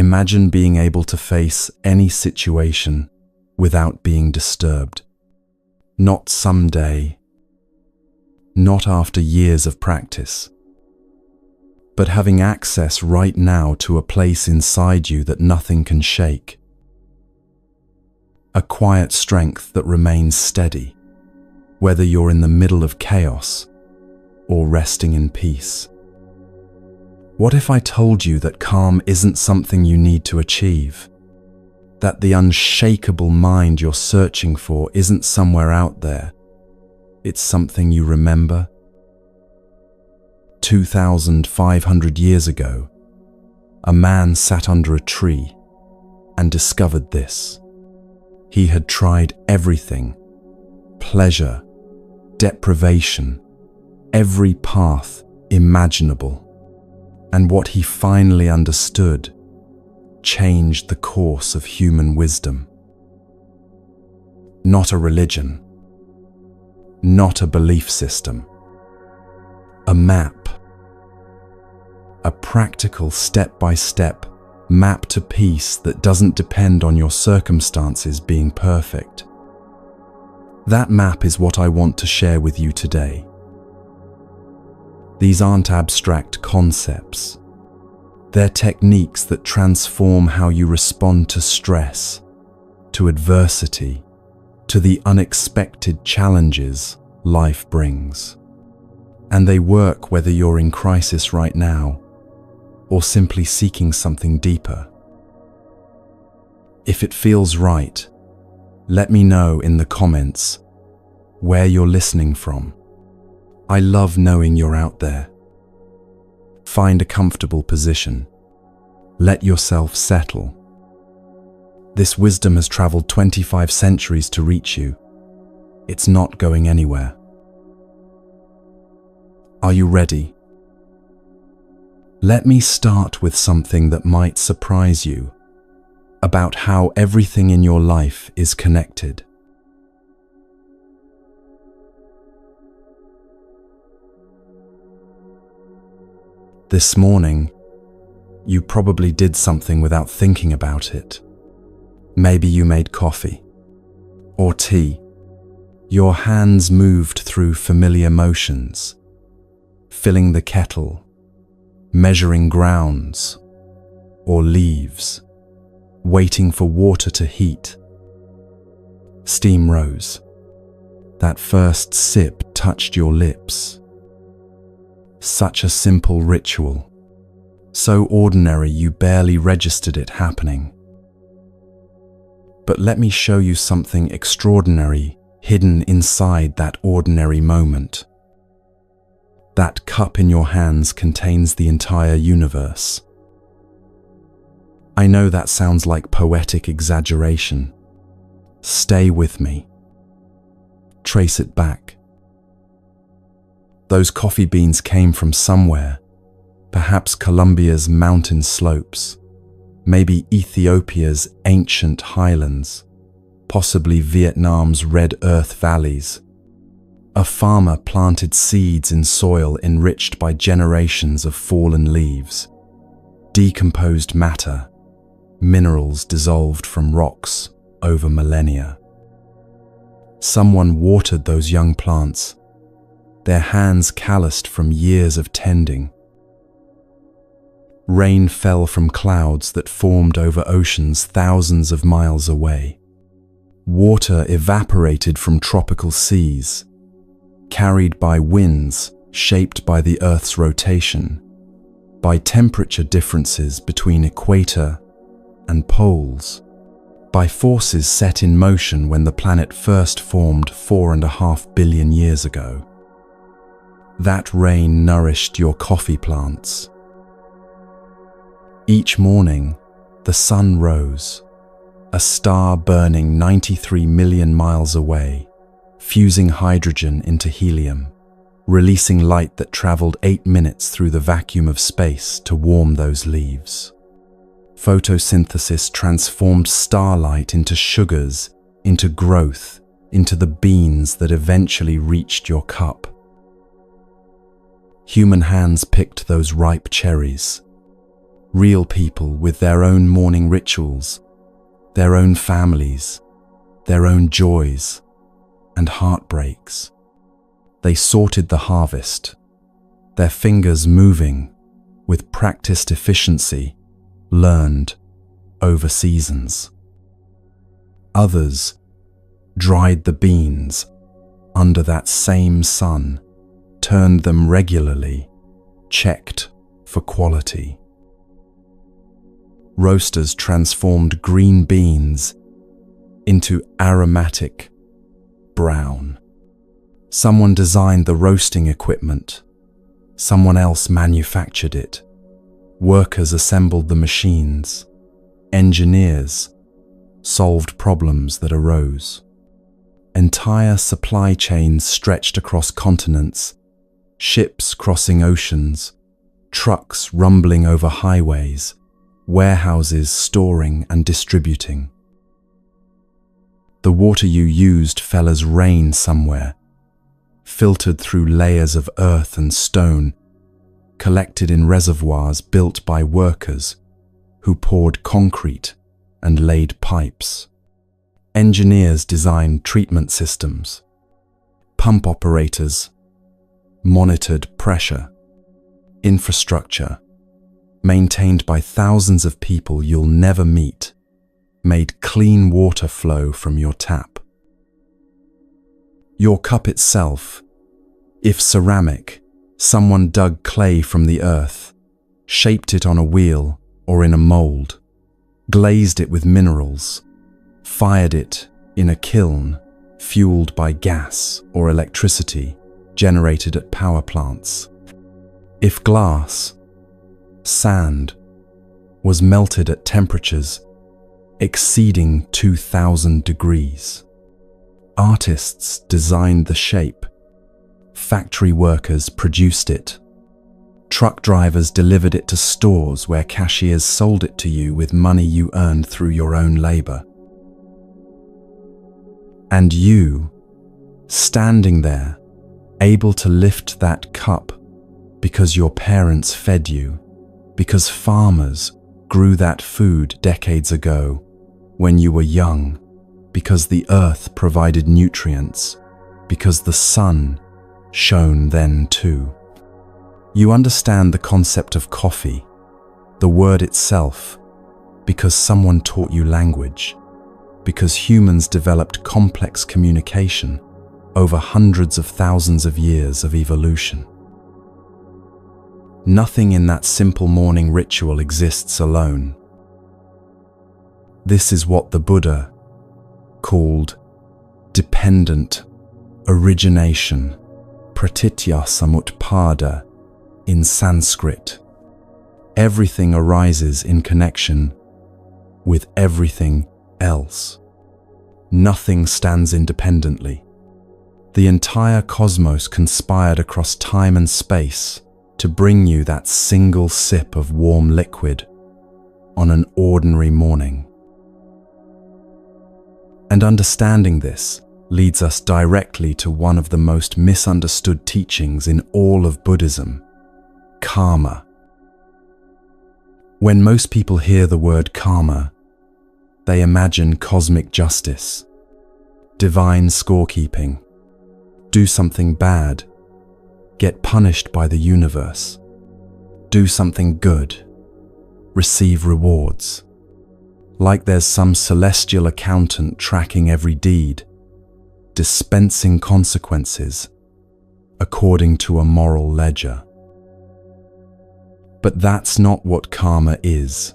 Imagine being able to face any situation without being disturbed. Not someday, not after years of practice, but having access right now to a place inside you that nothing can shake. A quiet strength that remains steady, whether you're in the middle of chaos or resting in peace. What if I told you that calm isn't something you need to achieve? That the unshakable mind you're searching for isn't somewhere out there? It's something you remember? 2,500 years ago, a man sat under a tree and discovered this. He had tried everything: pleasure, deprivation, every path imaginable. And what he finally understood changed the course of human wisdom. Not a religion, not a belief system, a map. A practical step-by-step map to peace that doesn't depend on your circumstances being perfect. That map is what I want to share with you today. These aren't abstract concepts. They're techniques that transform how you respond to stress, to adversity, to the unexpected challenges life brings. And they work whether you're in crisis right now or simply seeking something deeper. If it feels right, let me know in the comments where you're listening from. I love knowing you're out there. Find a comfortable position. Let yourself settle. This wisdom has traveled 25 centuries to reach you. It's not going anywhere. Are you ready? Let me start with something that might surprise you about how everything in your life is connected. This morning, you probably did something without thinking about it. Maybe you made coffee or tea. Your hands moved through familiar motions, filling the kettle, measuring grounds or leaves, waiting for water to heat. Steam rose. That first sip touched your lips. Such a simple ritual, so ordinary you barely registered it happening. But let me show you something extraordinary hidden inside that ordinary moment. That cup in your hands contains the entire universe. I know that sounds like poetic exaggeration. Stay with me. Trace it back. Those coffee beans came from somewhere, perhaps Colombia's mountain slopes, maybe Ethiopia's ancient highlands, possibly Vietnam's red earth valleys. A farmer planted seeds in soil enriched by generations of fallen leaves, decomposed matter, minerals dissolved from rocks over millennia. Someone watered those young plants, their hands calloused from years of tending. Rain fell from clouds that formed over oceans thousands of miles away. Water evaporated from tropical seas, carried by winds shaped by the Earth's rotation, by temperature differences between equator and poles, by forces set in motion when the planet first formed 4.5 billion years ago. That rain nourished your coffee plants. Each morning, the sun rose, a star burning 93 million miles away, fusing hydrogen into helium, releasing light that traveled 8 minutes through the vacuum of space to warm those leaves. Photosynthesis transformed starlight into sugars, into growth, into the beans that eventually reached your cup. Human hands picked those ripe cherries, Real people with their own morning rituals, their own families, their own joys and heartbreaks. They sorted the harvest, their fingers moving with practiced efficiency learned over seasons. Others dried the beans under that same sun, turned them regularly, checked for quality. Roasters transformed green beans into aromatic brown. Someone designed the roasting equipment. Someone else manufactured it. Workers assembled the machines. Engineers solved problems that arose. Entire supply chains stretched across continents, ships crossing oceans, trucks rumbling over highways, warehouses storing and distributing. The water you used fell as rain somewhere, filtered through layers of earth and stone, collected in reservoirs built by workers who poured concrete and laid pipes. Engineers designed treatment systems. Pump operators monitored pressure. Infrastructure, maintained by thousands of people you'll never meet, made clean water flow from your tap. Your cup itself, if ceramic, someone dug clay from the earth, shaped it on a wheel or in a mold, glazed it with minerals, fired it in a kiln fueled by gas or electricity generated at power plants. If glass, sand, was melted at temperatures exceeding 2000 degrees. Artists designed the shape. Factory workers produced it. Truck drivers delivered it to stores where cashiers sold it to you with money you earned through your own labor. And you, standing there, able to lift that cup because your parents fed you, because farmers grew that food decades ago when you were young, because the earth provided nutrients, because the sun shone then too. You understand the concept of coffee, the word itself, because someone taught you language, because humans developed complex communication over hundreds of thousands of years of evolution. Nothing in that simple morning ritual exists alone. This is what the Buddha called dependent origination, pratitya samutpada in Sanskrit. Everything arises in connection with everything else. Nothing stands independently. The entire cosmos conspired across time and space to bring you that single sip of warm liquid on an ordinary morning. And understanding this leads us directly to one of the most misunderstood teachings in all of Buddhism, karma. When most people hear the word karma, they imagine cosmic justice, divine scorekeeping. Do something bad, get punished by the universe. Do something good, receive rewards. Like there's some celestial accountant tracking every deed, dispensing consequences according to a moral ledger. But that's not what karma is.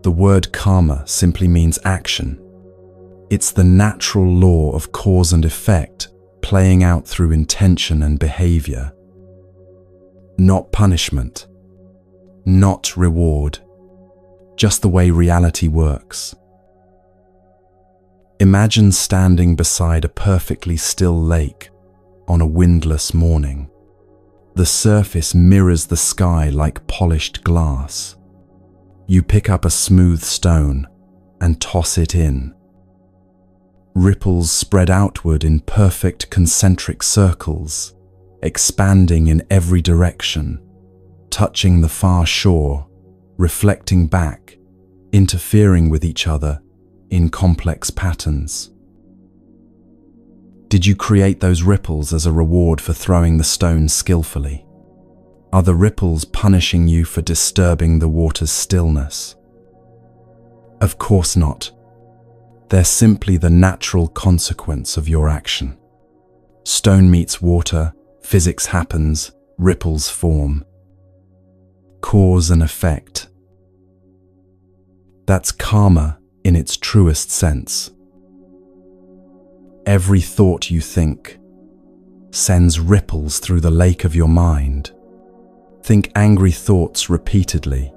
The word karma simply means action. It's the natural law of cause and effect playing out through intention and behavior. Not punishment, not reward, just the way reality works. Imagine standing beside a perfectly still lake on a windless morning. The surface mirrors the sky like polished glass. You pick up a smooth stone and toss it in. Ripples spread outward in perfect concentric circles, expanding in every direction, touching the far shore, reflecting back, interfering with each other in complex patterns. Did you create those ripples as a reward for throwing the stone skillfully? Are the ripples punishing you for disturbing the water's stillness? Of course not. They're simply the natural consequence of your action. Stone meets water, physics happens, ripples form. Cause and effect. That's karma in its truest sense. Every thought you think sends ripples through the lake of your mind. Think angry thoughts repeatedly,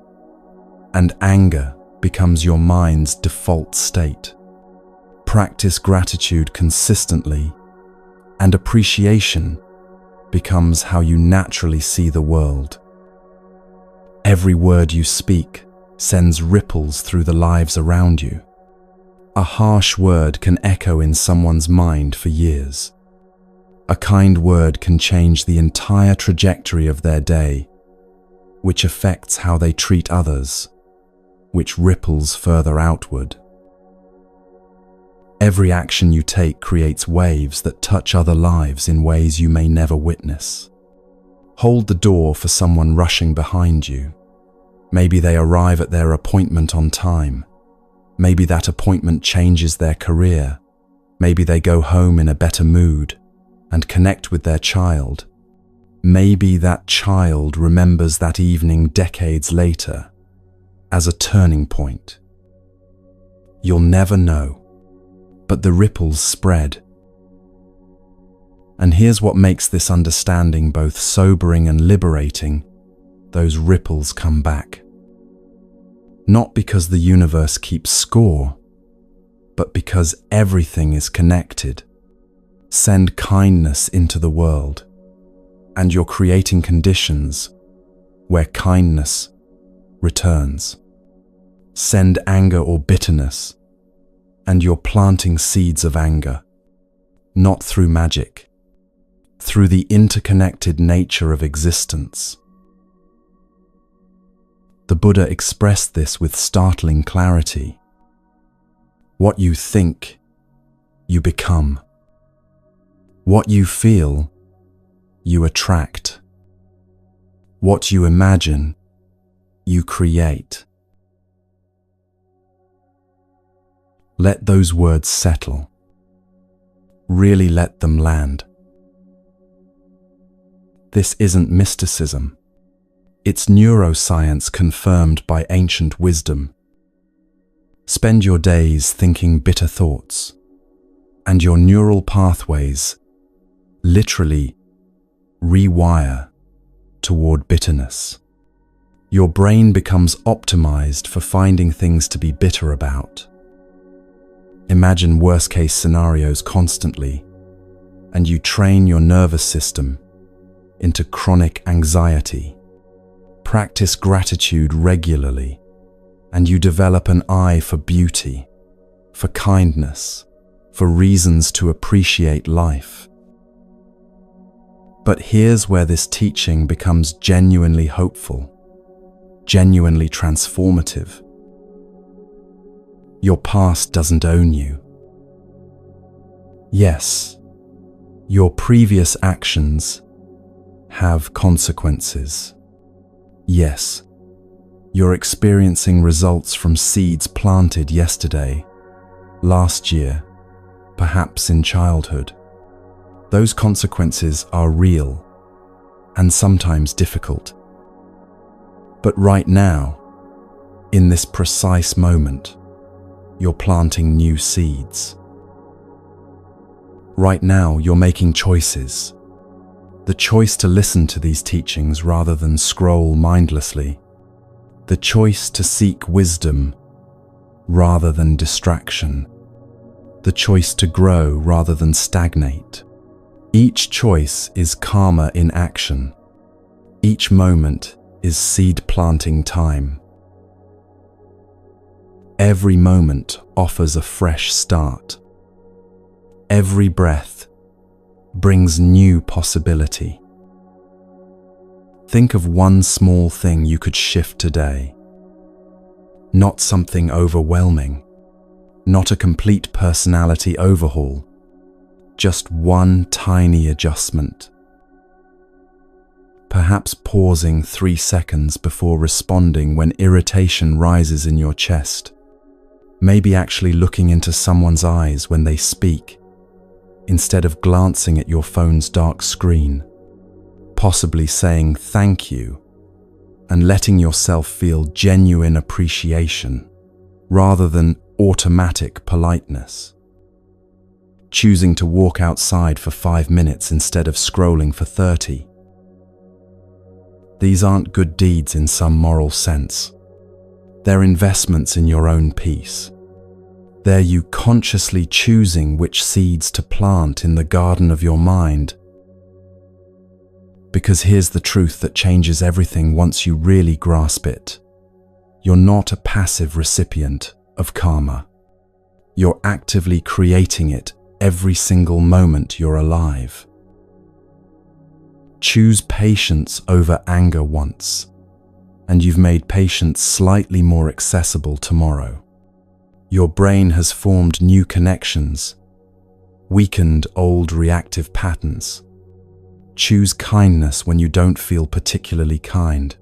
and anger becomes your mind's default state. Practice gratitude consistently, and appreciation becomes how you naturally see the world. Every word you speak sends ripples through the lives around you. A harsh word can echo in someone's mind for years. A kind word can change the entire trajectory of their day, which affects how they treat others, which ripples further outward. Every action you take creates waves that touch other lives in ways you may never witness. Hold the door for someone rushing behind you. Maybe they arrive at their appointment on time. Maybe that appointment changes their career. Maybe they go home in a better mood and connect with their child. Maybe that child remembers that evening decades later as a turning point. You'll never know, but the ripples spread. And here's what makes this understanding both sobering and liberating: those ripples come back. Not because the universe keeps score, but because everything is connected. Send kindness into the world, and you're creating conditions where kindness returns. Send anger or bitterness, and you're planting seeds of anger, not through magic, through the interconnected nature of existence. The Buddha expressed this with startling clarity. What you think, you become. What you feel, you attract. What you imagine, you create. Let those words settle. Really let them land. This isn't mysticism. It's neuroscience confirmed by ancient wisdom. Spend your days thinking bitter thoughts, and your neural pathways literally rewire toward bitterness. Your brain becomes optimized for finding things to be bitter about. Imagine worst-case scenarios constantly, and you train your nervous system into chronic anxiety. Practice gratitude regularly, and you develop an eye for beauty, for kindness, for reasons to appreciate life. But here's where this teaching becomes genuinely hopeful, genuinely transformative. Your past doesn't own you. Yes, your previous actions have consequences. Yes, you're experiencing results from seeds planted yesterday, last year, perhaps in childhood. Those consequences are real and sometimes difficult. But right now, in this precise moment, you're planting new seeds. Right now, you're making choices. The choice to listen to these teachings rather than scroll mindlessly. The choice to seek wisdom rather than distraction. The choice to grow rather than stagnate. Each choice is karma in action. Each moment is seed planting time. Every moment offers a fresh start. Every breath brings new possibility. Think of one small thing you could shift today. Not something overwhelming, not a complete personality overhaul, just one tiny adjustment. Perhaps pausing 3 seconds before responding when irritation rises in your chest. Maybe actually looking into someone's eyes when they speak, instead of glancing at your phone's dark screen. Possibly saying thank you and letting yourself feel genuine appreciation rather than automatic politeness. Choosing to walk outside for 5 minutes instead of scrolling for 30. These aren't good deeds in some moral sense. They're investments in your own peace. They're you consciously choosing which seeds to plant in the garden of your mind. Because here's the truth that changes everything once you really grasp it. You're not a passive recipient of karma. You're actively creating it every single moment you're alive. Choose patience over anger once, and you've made patience slightly more accessible tomorrow. Your brain has formed new connections, weakened old reactive patterns. Choose kindness when you don't feel particularly kind,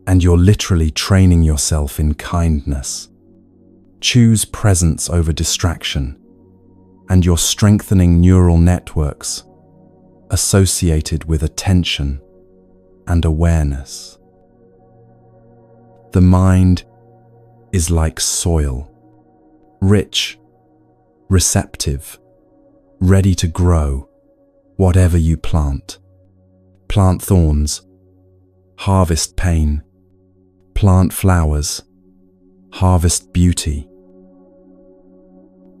and you're literally training yourself in kindness. Choose presence over distraction, and you're strengthening neural networks associated with attention and awareness. The mind is like soil, rich, receptive, ready to grow whatever you plant. Plant thorns, harvest pain. Plant flowers, harvest beauty.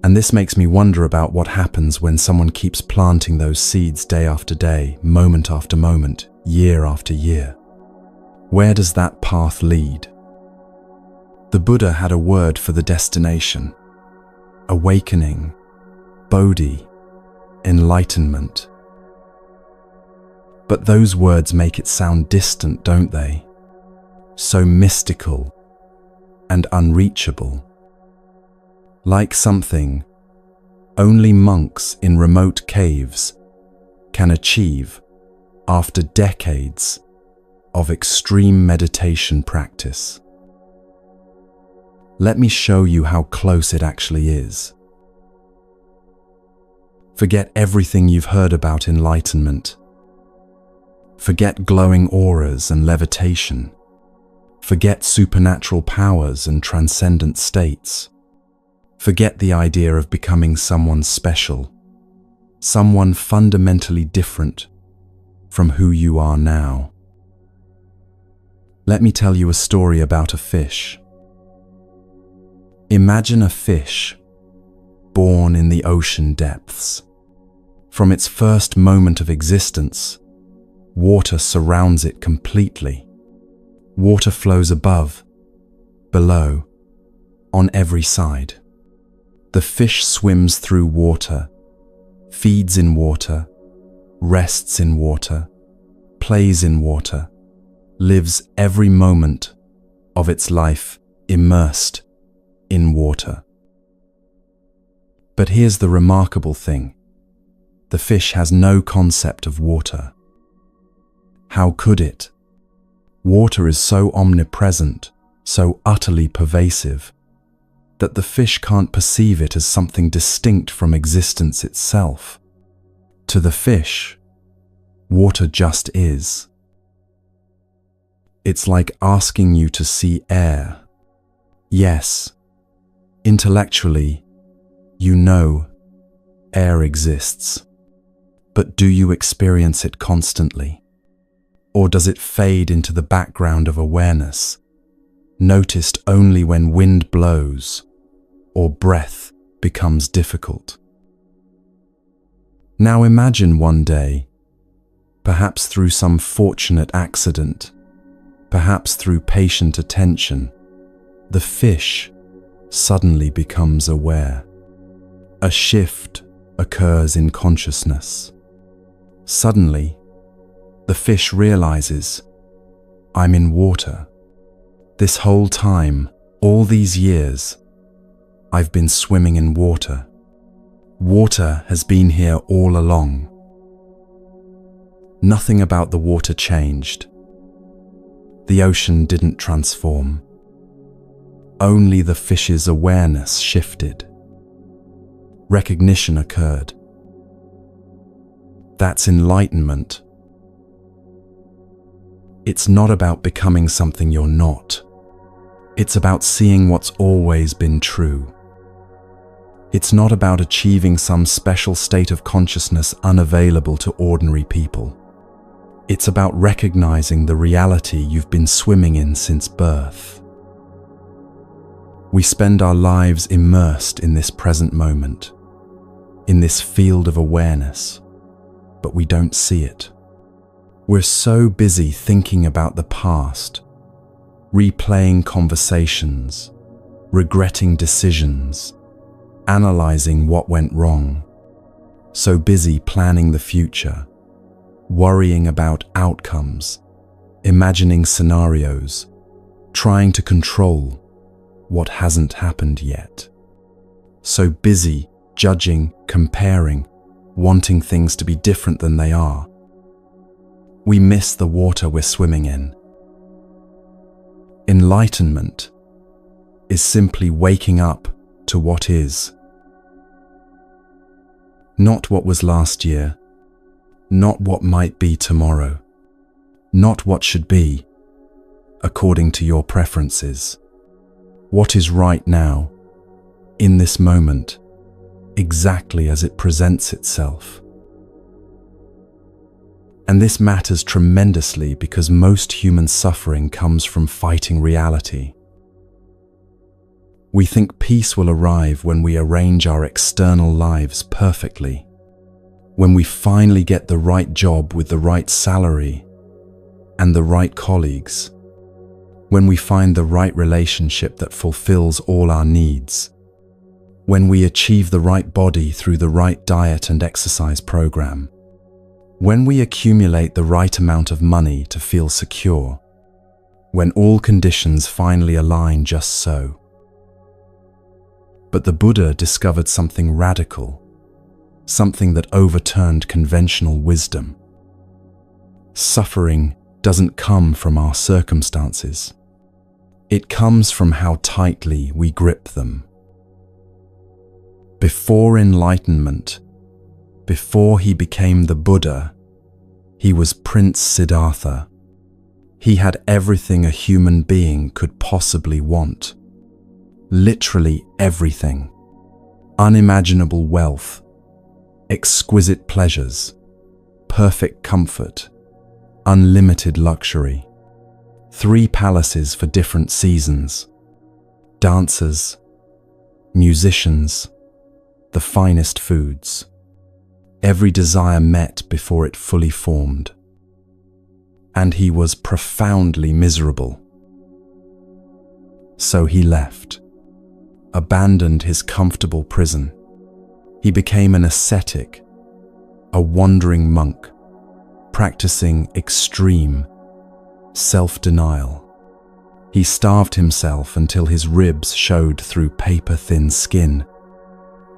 And this makes me wonder about what happens when someone keeps planting those seeds day after day, moment after moment, year after year. Where does that path lead? The Buddha had a word for the destination: awakening, bodhi, enlightenment. But those words make it sound distant, don't they? So mystical and unreachable. Like something only monks in remote caves can achieve after decades of extreme meditation practice. Let me show you how close it actually is. Forget everything you've heard about enlightenment. Forget glowing auras and levitation. Forget supernatural powers and transcendent states. Forget the idea of becoming someone special, someone fundamentally different from who you are now. Let me tell you a story about a fish. Imagine a fish born in the ocean depths. From its first moment of existence, water surrounds it completely. Water flows above, below, on every side. The fish swims through water, feeds in water, rests in water, plays in water, lives every moment of its life immersed in water. But here's the remarkable thing. The fish has no concept of water. How could it? Water is so omnipresent, so utterly pervasive, that the fish can't perceive it as something distinct from existence itself. To the fish, water just is. It's like asking you to see air. Yes, intellectually, you know air exists, but do you experience it constantly? Or does it fade into the background of awareness, noticed only when wind blows or breath becomes difficult? Now imagine one day, perhaps through some fortunate accident, perhaps through patient attention, the fish suddenly becomes aware. A shift occurs in consciousness. Suddenly, the fish realizes I'm in water. This whole time, all these years, I've been swimming in water. Water has been here all along. Nothing about the water changed. The ocean didn't transform. Only the fish's awareness shifted. Recognition occurred. That's enlightenment. It's not about becoming something you're not. It's about seeing what's always been true. It's not about achieving some special state of consciousness unavailable to ordinary people. It's about recognizing the reality you've been swimming in since birth. We spend our lives immersed in this present moment, in this field of awareness, but we don't see it. We're so busy thinking about the past, replaying conversations, regretting decisions, analyzing what went wrong, so busy planning the future, worrying about outcomes, imagining scenarios, trying to control what hasn't happened yet. So busy judging, comparing, wanting things to be different than they are. We miss the water we're swimming in. Enlightenment is simply waking up to what is. Not what was last year, not what might be tomorrow, not what should be, according to your preferences. What is right now, in this moment, exactly as it presents itself. And this matters tremendously because most human suffering comes from fighting reality. We think peace will arrive when we arrange our external lives perfectly, when we finally get the right job with the right salary and the right colleagues, when we find the right relationship that fulfills all our needs, when we achieve the right body through the right diet and exercise program, when we accumulate the right amount of money to feel secure, when all conditions finally align just so. But the Buddha discovered something radical, something that overturned conventional wisdom. Suffering doesn't come from our circumstances. It comes from how tightly we grip them. Before enlightenment, before he became the Buddha, he was Prince Siddhartha. He had everything a human being could possibly want. Literally everything. Unimaginable wealth, exquisite pleasures, perfect comfort, unlimited luxury. 3 palaces for different seasons, dancers, musicians, the finest foods. Every desire met before it fully formed. And he was profoundly miserable. So he left, abandoned his comfortable prison. He became an ascetic, a wandering monk, practicing extreme self-denial. He starved himself until his ribs showed through paper-thin skin.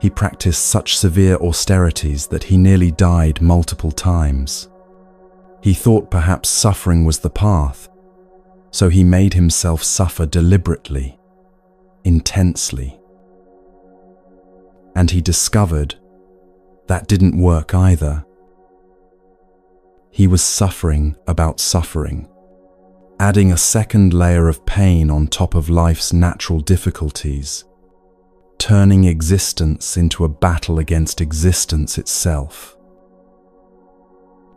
He practiced such severe austerities that he nearly died multiple times. He thought perhaps suffering was the path, so he made himself suffer deliberately, intensely. And he discovered that didn't work either. He was suffering about suffering, adding a second layer of pain on top of life's natural difficulties, turning existence into a battle against existence itself.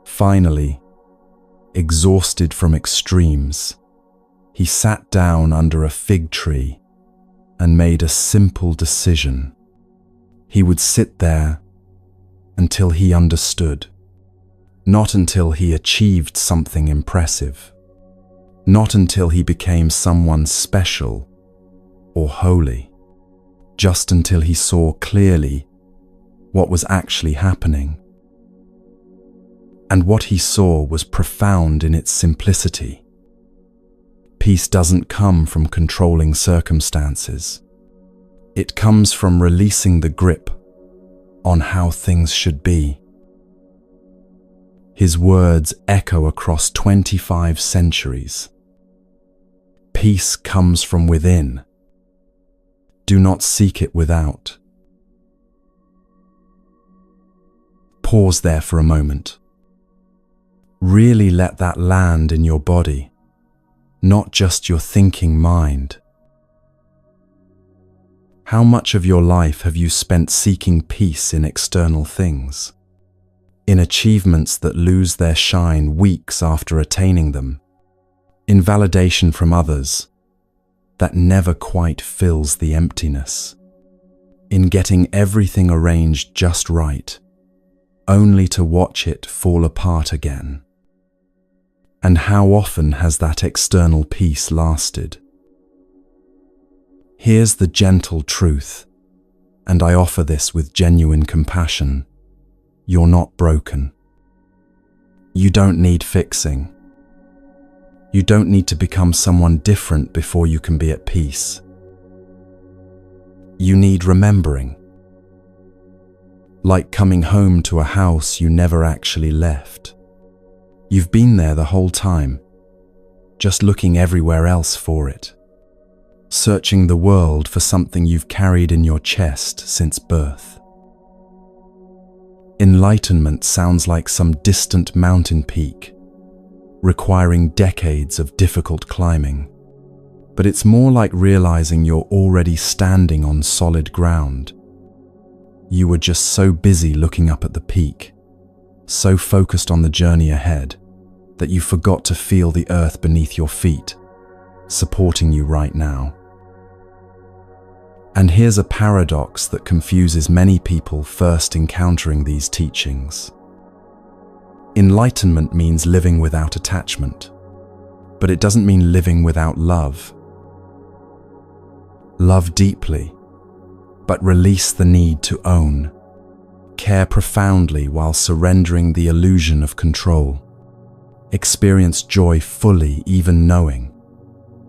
Finally, exhausted from extremes, he sat down under a fig tree and made a simple decision. He would sit there until he understood, not until he achieved something impressive, not until he became someone special or holy, just until he saw clearly what was actually happening. And what he saw was profound in its simplicity. Peace doesn't come from controlling circumstances. It comes from releasing the grip on how things should be. His words echo across 25 centuries. Peace comes from within. Do not seek it without. Pause there for a moment. Really let that land in your body, not just your thinking mind. How much of your life have you spent seeking peace in external things? In achievements that lose their shine weeks after attaining them? In validation from others that never quite fills the emptiness? In getting everything arranged just right, only to watch it fall apart again? And how often has that external peace lasted? Here's the gentle truth, and I offer this with genuine compassion. You're not broken. You don't need fixing. You don't need to become someone different before you can be at peace. You need remembering. Like coming home to a house you never actually left. You've been there the whole time, just looking everywhere else for it. Searching the world for something you've carried in your chest since birth. Enlightenment sounds like some distant mountain peak, requiring decades of difficult climbing. But it's more like realizing you're already standing on solid ground. You were just so busy looking up at the peak, so focused on the journey ahead, that you forgot to feel the earth beneath your feet, supporting you right now. And here's a paradox that confuses many people first encountering these teachings. Enlightenment means living without attachment, but it doesn't mean living without love. Love deeply, but release the need to own. Care profoundly while surrendering the illusion of control. Experience joy fully, even knowing,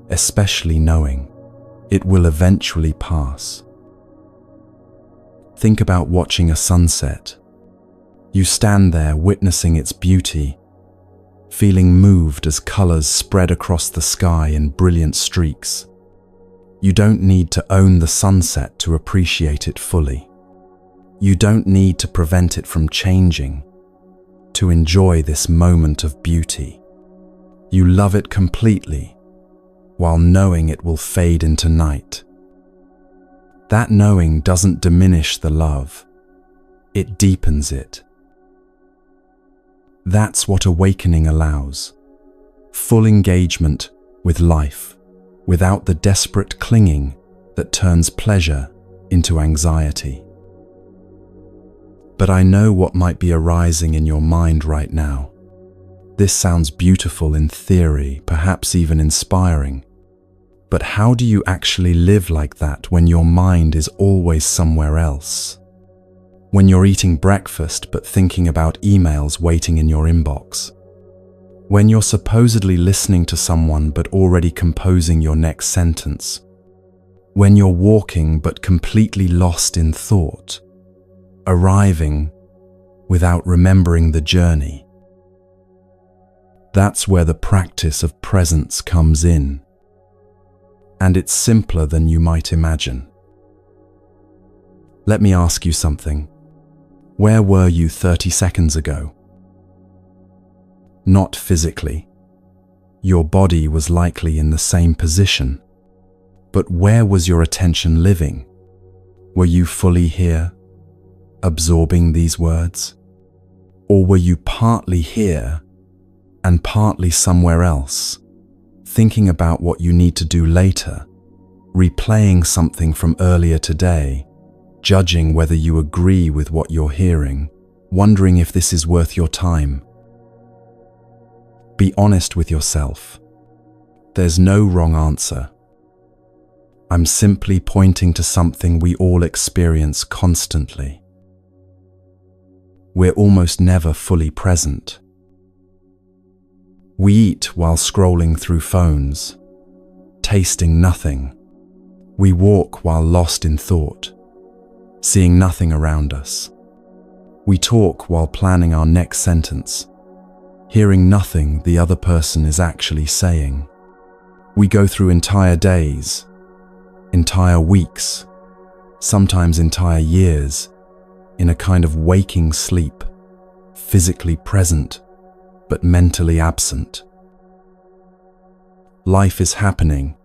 especially knowing, it will eventually pass. Think about watching a sunset. You stand there witnessing its beauty, feeling moved as colors spread across the sky in brilliant streaks. You don't need to own the sunset to appreciate it fully. You don't need to prevent it from changing to enjoy this moment of beauty. You love it completely while knowing it will fade into night. That knowing doesn't diminish the love, it deepens it. That's what awakening allows. Full engagement with life, without the desperate clinging that turns pleasure into anxiety. But I know what might be arising in your mind right now. This sounds beautiful in theory, perhaps even inspiring. But how do you actually live like that when your mind is always somewhere else? When you're eating breakfast but thinking about emails waiting in your inbox? When you're supposedly listening to someone but already composing your next sentence? When you're walking but completely lost in thought? Arriving without remembering the journey? That's where the practice of presence comes in. And it's simpler than you might imagine. Let me ask you something. Where were you 30 seconds ago? Not physically. Your body was likely in the same position. But where was your attention living? Were you fully here, absorbing these words? Or were you partly here and partly somewhere else, thinking about what you need to do later, replaying something from earlier today, judging whether you agree with what you're hearing, wondering if this is worth your time? Be honest with yourself. There's no wrong answer. I'm simply pointing to something we all experience constantly. We're almost never fully present. We eat while scrolling through phones, tasting nothing. We walk while lost in thought, seeing nothing around us. We talk while planning our next sentence, hearing nothing the other person is actually saying. We go through entire days, entire weeks, sometimes entire years, in a kind of waking sleep, physically present, but mentally absent. Life is happening,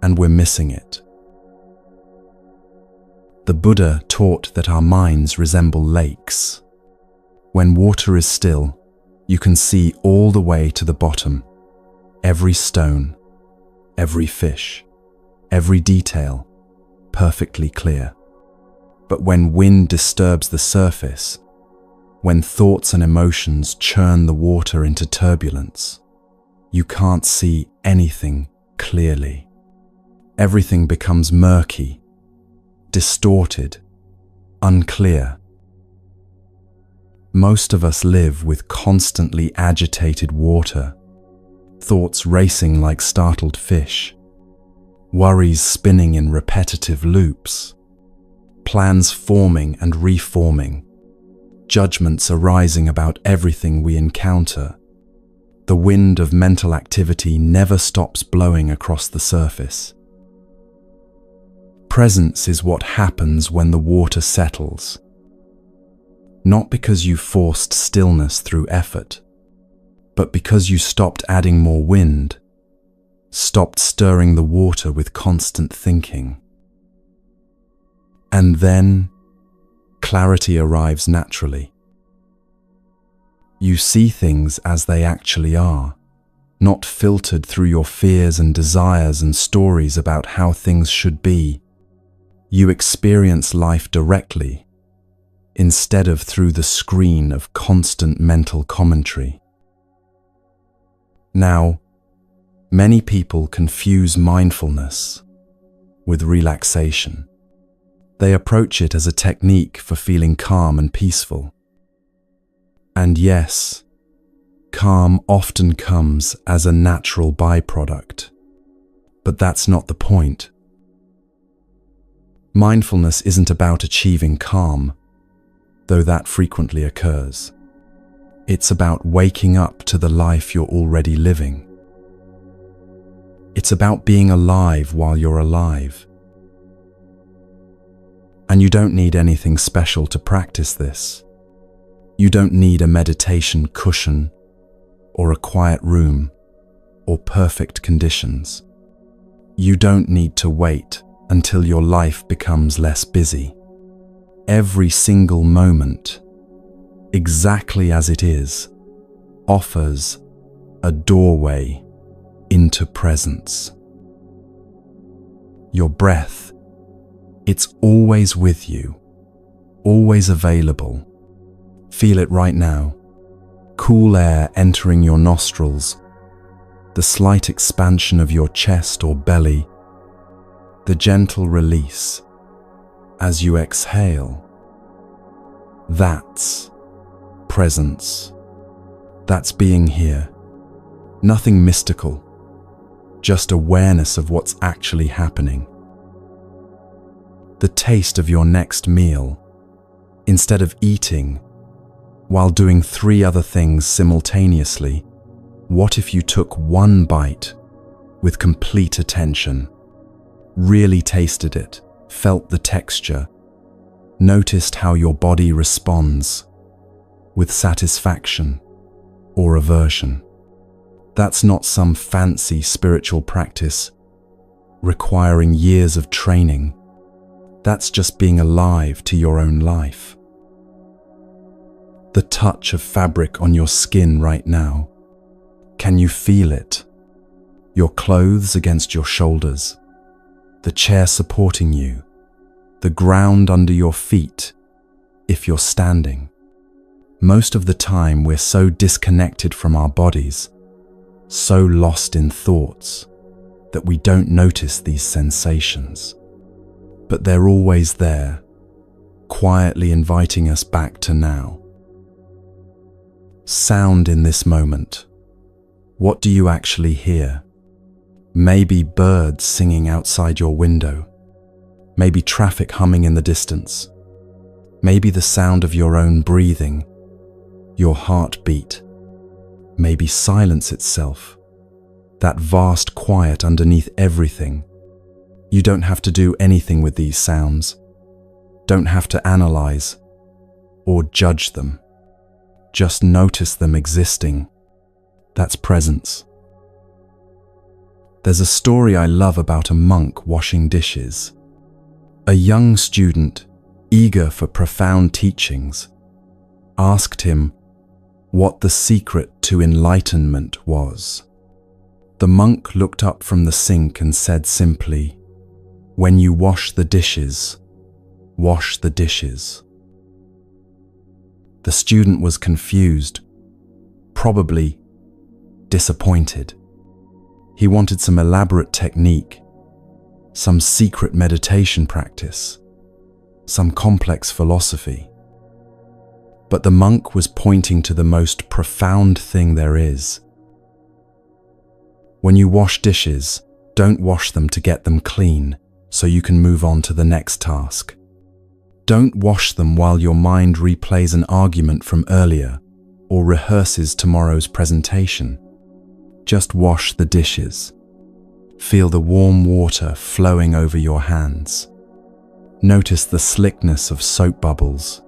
and we're missing it. The Buddha taught that our minds resemble lakes. When water is still, you can see all the way to the bottom, every stone, every fish, every detail, perfectly clear. But when wind disturbs the surface, when thoughts and emotions churn the water into turbulence, you can't see anything clearly. Everything becomes murky, distorted, unclear. Most of us live with constantly agitated water, thoughts racing like startled fish, worries spinning in repetitive loops, plans forming and reforming, judgments arising about everything we encounter. The wind of mental activity never stops blowing across the surface. Presence is what happens when the water settles. Not because you forced stillness through effort, but because you stopped adding more wind, stopped stirring the water with constant thinking. And then, clarity arrives naturally. You see things as they actually are, not filtered through your fears and desires and stories about how things should be. You experience life directly, instead of through the screen of constant mental commentary. Now, many people confuse mindfulness with relaxation. They approach it as a technique for feeling calm and peaceful. And yes, calm often comes as a natural byproduct, but that's not the point. Mindfulness isn't about achieving calm, though that frequently occurs. It's about waking up to the life you're already living. It's about being alive while you're alive. And you don't need anything special to practice this. You don't need a meditation cushion, or a quiet room, or perfect conditions. You don't need to wait until your life becomes less busy. Every single moment, exactly as it is, offers a doorway into presence. Your breath, it's always with you, always available. Feel it right now. Cool air entering your nostrils, the slight expansion of your chest or belly, the gentle release as you exhale. That's presence. That's being here. Nothing mystical, just awareness of what's actually happening. The taste of your next meal, instead of eating while doing 3 other things simultaneously, what if you took one bite with complete attention, really tasted it, felt the texture, noticed how your body responds with satisfaction or aversion? That's not some fancy spiritual practice requiring years of training. That's just being alive to your own life. The touch of fabric on your skin right now. Can you feel it? Your clothes against your shoulders, the chair supporting you, the ground under your feet if you're standing. Most of the time we're so disconnected from our bodies, so lost in thoughts, that we don't notice these sensations. But they're always there, quietly inviting us back to now. Sound in this moment. What do you actually hear? Maybe birds singing outside your window. Maybe traffic humming in the distance. Maybe the sound of your own breathing, your heartbeat. Maybe silence itself, that vast quiet underneath everything. You don't have to do anything with these sounds. Don't have to analyze or judge them. Just notice them existing. That's presence. There's a story I love about a monk washing dishes. A young student, eager for profound teachings, asked him what the secret to enlightenment was. The monk looked up from the sink and said simply, "When you wash the dishes, wash the dishes." The student was confused, probably disappointed. He wanted some elaborate technique, some secret meditation practice, some complex philosophy. But the monk was pointing to the most profound thing there is. When you wash dishes, don't wash them to get them clean so you can move on to the next task. Don't wash them while your mind replays an argument from earlier or rehearses tomorrow's presentation. Just wash the dishes. Feel the warm water flowing over your hands. Notice the slickness of soap bubbles.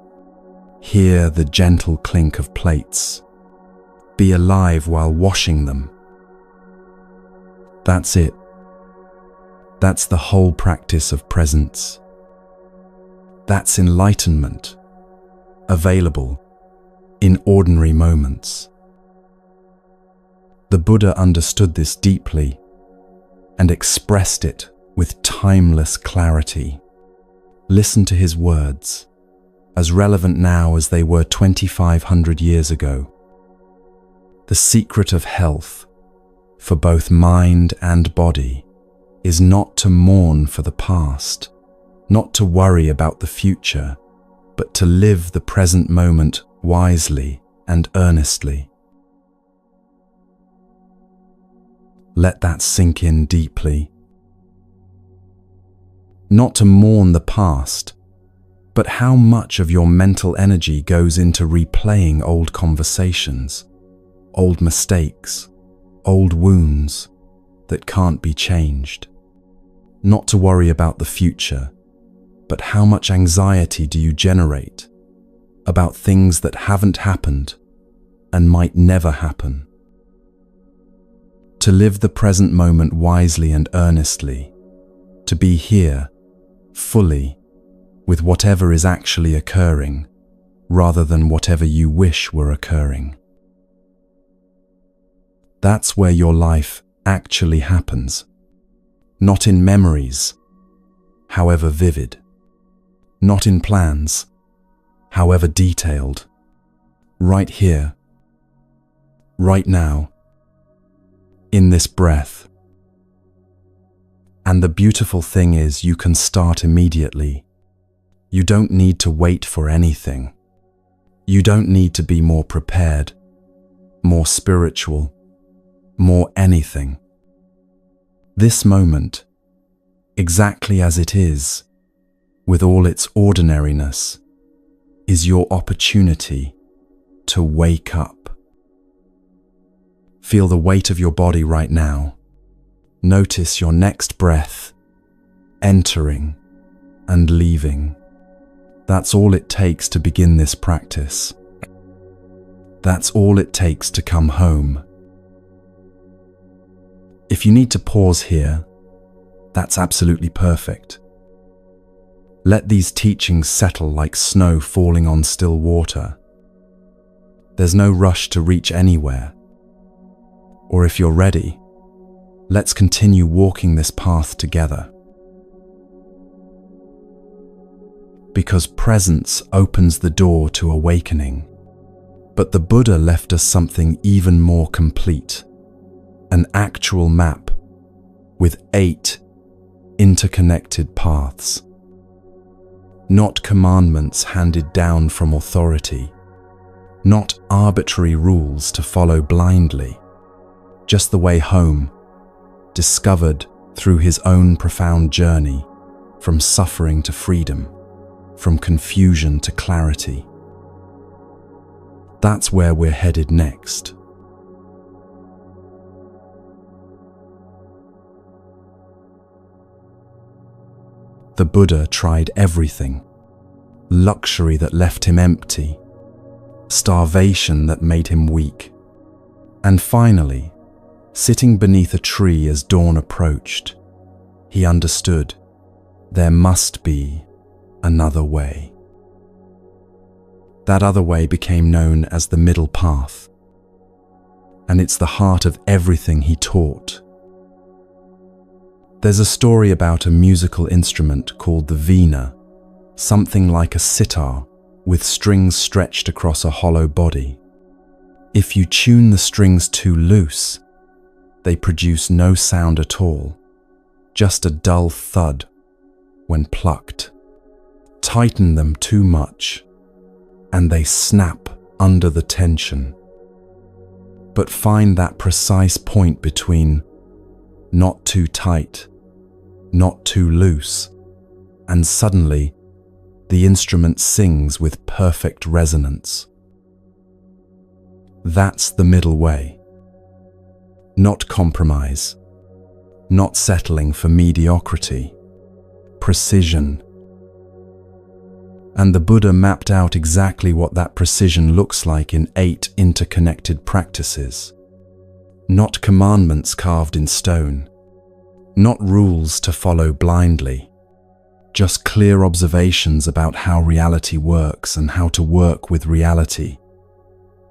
Hear the gentle clink of plates. Be alive while washing them. That's it. That's the whole practice of presence. That's enlightenment, available in ordinary moments. The Buddha understood this deeply and expressed it with timeless clarity. Listen to his words, as relevant now as they were 2,500 years ago. The secret of health, for both mind and body, is not to mourn for the past, not to worry about the future, but to live the present moment wisely and earnestly. Let that sink in deeply. Not to mourn the past, but how much of your mental energy goes into replaying old conversations, old mistakes, old wounds that can't be changed. Not to worry about the future, but how much anxiety do you generate about things that haven't happened and might never happen? To live the present moment wisely and earnestly, to be here, fully, with whatever is actually occurring, rather than whatever you wish were occurring. That's where your life actually happens. Not in memories, however vivid. Not in plans, however detailed. Right here, right now, in this breath. And the beautiful thing is you can start immediately. You don't need to wait for anything. You don't need to be more prepared, more spiritual, more anything. This moment, exactly as it is, with all its ordinariness, is your opportunity to wake up. Feel the weight of your body right now. Notice your next breath, entering and leaving. That's all it takes to begin this practice. That's all it takes to come home. If you need to pause here, that's absolutely perfect. Let these teachings settle like snow falling on still water. There's no rush to reach anywhere. Or if you're ready, let's continue walking this path together. Because presence opens the door to awakening. But the Buddha left us something even more complete, an actual map with 8 interconnected paths. Not commandments handed down from authority, not arbitrary rules to follow blindly, just the way home, discovered through his own profound journey, from suffering to freedom, from confusion to clarity. That's where we're headed next. The Buddha tried everything: luxury that left him empty, starvation that made him weak, and finally, sitting beneath a tree as dawn approached, he understood there must be another way. That other way became known as the middle path, and it's the heart of everything he taught. There's a story about a musical instrument called the veena, something like a sitar with strings stretched across a hollow body. If you tune the strings too loose, they produce no sound at all, just a dull thud when plucked. Tighten them too much, and they snap under the tension. But find that precise point between not too tight, not too loose, and suddenly the instrument sings with perfect resonance. That's the middle way. Not compromise, not settling for mediocrity, precision. And the Buddha mapped out exactly what that precision looks like in 8 interconnected practices. Not commandments carved in stone, not rules to follow blindly, just clear observations about how reality works and how to work with reality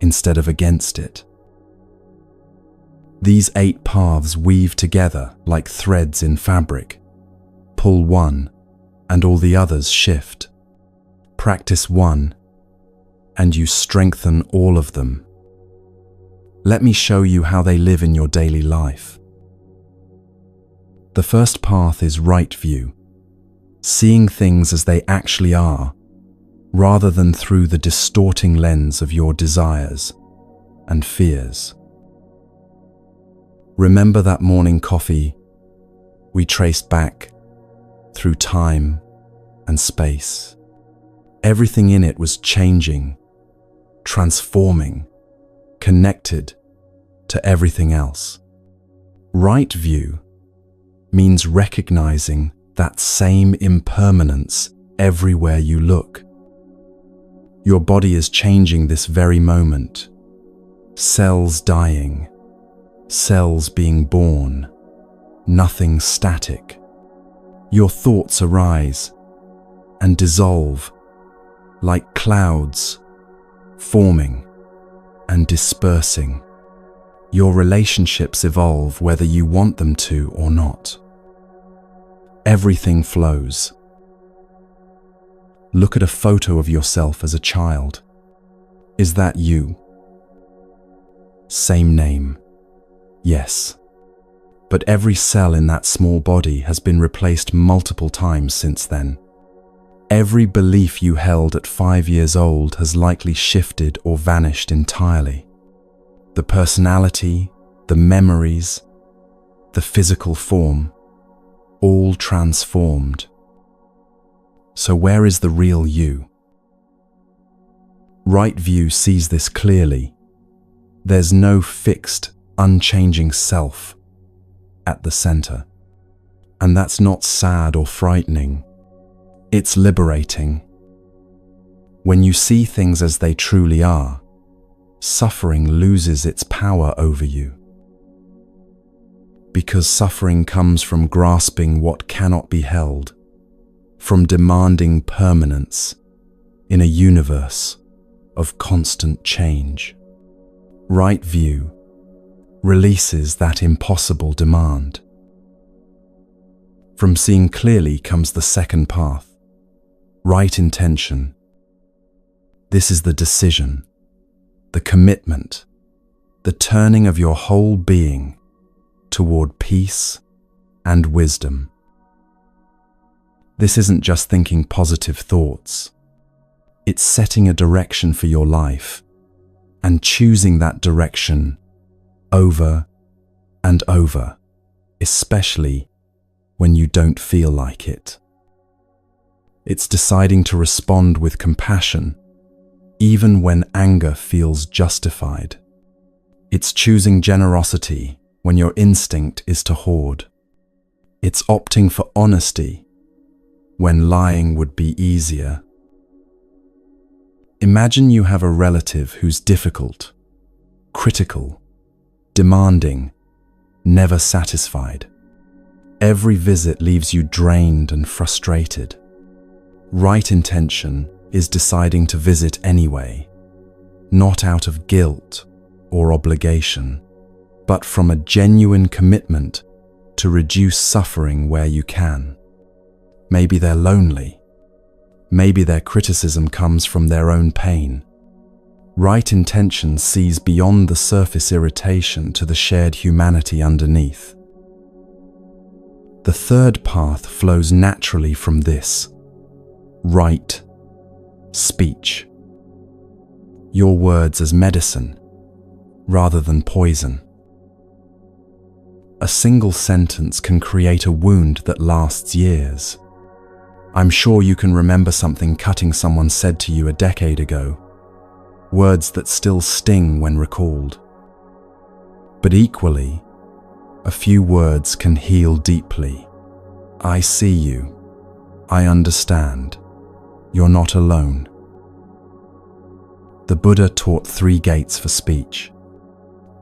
instead of against it. These 8 paths weave together like threads in fabric. Pull one, and all the others shift. Practice one, and you strengthen all of them. Let me show you how they live in your daily life. The first path is right view, seeing things as they actually are, rather than through the distorting lens of your desires and fears. Remember that morning coffee we traced back through time and space. Everything in it was changing, transforming, connected to everything else. Right view means recognizing that same impermanence everywhere you look. Your body is changing this very moment. Cells dying, cells being born, nothing static. Your thoughts arise and dissolve like clouds, forming and dispersing. Your relationships evolve whether you want them to or not. Everything flows. Look at a photo of yourself as a child. Is that you? Same name. Yes. But every cell in that small body has been replaced multiple times since then. Every belief you held at 5 years old has likely shifted or vanished entirely. The personality, the memories, the physical form, all transformed. So where is the real you? Right view sees this clearly. There's no fixed, unchanging self at the center. And that's not sad or frightening. It's liberating. When you see things as they truly are, suffering loses its power over you. Because suffering comes from grasping what cannot be held, from demanding permanence in a universe of constant change. Right view releases that impossible demand. From seeing clearly comes the second path. Right intention. This is the decision, the commitment, the turning of your whole being toward peace and wisdom. This isn't just thinking positive thoughts. It's setting a direction for your life and choosing that direction over and over especially when you don't feel like it. It's deciding to respond with compassion, even when anger feels justified. It's choosing generosity when your instinct is to hoard. It's opting for honesty when lying would be easier. Imagine you have a relative who's difficult, critical, demanding, never satisfied. Every visit leaves you drained and frustrated. Right intention is deciding to visit anyway, not out of guilt or obligation, but from a genuine commitment to reduce suffering where you can. Maybe they're lonely. Maybe their criticism comes from their own pain. Right intention sees beyond the surface irritation to the shared humanity underneath. The third path flows naturally from this: right speech. Your words as medicine, rather than poison. A single sentence can create a wound that lasts years. I'm sure you can remember something cutting someone said to you a decade ago, words that still sting when recalled. But equally, a few words can heal deeply. I see you. I understand. You're not alone. The Buddha taught 3 gates for speech.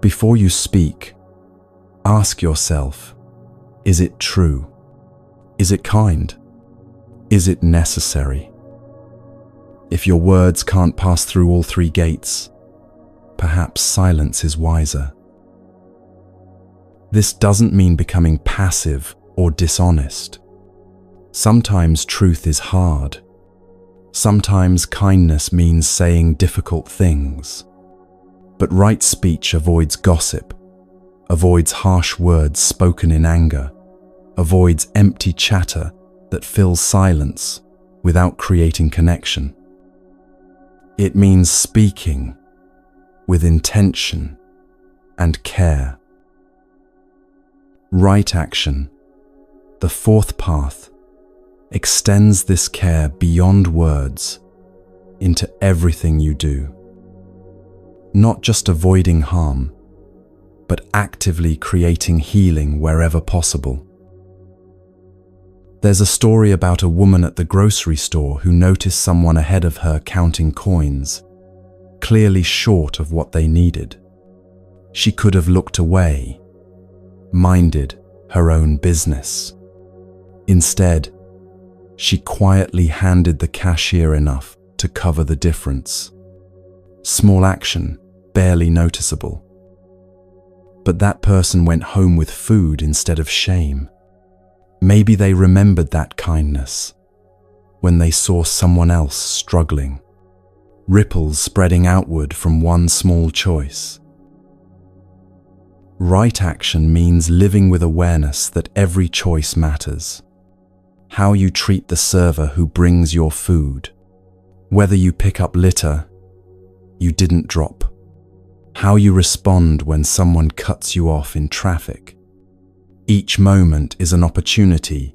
Before you speak, ask yourself, is it true? Is it kind? Is it necessary? If your words can't pass through all 3 gates, perhaps silence is wiser. This doesn't mean becoming passive or dishonest. Sometimes truth is hard. Sometimes kindness means saying difficult things. But right speech avoids gossip, avoids harsh words spoken in anger, avoids empty chatter that fills silence without creating connection. It means speaking with intention and care. Right action, the 4th path, extends this care beyond words into everything you do. Not just avoiding harm, but actively creating healing wherever possible. There's a story about a woman at the grocery store who noticed someone ahead of her counting coins, clearly short of what they needed. She could have looked away, minded her own business. Instead, she quietly handed the cashier enough to cover the difference. Small action, barely noticeable. But that person went home with food instead of shame. Maybe they remembered that kindness when they saw someone else struggling. Ripples spreading outward from one small choice. Right action means living with awareness that every choice matters. How you treat the server who brings your food. Whether you pick up litter you didn't drop. How you respond when someone cuts you off in traffic. Each moment is an opportunity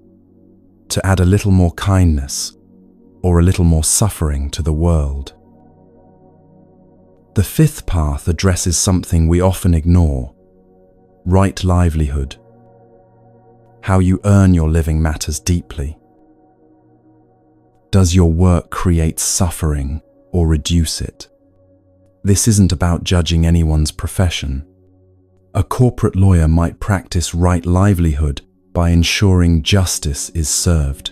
to add a little more kindness or a little more suffering to the world. The 5th path addresses something we often ignore: right livelihood. How you earn your living matters deeply. Does your work create suffering or reduce it? This isn't about judging anyone's profession. A corporate lawyer might practice right livelihood by ensuring justice is served.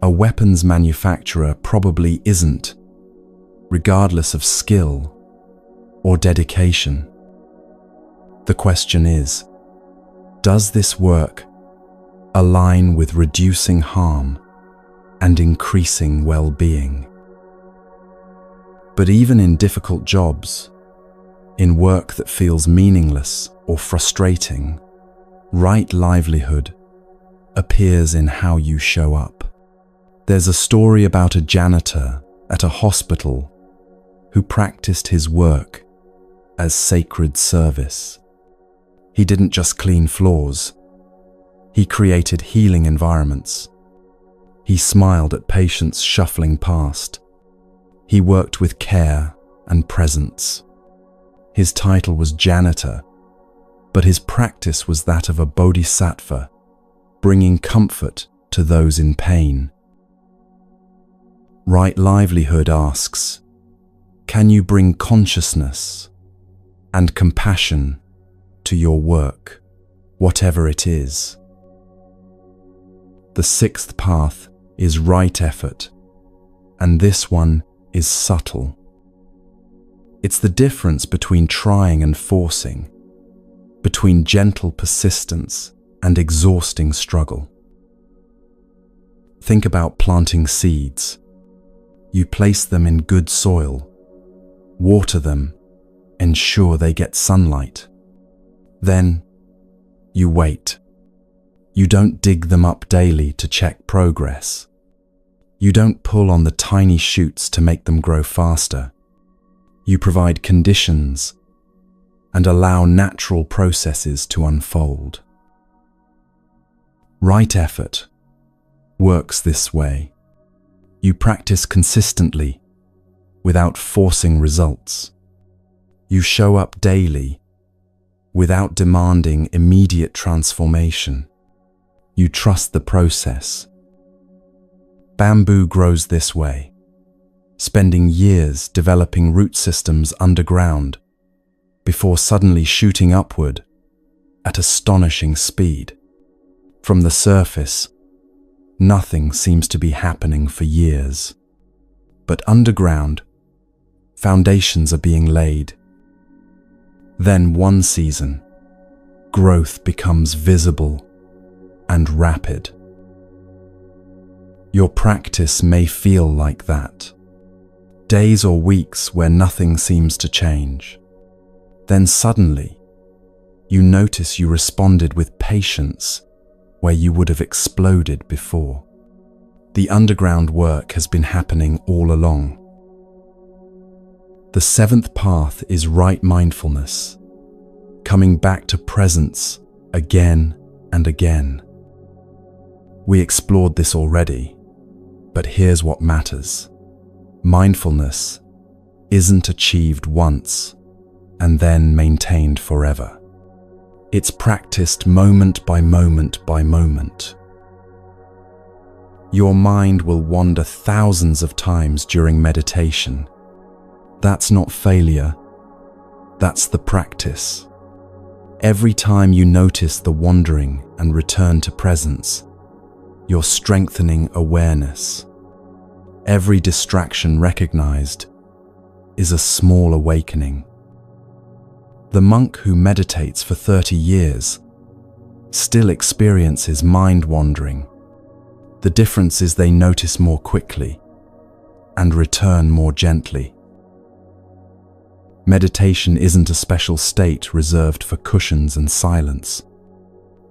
A weapons manufacturer probably isn't, regardless of skill or dedication. The question is, does this work align with reducing harm and increasing well-being? But even in difficult jobs, in work that feels meaningless or frustrating, right livelihood appears in how you show up. There's a story about a janitor at a hospital who practiced his work as sacred service. He didn't just clean floors, He created healing environments. He smiled at patients shuffling past. He worked with care and presence. His title was janitor, but his practice was that of a bodhisattva, bringing comfort to those in pain. Right Livelihood asks, can you bring consciousness and compassion to your work, whatever it is? The sixth path is right effort, and this one is subtle. It's the difference between trying and forcing, between gentle persistence and exhausting struggle. Think about planting seeds. You place them in good soil, water them, ensure they get sunlight. Then you wait. You don't dig them up daily to check progress. You don't pull on the tiny shoots to make them grow faster. You provide conditions and allow natural processes to unfold. Right effort works this way. You practice consistently without forcing results. You show up daily without demanding immediate transformation. You trust the process. Bamboo grows this way, spending years developing root systems underground before suddenly shooting upward at astonishing speed. From the surface, nothing seems to be happening for years. But underground, foundations are being laid. Then one season, growth becomes visible and rapid. Your practice may feel like that. Days or weeks where nothing seems to change. Then suddenly, you notice you responded with patience where you would have exploded before. The underground work has been happening all along. The seventh path is right mindfulness, coming back to presence again and again. We explored this already, but here's what matters. Mindfulness isn't achieved once and then maintained forever. It's practiced moment by moment by moment. Your mind will wander thousands of times during meditation. That's not failure, that's the practice. Every time you notice the wandering and return to presence, you're strengthening awareness. Every distraction recognized is a small awakening. The monk who meditates for 30 years still experiences mind wandering. The difference is they notice more quickly and return more gently. Meditation isn't a special state reserved for cushions and silence.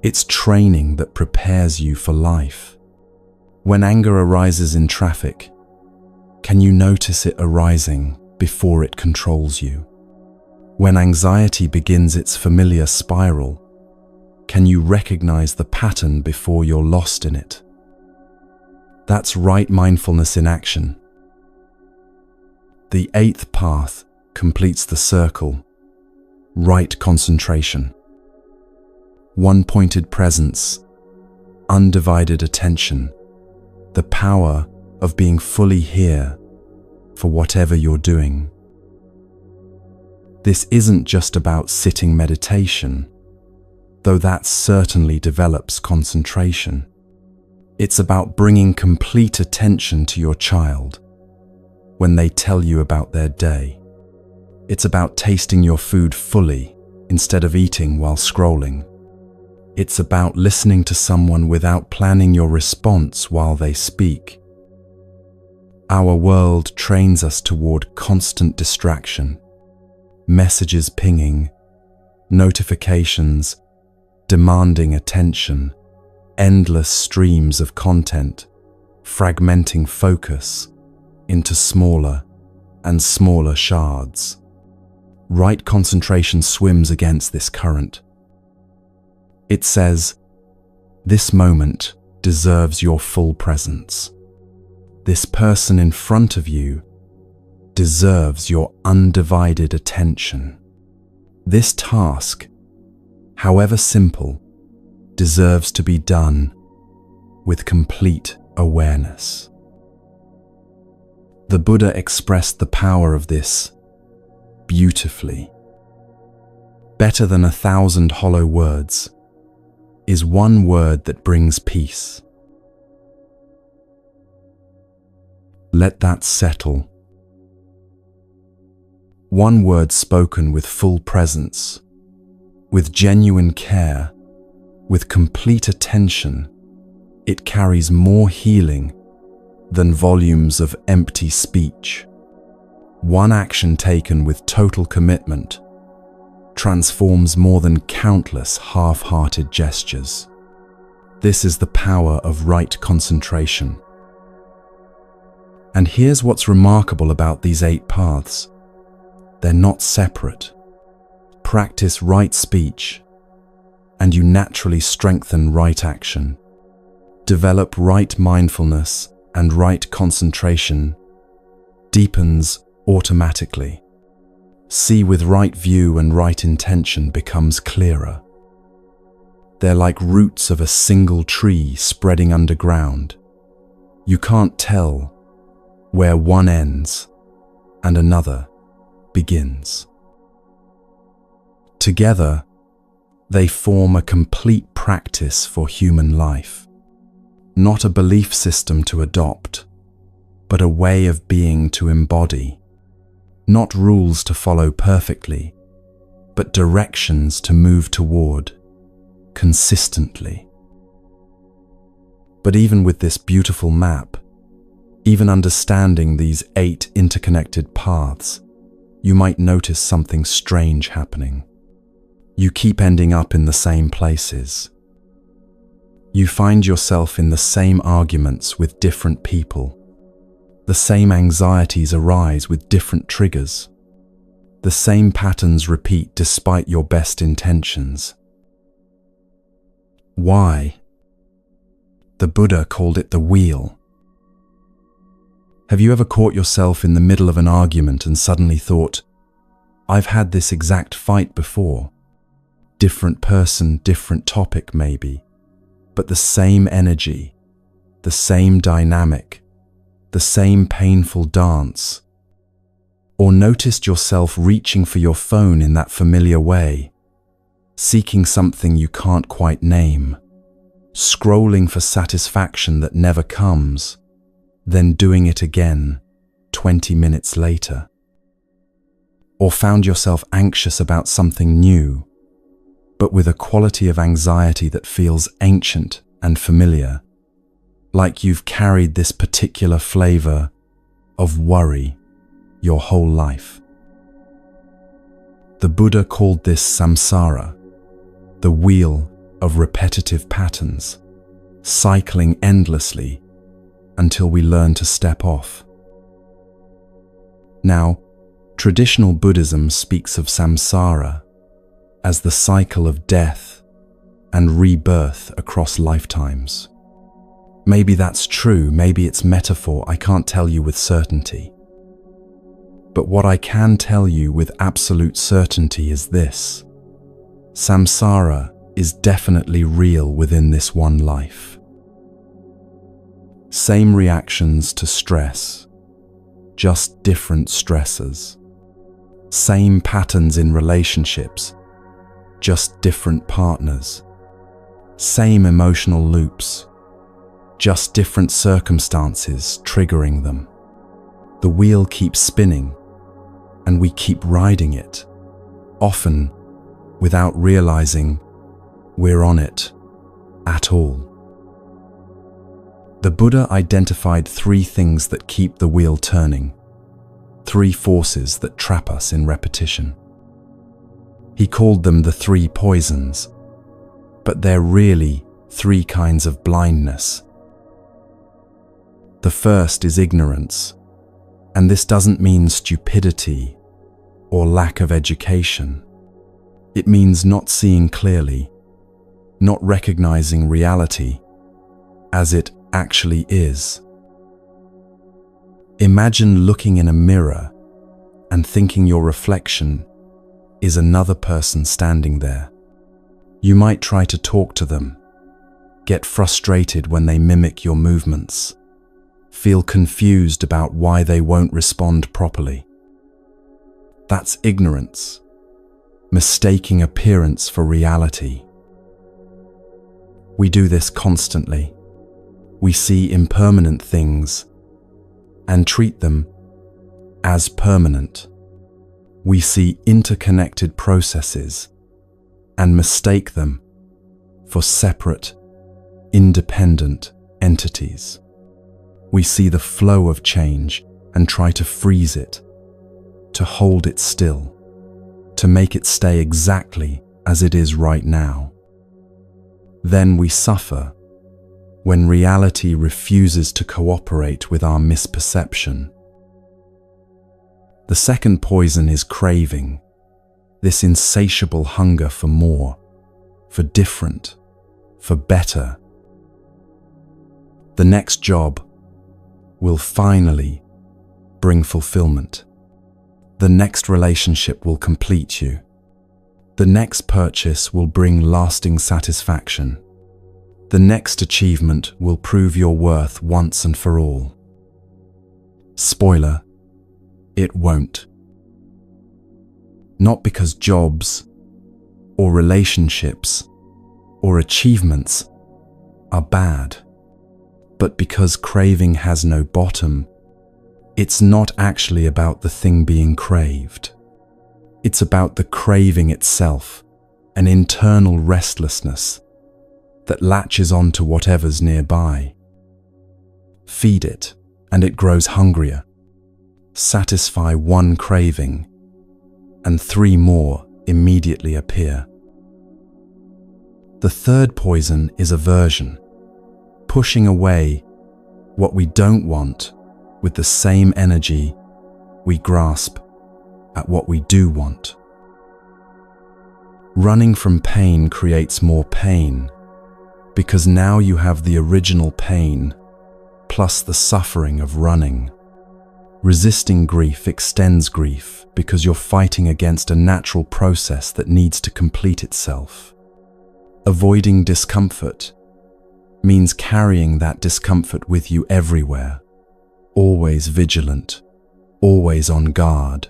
It's training that prepares you for life. When anger arises in traffic, can you notice it arising before it controls you? When anxiety begins its familiar spiral, can you recognize the pattern before you're lost in it? That's right mindfulness in action. The eighth path completes the circle. Right concentration. One-pointed presence, undivided attention, the power of being fully here for whatever you're doing. This isn't just about sitting meditation, though that certainly develops concentration. It's about bringing complete attention to your child when they tell you about their day. It's about tasting your food fully instead of eating while scrolling. It's about listening to someone without planning your response while they speak. Our world trains us toward constant distraction, messages pinging, notifications, demanding attention, endless streams of content, fragmenting focus into smaller and smaller shards. Right concentration swims against this current. It says, This moment deserves your full presence. This person in front of you deserves your undivided attention. This task, however simple, deserves to be done with complete awareness. The Buddha expressed the power of this beautifully. Better than 1,000 hollow words is one word that brings peace. Let that settle. One word spoken with full presence, with genuine care, with complete attention, it carries more healing than volumes of empty speech. One action taken with total commitment transforms more than countless half-hearted gestures. This is the power of right concentration. And here's what's remarkable about these 8 paths. They're not separate. Practice right speech, and you naturally strengthen right action. Develop right mindfulness, and right concentration deepens automatically. See with right view, and right intention becomes clearer. They're like roots of a single tree spreading underground. You can't tell where one ends and another begins. Together, they form a complete practice for human life. Not a belief system to adopt, but a way of being to embody. Not rules to follow perfectly, but directions to move toward consistently. But even with this beautiful map, even understanding these 8 interconnected paths, you might notice something strange happening. You keep ending up in the same places. You find yourself in the same arguments with different people. The same anxieties arise with different triggers. The same patterns repeat despite your best intentions. Why? The Buddha called it the wheel. Have you ever caught yourself in the middle of an argument and suddenly thought, I've had this exact fight before? Different person, different topic maybe, but the same energy, the same dynamic, the same painful dance. Or noticed yourself reaching for your phone in that familiar way, seeking something you can't quite name, scrolling for satisfaction that never comes, then doing it again 20 minutes later. Or found yourself anxious about something new, but with a quality of anxiety that feels ancient and familiar, like you've carried this particular flavor of worry your whole life. The Buddha called this samsara, the wheel of repetitive patterns, cycling endlessly until we learn to step off. Now, traditional Buddhism speaks of samsara as the cycle of death and rebirth across lifetimes. Maybe that's true, maybe it's metaphor, I can't tell you with certainty. But what I can tell you with absolute certainty is this: samsara is definitely real within this one life. Same reactions to stress, just different stressors. Same patterns in relationships, just different partners. Same emotional loops, just different circumstances triggering them. The wheel keeps spinning, and we keep riding it, often without realizing we're on it at all. The Buddha identified 3 things that keep the wheel turning, 3 forces that trap us in repetition. He called them the 3 poisons, but they're really 3 kinds of blindness. The first is ignorance, and this doesn't mean stupidity or lack of education. It means not seeing clearly, not recognizing reality as it actually is. Imagine looking in a mirror and thinking your reflection is another person standing there. You might try to talk to them, get frustrated when they mimic your movements, feel confused about why they won't respond properly. That's ignorance, mistaking appearance for reality. We do this constantly. We see impermanent things and treat them as permanent. We see interconnected processes and mistake them for separate, independent entities. We see the flow of change and try to freeze it, to hold it still, to make it stay exactly as it is right now. Then we suffer when reality refuses to cooperate with our misperception. The second poison is craving, this insatiable hunger for more, for different, for better. The next job will finally bring fulfillment. The next relationship will complete you. The next purchase will bring lasting satisfaction. The next achievement will prove your worth once and for all. Spoiler, it won't. Not because jobs, or relationships, or achievements are bad, but because craving has no bottom. It's not actually about the thing being craved. It's about the craving itself, an internal restlessness that latches onto whatever's nearby. Feed it, and it grows hungrier. Satisfy one craving, and 3 more immediately appear. The third poison is aversion, pushing away what we don't want with the same energy we grasp at what we do want. Running from pain creates more pain, because now you have the original pain plus the suffering of running. Resisting grief extends grief because you're fighting against a natural process that needs to complete itself. Avoiding discomfort means carrying that discomfort with you everywhere, always vigilant, always on guard.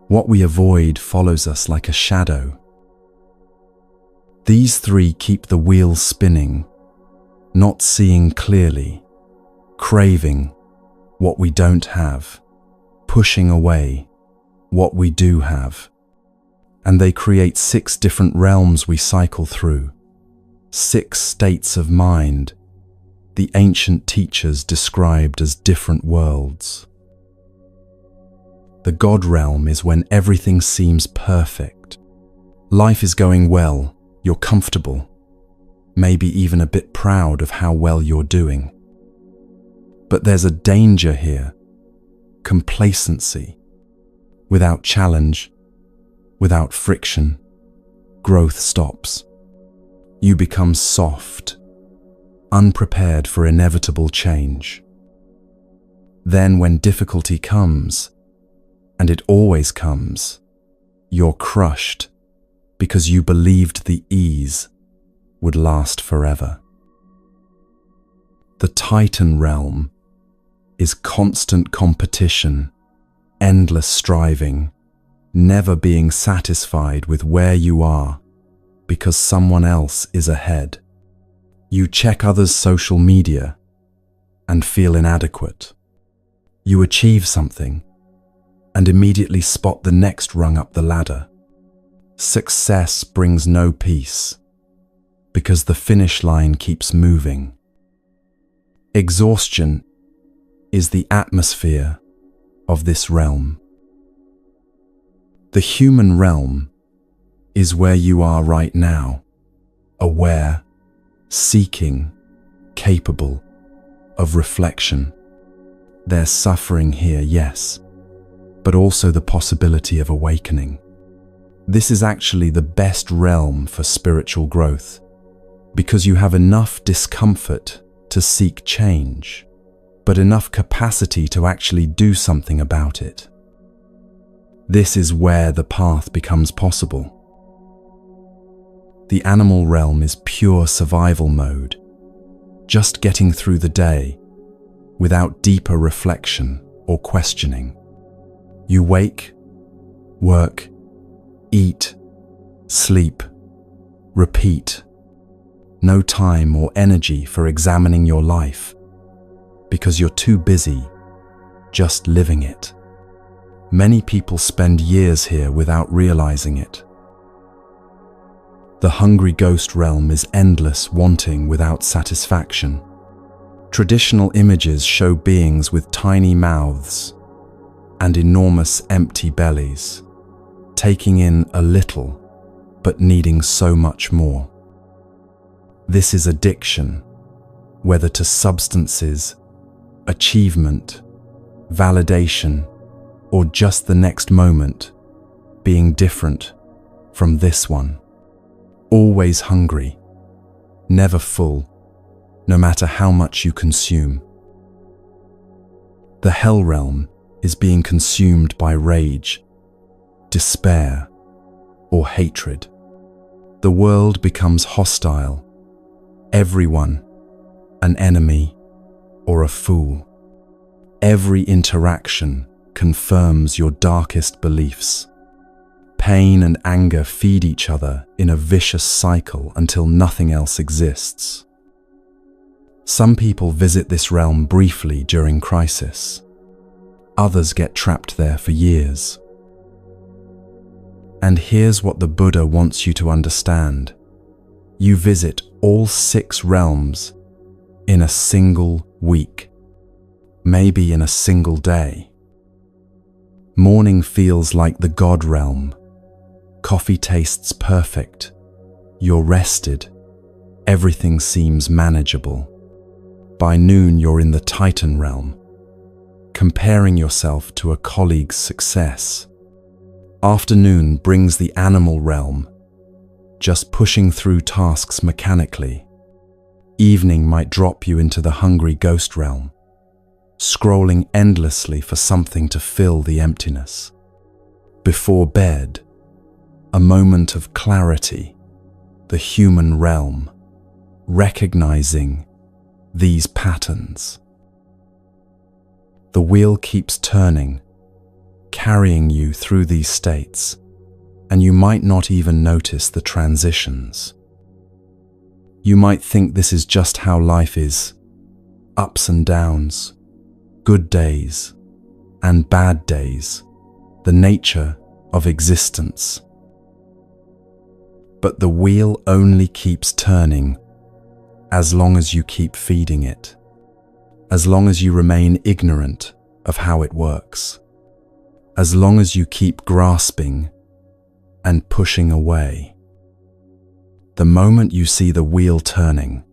What we avoid follows us like a shadow. These 3 keep the wheel spinning, not seeing clearly, craving what we don't have, pushing away what we do have. And they create 6 different realms we cycle through, 6 states of mind the ancient teachers described as different worlds. The God realm is when everything seems perfect. Life is going well, you're comfortable, maybe even a bit proud of how well you're doing. But there's a danger here, complacency. Without challenge, without friction, growth stops. You become soft, unprepared for inevitable change. Then when difficulty comes, and it always comes, you're crushed because you believed the ease would last forever. The Titan realm is constant competition, endless striving, never being satisfied with where you are because someone else is ahead. You check others' social media and feel inadequate. You achieve something and immediately spot the next rung up the ladder. Success brings no peace because the finish line keeps moving. Exhaustion is the atmosphere of this realm. The human realm is where you are right now, aware, seeking, capable of reflection. There's suffering here, yes, but also the possibility of awakening. This is actually the best realm for spiritual growth, because you have enough discomfort to seek change, but enough capacity to actually do something about it. This is where the path becomes possible. The animal realm is pure survival mode, just getting through the day without deeper reflection or questioning. You wake, work, eat, sleep, repeat. No time or energy for examining your life, because you're too busy just living it. Many people spend years here without realizing it. The hungry ghost realm is endless wanting without satisfaction. Traditional images show beings with tiny mouths and enormous empty bellies, taking in a little but needing so much more. This is addiction, whether to substances, achievement, validation, or just the next moment being different from this one. Always hungry, never full, no matter how much you consume. The hell realm is being consumed by rage, despair, or hatred. The world becomes hostile, everyone an enemy or a fool. Every interaction confirms your darkest beliefs. Pain and anger feed each other in a vicious cycle until nothing else exists. Some people visit this realm briefly during crisis. Others get trapped there for years. And here's what the Buddha wants you to understand. You visit all 6 realms in a single week, maybe in a single day. Morning feels like the God realm. Coffee tastes perfect. You're rested. Everything seems manageable. By noon, you're in the Titan realm, comparing yourself to a colleague's success. Afternoon brings the animal realm, just pushing through tasks mechanically. Evening might drop you into the hungry ghost realm, scrolling endlessly for something to fill the emptiness. Before bed, a moment of clarity, the human realm, recognizing these patterns. The wheel keeps turning, carrying you through these states, and you might not even notice the transitions. You might think this is just how life is, ups and downs, good days and bad days, the nature of existence. But the wheel only keeps turning as long as you keep feeding it, as long as you remain ignorant of how it works, as long as you keep grasping and pushing away. The moment you see the wheel turning,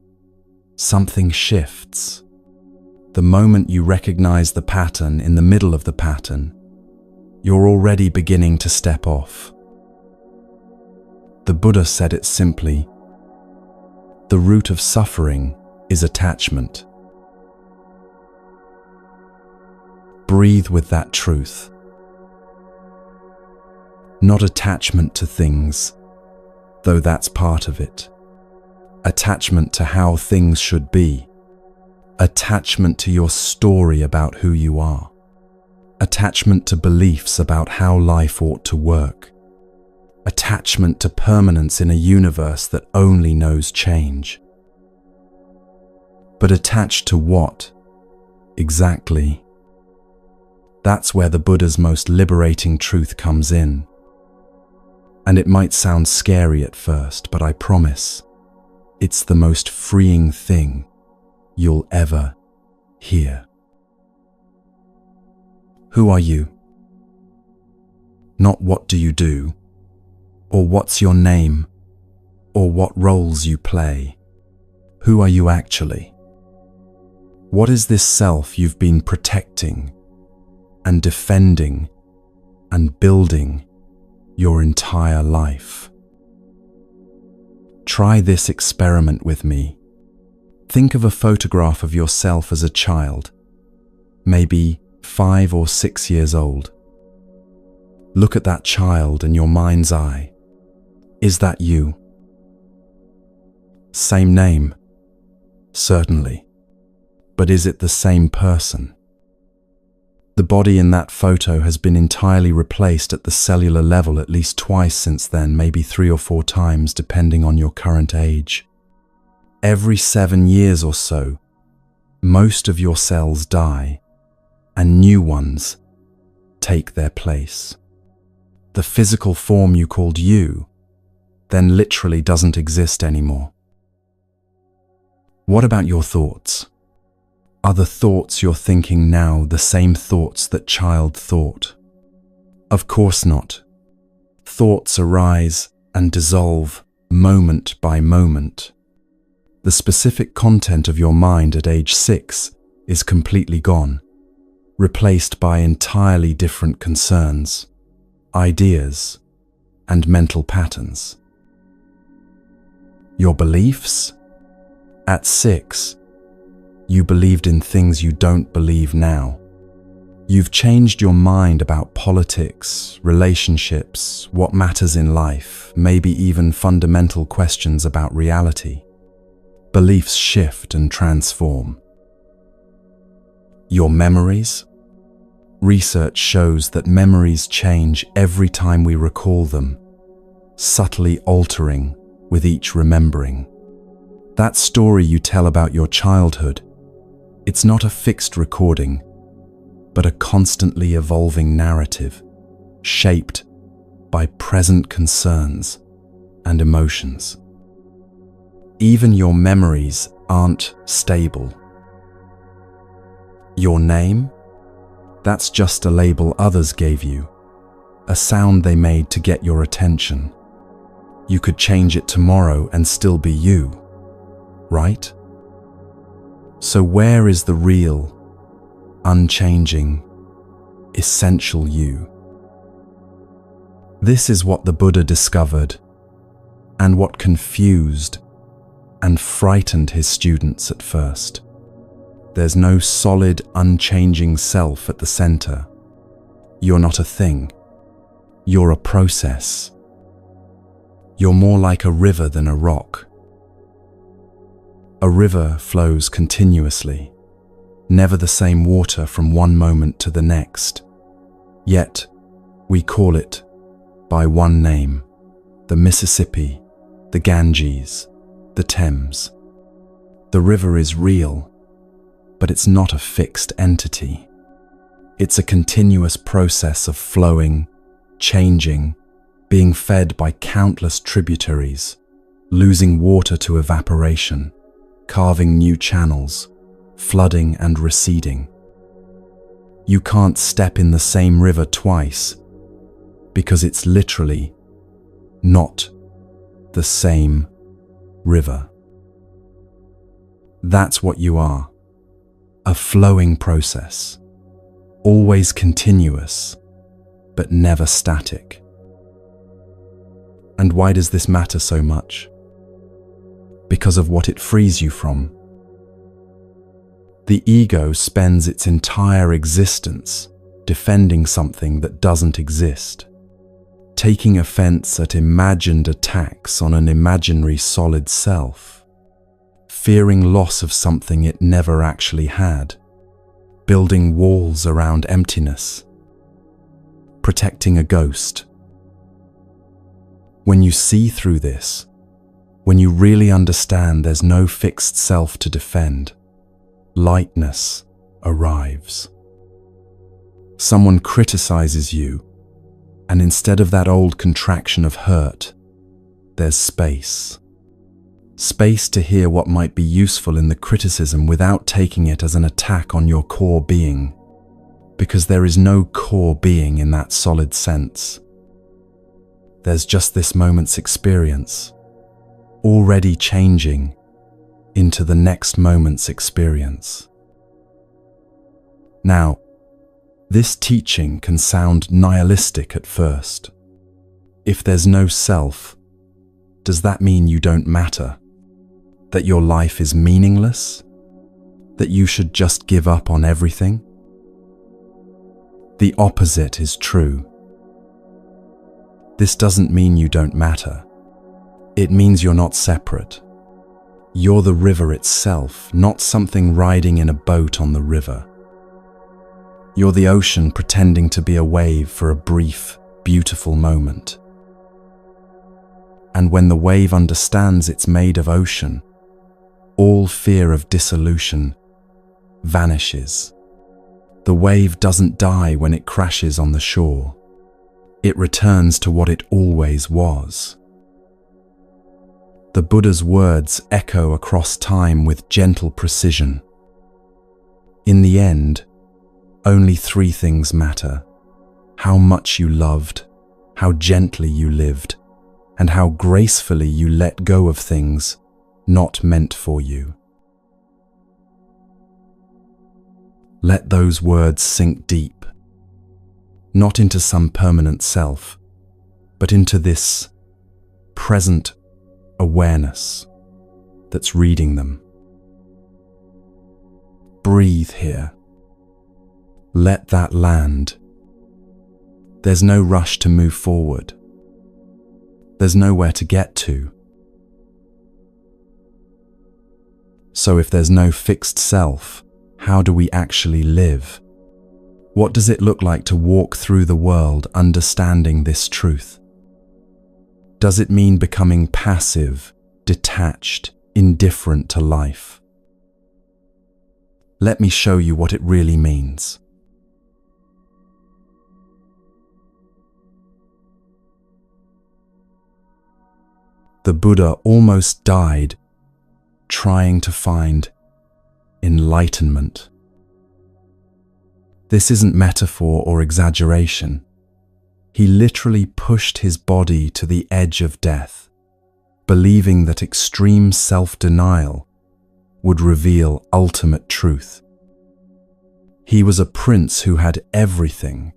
something shifts. The moment you recognize the pattern in the middle of the pattern, you're already beginning to step off. The Buddha said it simply: the root of suffering is attachment. Breathe with that truth. Not attachment to things, though that's part of it. Attachment to how things should be. Attachment to your story about who you are. Attachment to beliefs about how life ought to work. Attachment to permanence in a universe that only knows change. But attached to what, exactly? That's where the Buddha's most liberating truth comes in. And it might sound scary at first, but I promise, it's the most freeing thing you'll ever hear. Who are you? Not what do you do, or what's your name, or what roles you play. Who are you actually? What is this self you've been protecting and defending and building your entire life. Try this experiment with me. Think of a photograph of yourself as a child, maybe 5 or 6 years old. Look at that child in your mind's eye. Is that you? Same name? Certainly. But is it the same person? The body in that photo has been entirely replaced at the cellular level at least twice since then, maybe 3 or 4 times depending on your current age. Every 7 years or so, most of your cells die and new ones take their place. The physical form you called you then literally doesn't exist anymore. What about your thoughts? Are the thoughts you're thinking now the same thoughts that child thought? Of course not. Thoughts arise and dissolve moment by moment. The specific content of your mind at age 6 is completely gone, replaced by entirely different concerns, ideas, and mental patterns. Your beliefs? At 6, you believed in things you don't believe now. You've changed your mind about politics, relationships, what matters in life, maybe even fundamental questions about reality. Beliefs shift and transform. Your memories? Research shows that memories change every time we recall them, subtly altering with each remembering. That story you tell about your childhood, it's not a fixed recording, but a constantly evolving narrative, shaped by present concerns and emotions. Even your memories aren't stable. Your name? That's just a label others gave you, a sound they made to get your attention. You could change it tomorrow and still be you, right? So where is the real, unchanging, essential you? This is what the Buddha discovered, and what confused and frightened his students at first. There's no solid, unchanging self at the center. You're not a thing. You're a process. You're more like a river than a rock. A river flows continuously, never the same water from one moment to the next. Yet, we call it by one name: the Mississippi, the Ganges, the Thames. The river is real, but it's not a fixed entity. It's a continuous process of flowing, changing, being fed by countless tributaries, losing water to evaporation, carving new channels, flooding and receding. You can't step in the same river twice because it's literally not the same river. That's what you are, a flowing process, always continuous, but never static. And why does this matter so much? Because of what it frees you from. The ego spends its entire existence defending something that doesn't exist, taking offense at imagined attacks on an imaginary solid self, fearing loss of something it never actually had, building walls around emptiness, protecting a ghost. When you see through this, when you really understand there's no fixed self to defend, lightness arrives. Someone criticizes you, and instead of that old contraction of hurt, there's space. Space to hear what might be useful in the criticism without taking it as an attack on your core being, because there is no core being in that solid sense. There's just this moment's experience, already changing into the next moment's experience. Now, this teaching can sound nihilistic at first. If there's no self, does that mean you don't matter? That your life is meaningless? That you should just give up on everything? The opposite is true. This doesn't mean you don't matter. It means you're not separate. You're the river itself, not something riding in a boat on the river. You're the ocean pretending to be a wave for a brief, beautiful moment. And when the wave understands it's made of ocean, all fear of dissolution vanishes. The wave doesn't die when it crashes on the shore. It returns to what it always was. The Buddha's words echo across time with gentle precision. In the end, only three things matter: how much you loved, how gently you lived, and how gracefully you let go of things not meant for you. Let those words sink deep, not into some permanent self, but into this present awareness that's reading them. Breathe here. Let that land. There's no rush to move forward. There's nowhere to get to. So if there's no fixed self, how do we actually live? What does it look like to walk through the world understanding this truth? Does it mean becoming passive, detached, indifferent to life? Let me show you what it really means. The Buddha almost died trying to find enlightenment. This isn't metaphor or exaggeration. He literally pushed his body to the edge of death, believing that extreme self-denial would reveal ultimate truth. He was a prince who had everything,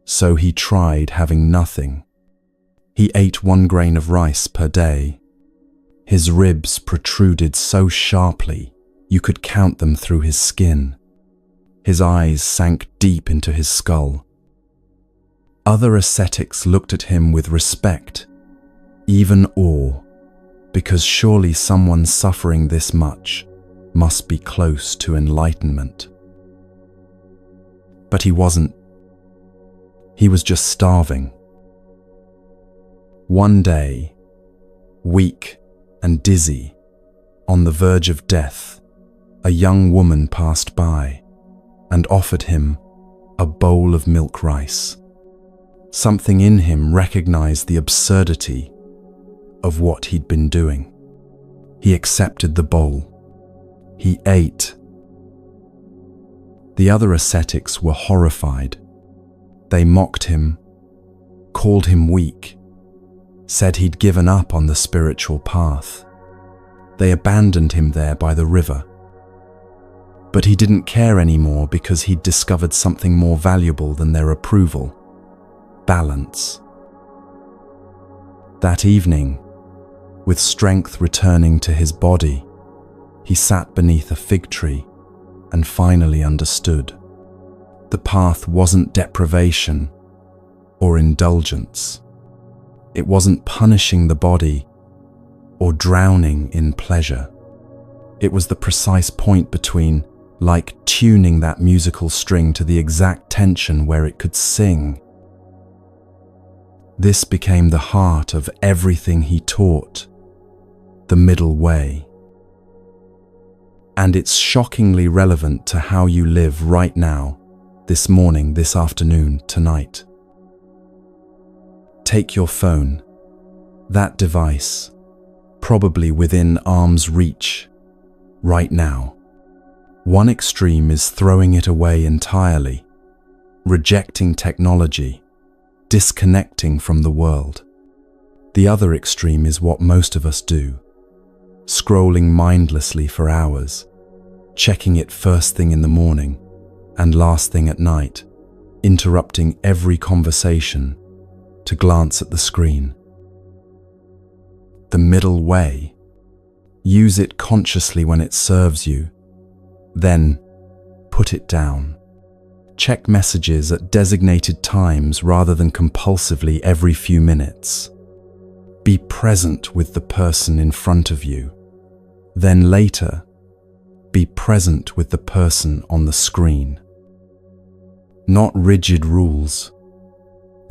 so he tried having nothing. He ate 1 grain of rice per day. His ribs protruded so sharply you could count them through his skin. His eyes sank deep into his skull. Other ascetics looked at him with respect, even awe, because surely someone suffering this much must be close to enlightenment. But he wasn't. He was just starving. One day, weak and dizzy, on the verge of death, a young woman passed by and offered him a bowl of milk rice. Something in him recognized the absurdity of what he'd been doing. He accepted the bowl. He ate. The other ascetics were horrified. They mocked him, called him weak, said he'd given up on the spiritual path. They abandoned him there by the river. But he didn't care anymore because he'd discovered something more valuable than their approval: balance. That evening, with strength returning to his body, he sat beneath a fig tree and finally understood. The path wasn't deprivation or indulgence. It wasn't punishing the body or drowning in pleasure. It was the precise point between, like tuning that musical string to the exact tension where it could sing. This became the heart of everything he taught, the middle way. And it's shockingly relevant to how you live right now, this morning, this afternoon, tonight. Take your phone, that device, probably within arm's reach, right now. One extreme is throwing it away entirely, rejecting technology, disconnecting from the world. The other extreme is what most of us do, scrolling mindlessly for hours, checking it first thing in the morning and last thing at night, interrupting every conversation to glance at the screen. The middle way. Use it consciously when it serves you. Then, put it down. Check messages at designated times rather than compulsively every few minutes. Be present with the person in front of you. Then later, be present with the person on the screen. Not rigid rules,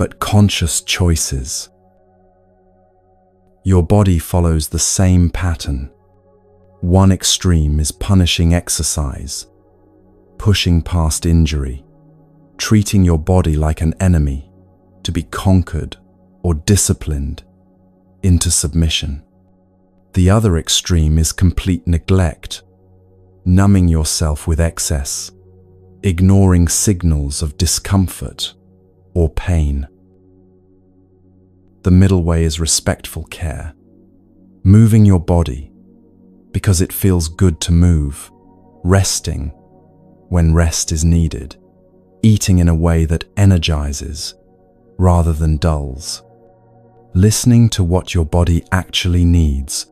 but conscious choices. Your body follows the same pattern. One extreme is punishing exercise, pushing past injury, treating your body like an enemy to be conquered or disciplined into submission. The other extreme is complete neglect, numbing yourself with excess, ignoring signals of discomfort or pain. The middle way is respectful care, moving your body because it feels good to move, resting when rest is needed, eating in a way that energizes rather than dulls, listening to what your body actually needs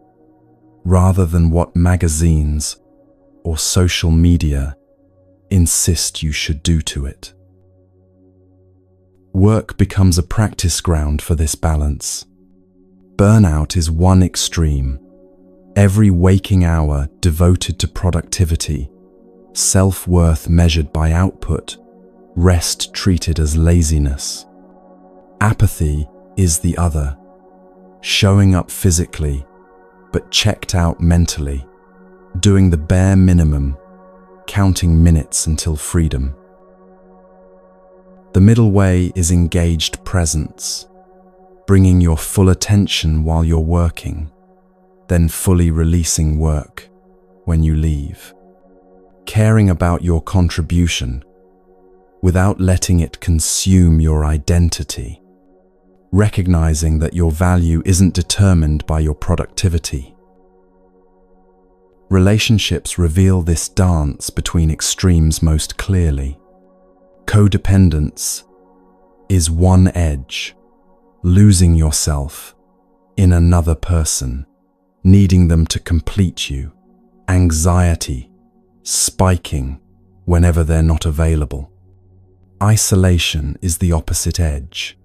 rather than what magazines or social media insist you should do to it. Work becomes a practice ground for this balance. Burnout is one extreme. Every waking hour devoted to productivity, self-worth measured by output, rest treated as laziness. Apathy is the other. Showing up physically, but checked out mentally, doing the bare minimum, counting minutes until freedom. The middle way is engaged presence, bringing your full attention while you're working, then fully releasing work when you leave. Caring about your contribution without letting it consume your identity. Recognizing that your value isn't determined by your productivity. Relationships reveal this dance between extremes most clearly. Codependence is one edge, losing yourself in another person, needing them to complete you. Anxiety spiking whenever they're not available. Isolation is the opposite edge.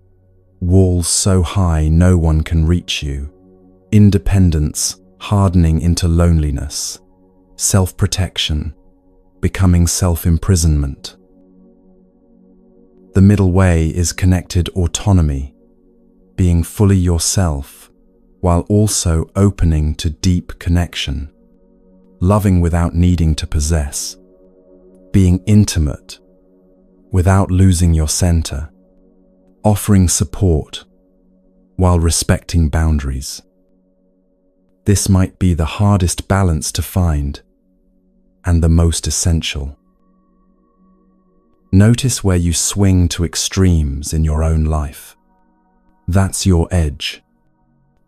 Walls so high no one can reach you. Independence hardening into loneliness. Self-protection becoming self-imprisonment. The middle way is connected autonomy, being fully yourself while also opening to deep connection. Loving without needing to possess. Being intimate without losing your center. Offering support while respecting boundaries. This might be the hardest balance to find and the most essential. Notice where you swing to extremes in your own life. That's your edge.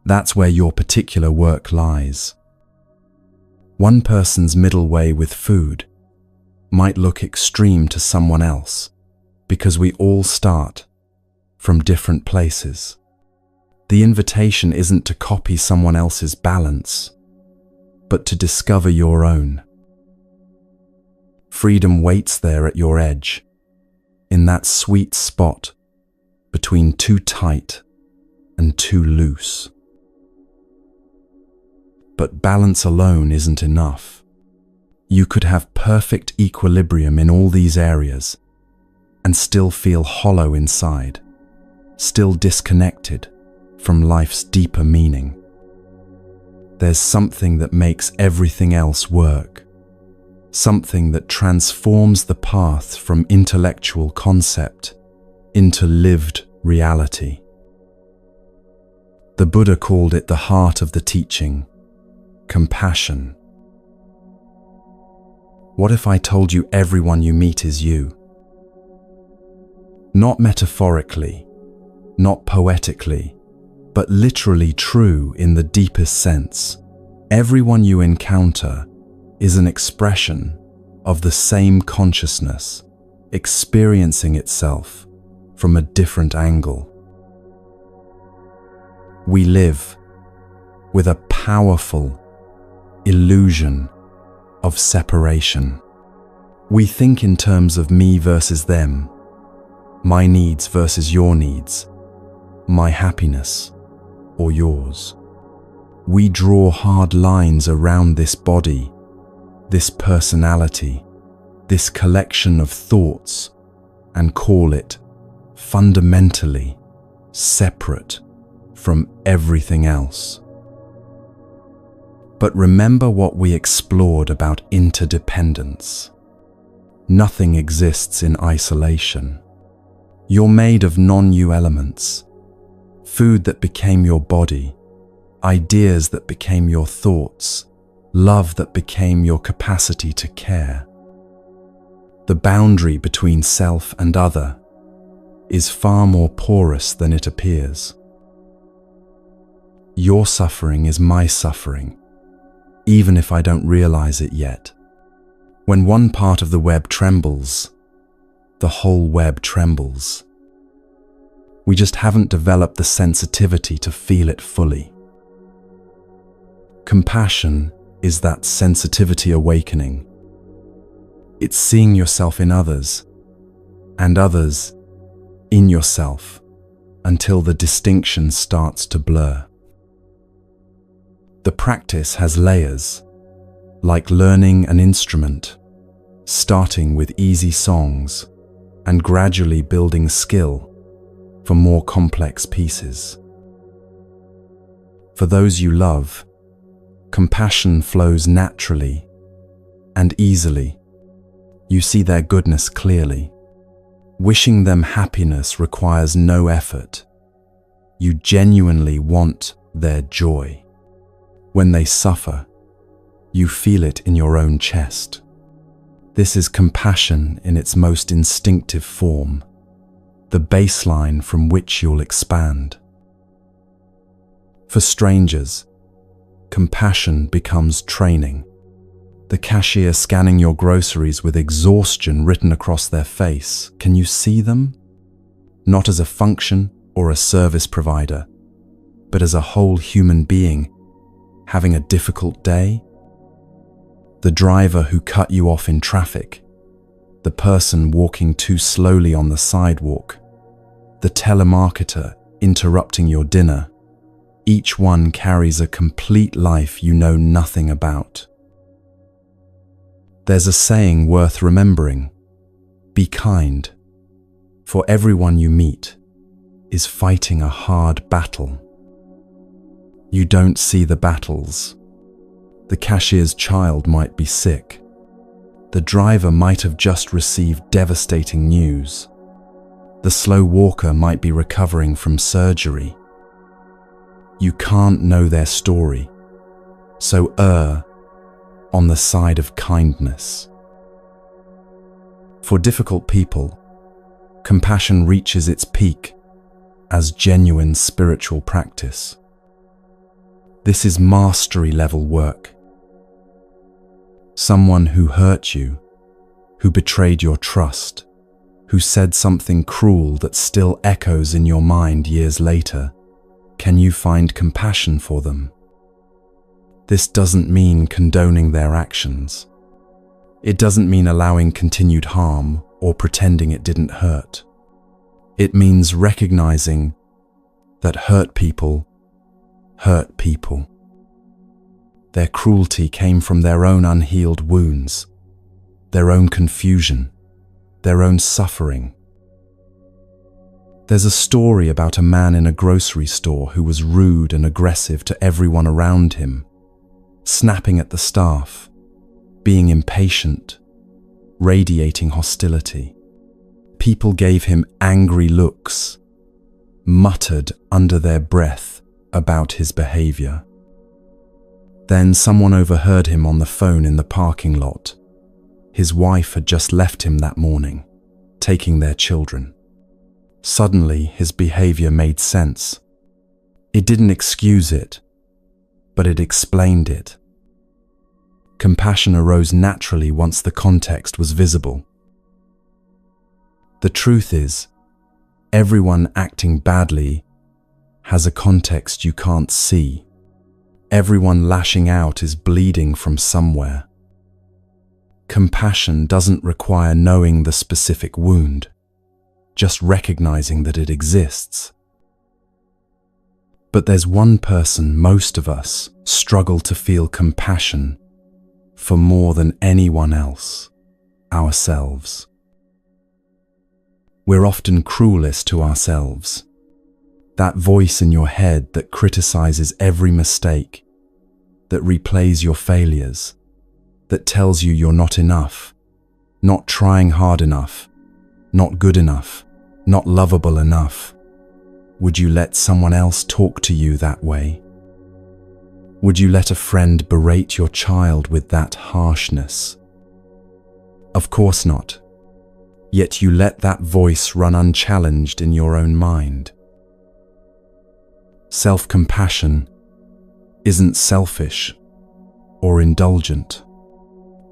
That's where your particular work lies. One person's middle way with food might look extreme to someone else because we all start from different places. The invitation isn't to copy someone else's balance, but to discover your own. Freedom waits there at your edge, in that sweet spot between too tight and too loose. But balance alone isn't enough. You could have perfect equilibrium in all these areas and still feel hollow inside, still disconnected from life's deeper meaning. There's something that makes everything else work, something that transforms the path from intellectual concept into lived reality. The Buddha called it the heart of the teaching, compassion. What if I told you everyone you meet is you? Not metaphorically, not poetically, but literally true in the deepest sense. Everyone you encounter is an expression of the same consciousness, experiencing itself from a different angle. We live with a powerful illusion of separation. We think in terms of me versus them, my needs versus your needs, my happiness or yours. We draw hard lines around this body, this personality, this collection of thoughts, and call it fundamentally separate from everything else. But remember what we explored about interdependence. Nothing exists in isolation. You're made of non-you elements, food that became your body, ideas that became your thoughts, love that became your capacity to care. The boundary between self and other is far more porous than it appears. Your suffering is my suffering, even if I don't realize it yet. When one part of the web trembles, the whole web trembles. We just haven't developed the sensitivity to feel it fully. Compassion is that sensitivity awakening. It's seeing yourself in others, and others in yourself, until the distinction starts to blur. The practice has layers, like learning an instrument, starting with easy songs and gradually building skill for more complex pieces. For those you love, compassion flows naturally and easily. You see their goodness clearly. Wishing them happiness requires no effort. You genuinely want their joy. When they suffer, you feel it in your own chest. This is compassion in its most instinctive form, the baseline from which you'll expand. For strangers, compassion becomes training. The cashier scanning your groceries with exhaustion written across their face, can you see them? Not as a function or a service provider, but as a whole human being having a difficult day? The driver who cut you off in traffic, the person walking too slowly on the sidewalk, the telemarketer interrupting your dinner, each one carries a complete life you know nothing about. There's a saying worth remembering: be kind, for everyone you meet is fighting a hard battle. You don't see the battles. The cashier's child might be sick. The driver might have just received devastating news. The slow walker might be recovering from surgery. You can't know their story, so err on the side of kindness. For difficult people, compassion reaches its peak as genuine spiritual practice. This is mastery-level work. Someone who hurt you, who betrayed your trust, who said something cruel that still echoes in your mind years later, can you find compassion for them? This doesn't mean condoning their actions. It doesn't mean allowing continued harm or pretending it didn't hurt. It means recognizing that hurt people hurt people. Their cruelty came from their own unhealed wounds, their own confusion, their own suffering. There's a story about a man in a grocery store who was rude and aggressive to everyone around him, snapping at the staff, being impatient, radiating hostility. People gave him angry looks, muttered under their breath about his behavior. Then someone overheard him on the phone in the parking lot. His wife had just left him that morning, taking their children. Suddenly, his behavior made sense. It didn't excuse it, but it explained it. Compassion arose naturally once the context was visible. The truth is, everyone acting badly has a context you can't see. Everyone lashing out is bleeding from somewhere. Compassion doesn't require knowing the specific wound, just recognizing that it exists. But there's one person most of us struggle to feel compassion for more than anyone else: ourselves. We're often cruelest to ourselves. That voice in your head that criticizes every mistake, that replays your failures, that tells you you're not enough, not trying hard enough, not good enough, not lovable enough. Would you let someone else talk to you that way? Would you let a friend berate your child with that harshness? Of course not. Yet you let that voice run unchallenged in your own mind. Self-compassion isn't selfish or indulgent.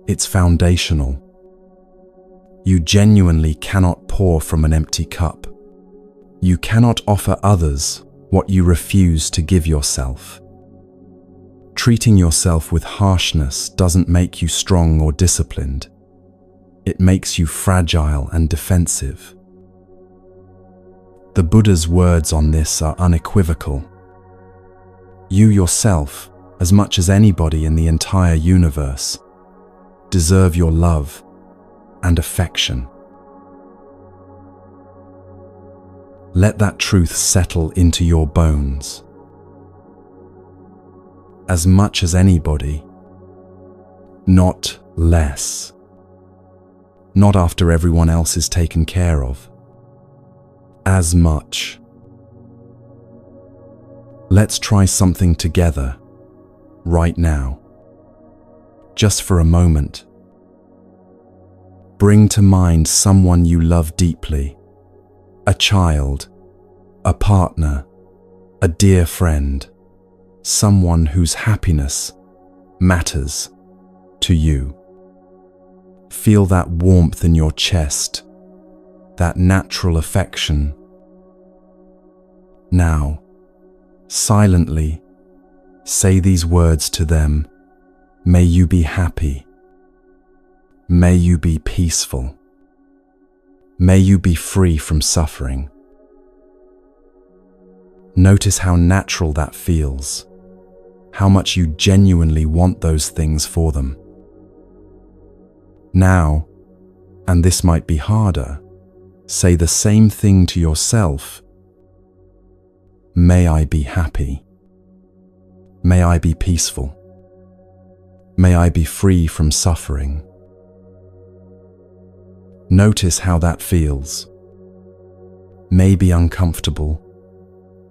It's foundational. You genuinely cannot pour from an empty cup. You cannot offer others what you refuse to give yourself. Treating yourself with harshness doesn't make you strong or disciplined. It makes you fragile and defensive. The Buddha's words on this are unequivocal. You yourself, as much as anybody in the entire universe, deserve your love and affection. Let that truth settle into your bones. As much as anybody, not less. Not after everyone else is taken care of. As much. Let's try something together, right now. Just for a moment. Bring to mind someone you love deeply. A child, a partner, a dear friend, someone whose happiness matters to you. Feel that warmth in your chest, that natural affection. Now, silently, say these words to them. May you be happy. May you be peaceful. May you be free from suffering. Notice how natural that feels, how much you genuinely want those things for them. Now, and this might be harder, say the same thing to yourself. May I be happy. May I be peaceful. May I be free from suffering. Notice how that feels. Maybe uncomfortable,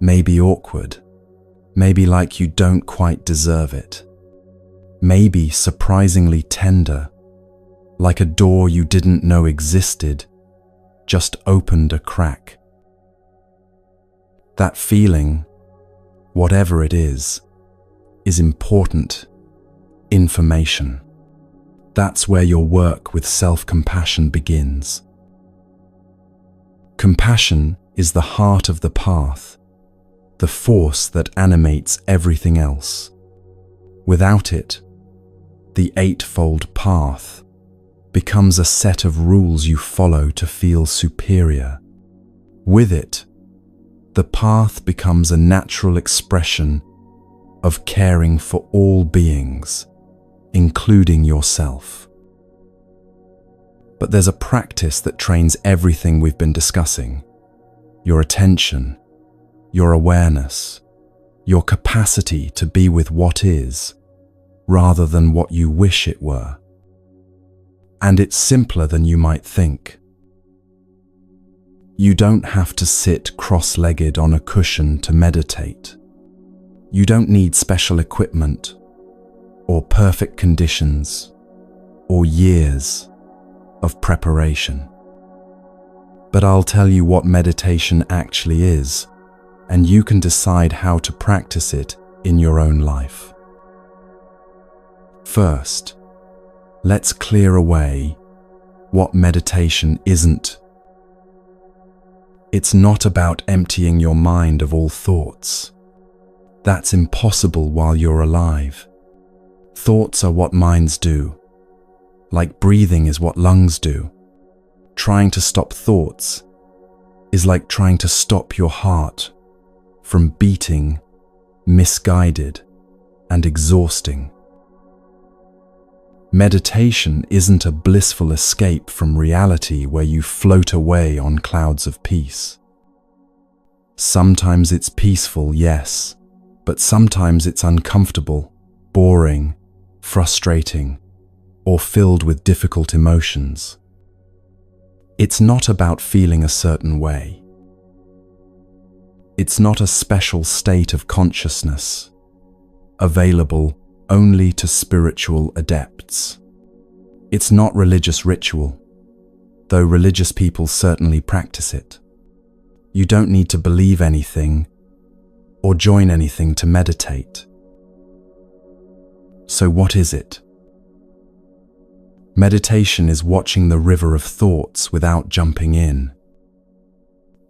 maybe awkward, maybe like you don't quite deserve it. Maybe surprisingly tender, like a door you didn't know existed, just opened a crack. That feeling, whatever it is important information. That's where your work with self-compassion begins. Compassion is the heart of the path, the force that animates everything else. Without it, the eightfold path becomes a set of rules you follow to feel superior. With it, the path becomes a natural expression of caring for all beings, including yourself. But there's a practice that trains everything we've been discussing: your attention, your awareness, your capacity to be with what is, rather than what you wish it were. And it's simpler than you might think. You don't have to sit cross-legged on a cushion to meditate. You don't need special equipment, or perfect conditions, or years of preparation. But I'll tell you what meditation actually is, and you can decide how to practice it in your own life. First, let's clear away what meditation isn't. It's not about emptying your mind of all thoughts. That's impossible while you're alive. Thoughts are what minds do, like breathing is what lungs do. Trying to stop thoughts is like trying to stop your heart from beating, misguided, and exhausting. Meditation isn't a blissful escape from reality where you float away on clouds of peace. Sometimes it's peaceful, yes, but sometimes it's uncomfortable, boring, frustrating, or filled with difficult emotions. It's not about feeling a certain way. It's not a special state of consciousness, available only to spiritual adepts. It's not religious ritual, though religious people certainly practice it. You don't need to believe anything or join anything to meditate. So what is it? Meditation is watching the river of thoughts without jumping in.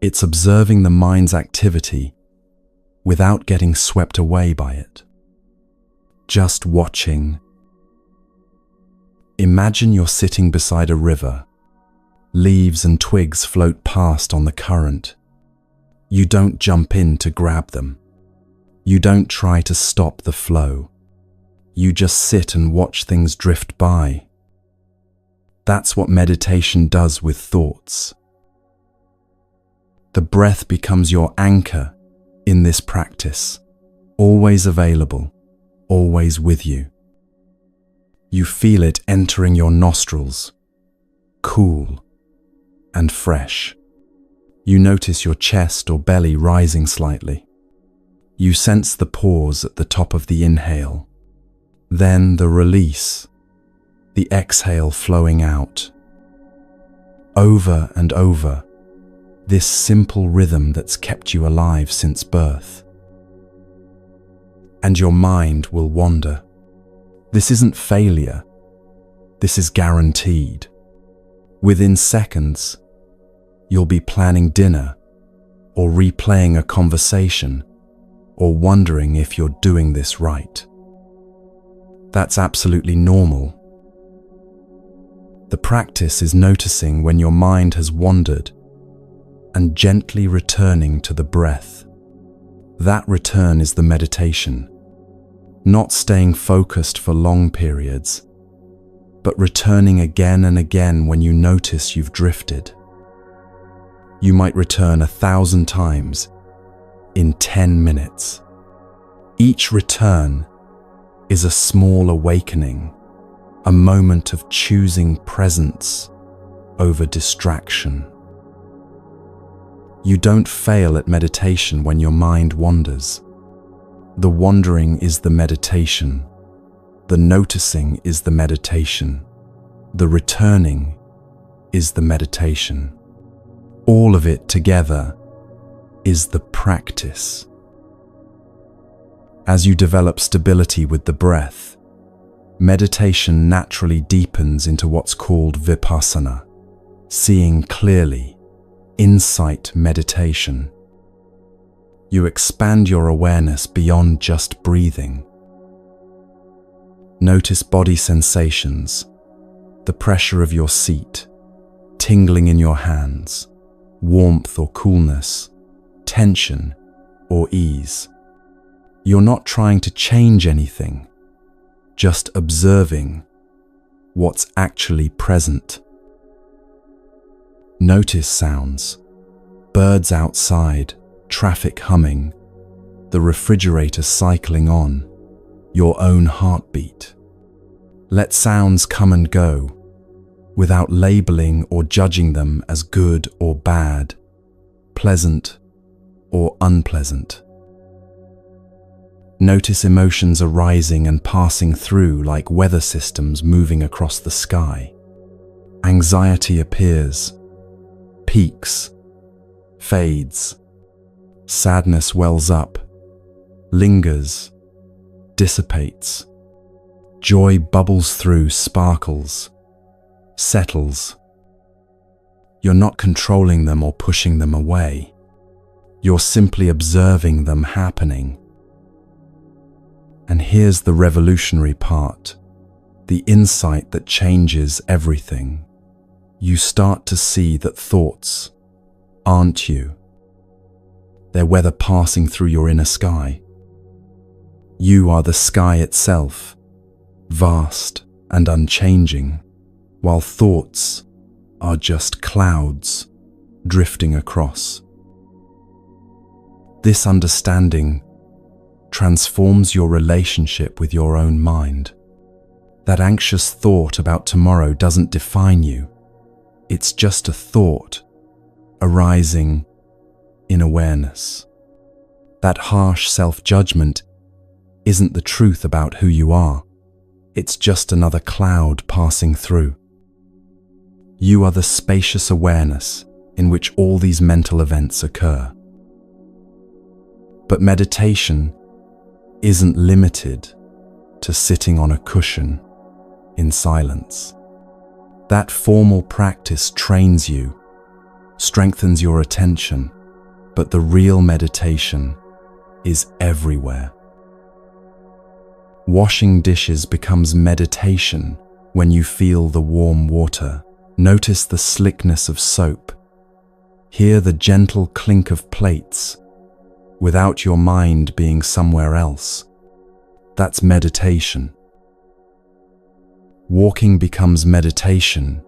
It's observing the mind's activity without getting swept away by it. Just watching. Imagine you're sitting beside a river. Leaves and twigs float past on the current. You don't jump in to grab them. You don't try to stop the flow. You just sit and watch things drift by. That's what meditation does with thoughts. The breath becomes your anchor in this practice, always available, always with you. You feel it entering your nostrils, cool and fresh. You notice your chest or belly rising slightly. You sense the pause at the top of the inhale, then the release, the exhale flowing out. Over and over, this simple rhythm that's kept you alive since birth. And your mind will wander. This isn't failure. This is guaranteed. Within seconds, you'll be planning dinner, or replaying a conversation, or wondering if you're doing this right. That's absolutely normal. The practice is noticing when your mind has wandered and gently returning to the breath. That return is the meditation. Not staying focused for long periods, but returning again and again when you notice you've drifted. You might return 1,000 times in 10 minutes. Each return is a small awakening, a moment of choosing presence over distraction. You don't fail at meditation when your mind wanders. The wandering is the meditation. The noticing is the meditation. The returning is the meditation. All of it together is the practice. As you develop stability with the breath, meditation naturally deepens into what's called vipassana, seeing clearly, insight meditation. You expand your awareness beyond just breathing. Notice body sensations, the pressure of your seat, tingling in your hands, warmth or coolness, tension or ease. You're not trying to change anything, just observing what's actually present. Notice sounds, birds outside, traffic humming, the refrigerator cycling on, your own heartbeat. Let sounds come and go, without labeling or judging them as good or bad, pleasant or unpleasant. Notice emotions arising and passing through like weather systems moving across the sky. Anxiety appears, peaks, fades. Sadness wells up, lingers, dissipates. Joy bubbles through, sparkles, settles. You're not controlling them or pushing them away. You're simply observing them happening. And here's the revolutionary part, the insight that changes everything. You start to see that thoughts aren't you. They're weather passing through your inner sky. You are the sky itself, vast and unchanging, while thoughts are just clouds drifting across. This understanding transforms your relationship with your own mind. That anxious thought about tomorrow doesn't define you. It's just a thought arising in awareness. That harsh self-judgment isn't the truth about who you are. It's just another cloud passing through. You are the spacious awareness in which all these mental events occur. But meditation isn't limited to sitting on a cushion in silence. That formal practice trains you, strengthens your attention, but the real meditation is everywhere. Washing dishes becomes meditation when you feel the warm water. Notice the slickness of soap. Hear the gentle clink of plates without your mind being somewhere else. That's meditation. Walking becomes meditation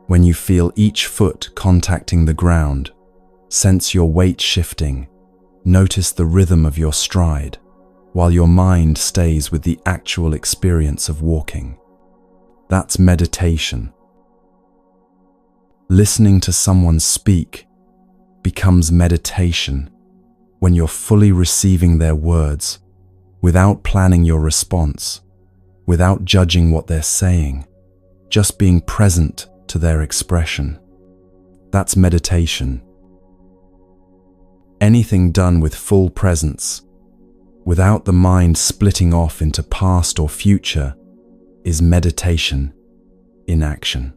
when you feel each foot contacting the ground. Sense your weight shifting. Notice the rhythm of your stride, while your mind stays with the actual experience of walking. That's meditation. Listening to someone speak becomes meditation when you're fully receiving their words, without planning your response, without judging what they're saying, just being present to their expression. That's meditation. Anything done with full presence, without the mind splitting off into past or future, is meditation in action.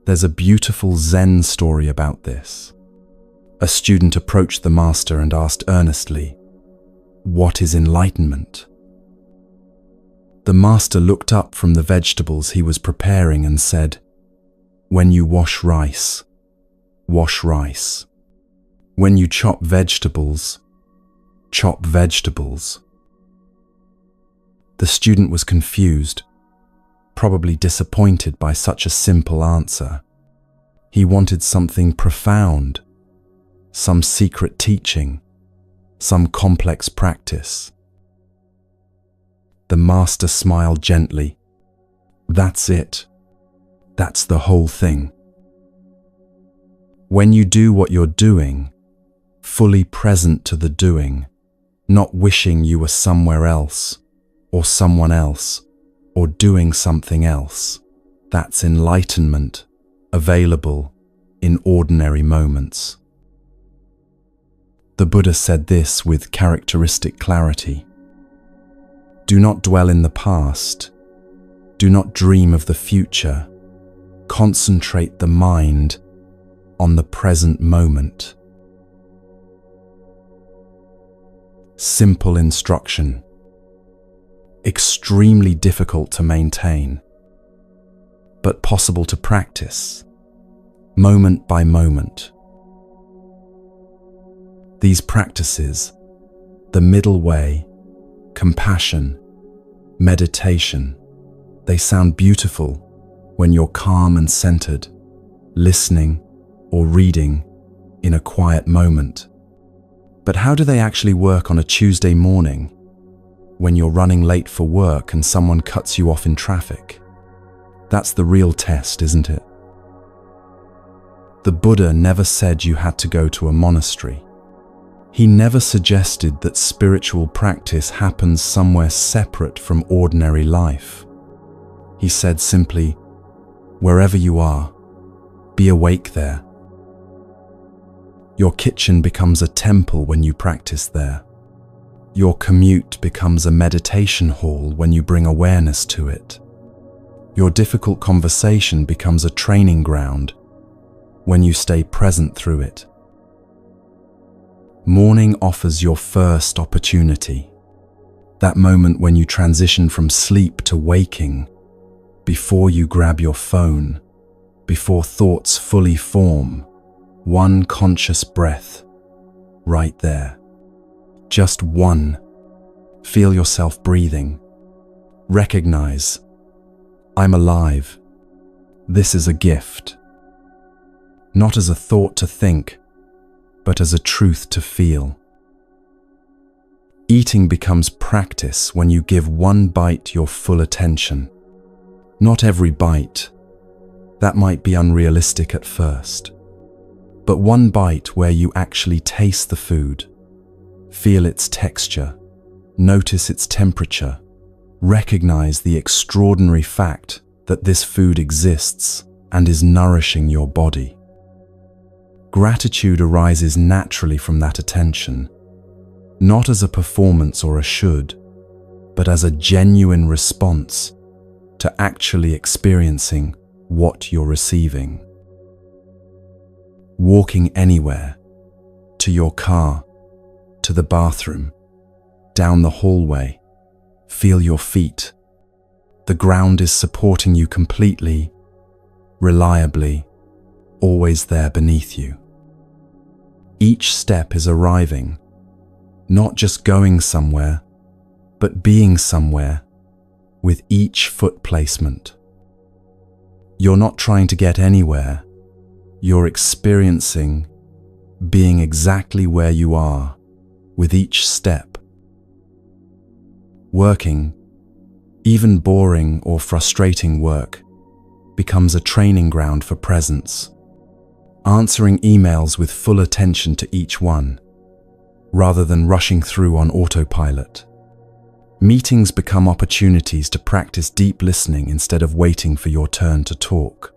There's a beautiful Zen story about this. A student approached the master and asked earnestly, "What is enlightenment?" The master looked up from the vegetables he was preparing and said, "When you wash rice, wash rice. When you chop vegetables, chop vegetables." The student was confused, probably disappointed by such a simple answer. He wanted something profound, some secret teaching, some complex practice. The master smiled gently. "That's it. That's the whole thing. When you do what you're doing, fully present to the doing, not wishing you were somewhere else, or someone else, or doing something else, that's enlightenment, available in ordinary moments." The Buddha said this with characteristic clarity. Do not dwell in the past. Do not dream of the future. Concentrate the mind on the present moment. Simple instruction. Extremely difficult to maintain, but possible to practice, moment by moment. These practices, the middle way, compassion, meditation, they sound beautiful when you're calm and centered, listening or reading in a quiet moment. But how do they actually work on a Tuesday morning when you're running late for work and someone cuts you off in traffic? That's the real test, isn't it? The Buddha never said you had to go to a monastery. He never suggested that spiritual practice happens somewhere separate from ordinary life. He said simply, wherever you are, be awake there. Your kitchen becomes a temple when you practice there. Your commute becomes a meditation hall when you bring awareness to it. Your difficult conversation becomes a training ground when you stay present through it. Morning offers your first opportunity, that moment when you transition from sleep to waking, before you grab your phone, before thoughts fully form, one conscious breath, right there. Just one. Feel yourself breathing. Recognize, I'm alive. This is a gift. Not as a thought to think, but as a truth to feel. Eating becomes practice when you give one bite your full attention. Not every bite. That might be unrealistic at first. But one bite where you actually taste the food, feel its texture, notice its temperature, recognize the extraordinary fact that this food exists and is nourishing your body. Gratitude arises naturally from that attention, not as a performance or a should, but as a genuine response to actually experiencing what you're receiving. Walking anywhere, to your car, to the bathroom, down the hallway, feel your feet. The ground is supporting you completely, reliably, always there beneath you. Each step is arriving, not just going somewhere, but being somewhere with each foot placement. You're not trying to get anywhere. You're experiencing being exactly where you are with each step. Working, even boring or frustrating work, becomes a training ground for presence. Answering emails with full attention to each one, rather than rushing through on autopilot. Meetings become opportunities to practice deep listening instead of waiting for your turn to talk.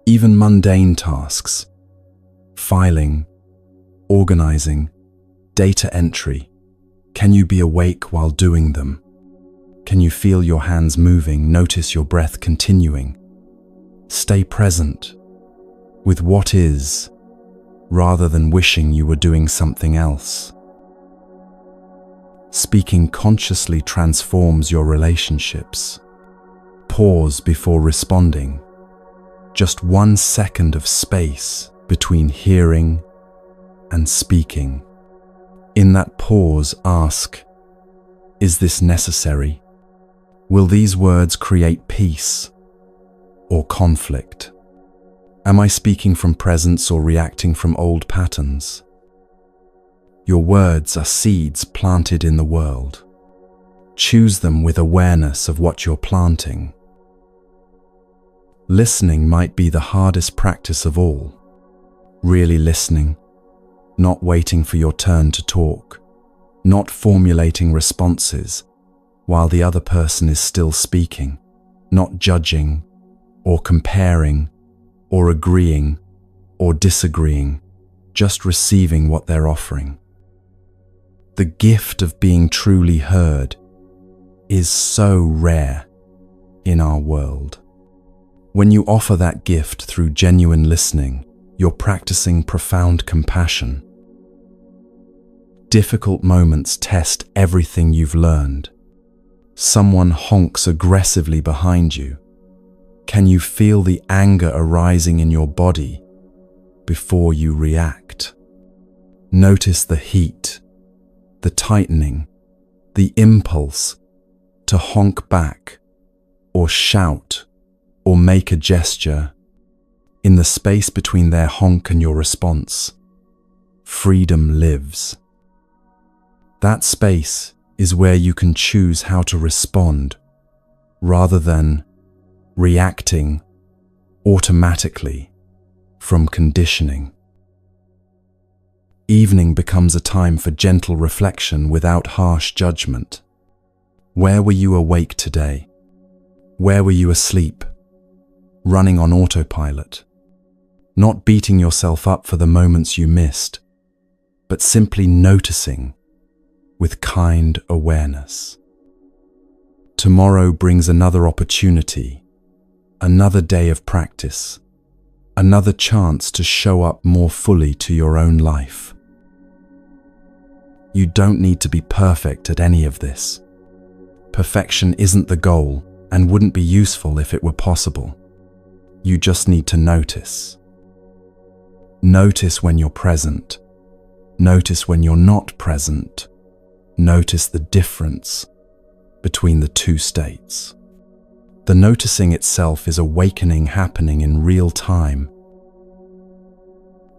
Even mundane tasks, filing, organizing, data entry, can you be awake while doing them? Can you feel your hands moving, notice your breath continuing? Stay present with what is, rather than wishing you were doing something else. Speaking consciously transforms your relationships. Pause before responding. Just 1 second of space between hearing and speaking. In that pause, ask, is this necessary? Will these words create peace or conflict? Am I speaking from presence or reacting from old patterns? Your words are seeds planted in the world. Choose them with awareness of what you're planting. Listening might be the hardest practice of all. Really listening, not waiting for your turn to talk, not formulating responses while the other person is still speaking, not judging or comparing or agreeing or disagreeing, just receiving what they're offering. The gift of being truly heard is so rare in our world. When you offer that gift through genuine listening, you're practicing profound compassion. Difficult moments test everything you've learned. Someone honks aggressively behind you. Can you feel the anger arising in your body before you react? Notice the heat, the tightening, the impulse to honk back or shout or make a gesture. In the space between their honk and your response, freedom lives. That space is where you can choose how to respond rather than reacting automatically from conditioning. Evening becomes a time for gentle reflection without harsh judgment. Where were you awake today? Where were you asleep? Running on autopilot? Not beating yourself up for the moments you missed, but simply noticing with kind awareness. Tomorrow brings another opportunity, another day of practice, another chance to show up more fully to your own life. You don't need to be perfect at any of this. Perfection isn't the goal and wouldn't be useful if it were possible. You just need to notice. Notice when you're present. Notice when you're not present. Notice the difference between the two states. The noticing itself is awakening happening in real time.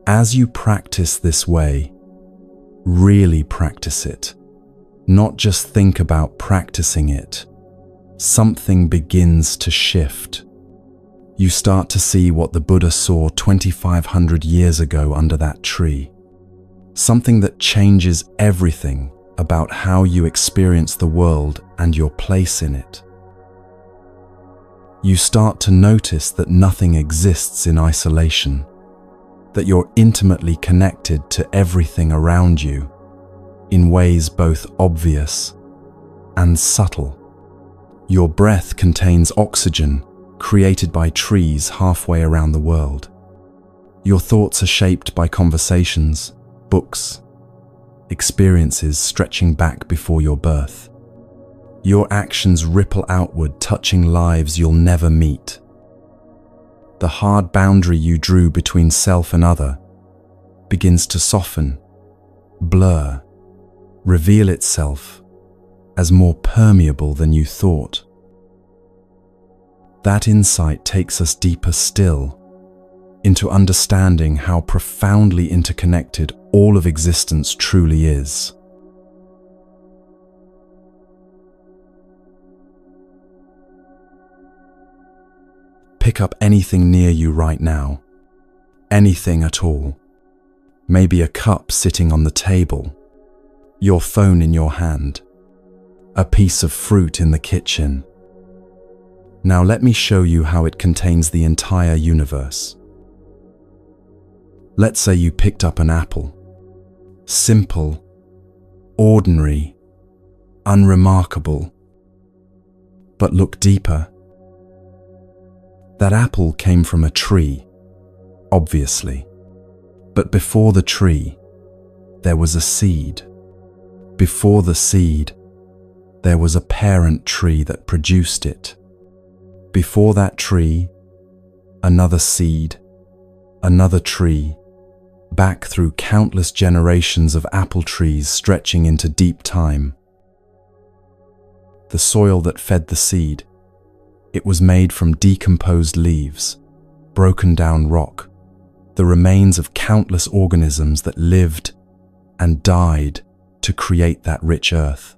As you practice this way, really practice it. Not just think about practicing it. Something begins to shift. You start to see what the Buddha saw 2,500 years ago under that tree. Something that changes everything about how you experience the world and your place in it. You start to notice that nothing exists in isolation, that you're intimately connected to everything around you in ways both obvious and subtle. Your breath contains oxygen created by trees halfway around the world. Your thoughts are shaped by conversations, books, experiences stretching back before your birth. Your actions ripple outward, touching lives you'll never meet. The hard boundary you drew between self and other begins to soften, blur, reveal itself as more permeable than you thought. That insight takes us deeper still, into understanding how profoundly interconnected all of existence truly is. Pick up anything near you right now, anything at all. Maybe a cup sitting on the table, your phone in your hand, a piece of fruit in the kitchen. Now let me show you how it contains the entire universe. Let's say you picked up an apple. Simple, ordinary, unremarkable. But look deeper. That apple came from a tree, obviously. But before the tree, there was a seed. Before the seed, there was a parent tree that produced it. Before that tree, another seed, another tree, back through countless generations of apple trees stretching into deep time. The soil that fed the seed, it was made from decomposed leaves, broken down rock, the remains of countless organisms that lived and died to create that rich earth.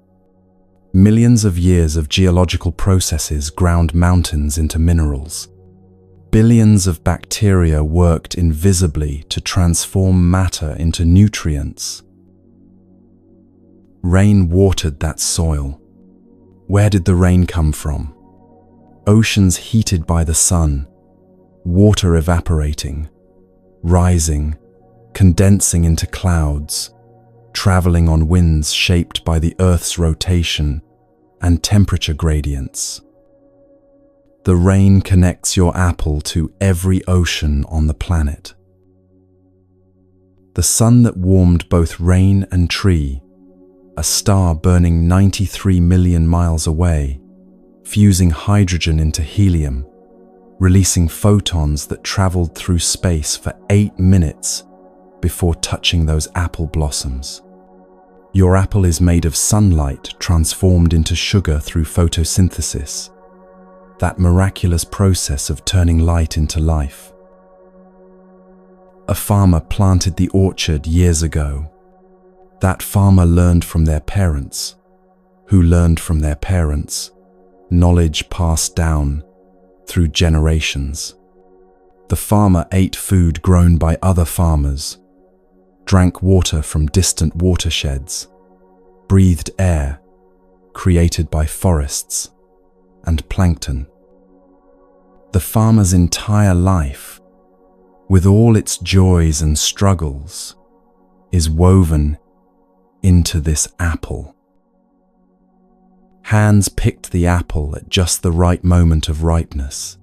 Millions of years of geological processes ground mountains into minerals. Billions of bacteria worked invisibly to transform matter into nutrients. Rain watered that soil. Where did the rain come from? Oceans heated by the sun, water evaporating, rising, condensing into clouds, traveling on winds shaped by the Earth's rotation and temperature gradients. The rain connects your apple to every ocean on the planet. The sun that warmed both rain and tree, a star burning 93 million miles away, fusing hydrogen into helium, releasing photons that traveled through space for 8 minutes before touching those apple blossoms. Your apple is made of sunlight transformed into sugar through photosynthesis, that miraculous process of turning light into life. A farmer planted the orchard years ago. That farmer learned from their parents, who learned from their parents, knowledge passed down through generations. The farmer ate food grown by other farmers, drank water from distant watersheds, breathed air created by forests and plankton. The farmer's entire life, with all its joys and struggles, is woven into this apple. Hands picked the apple at just the right moment of ripeness.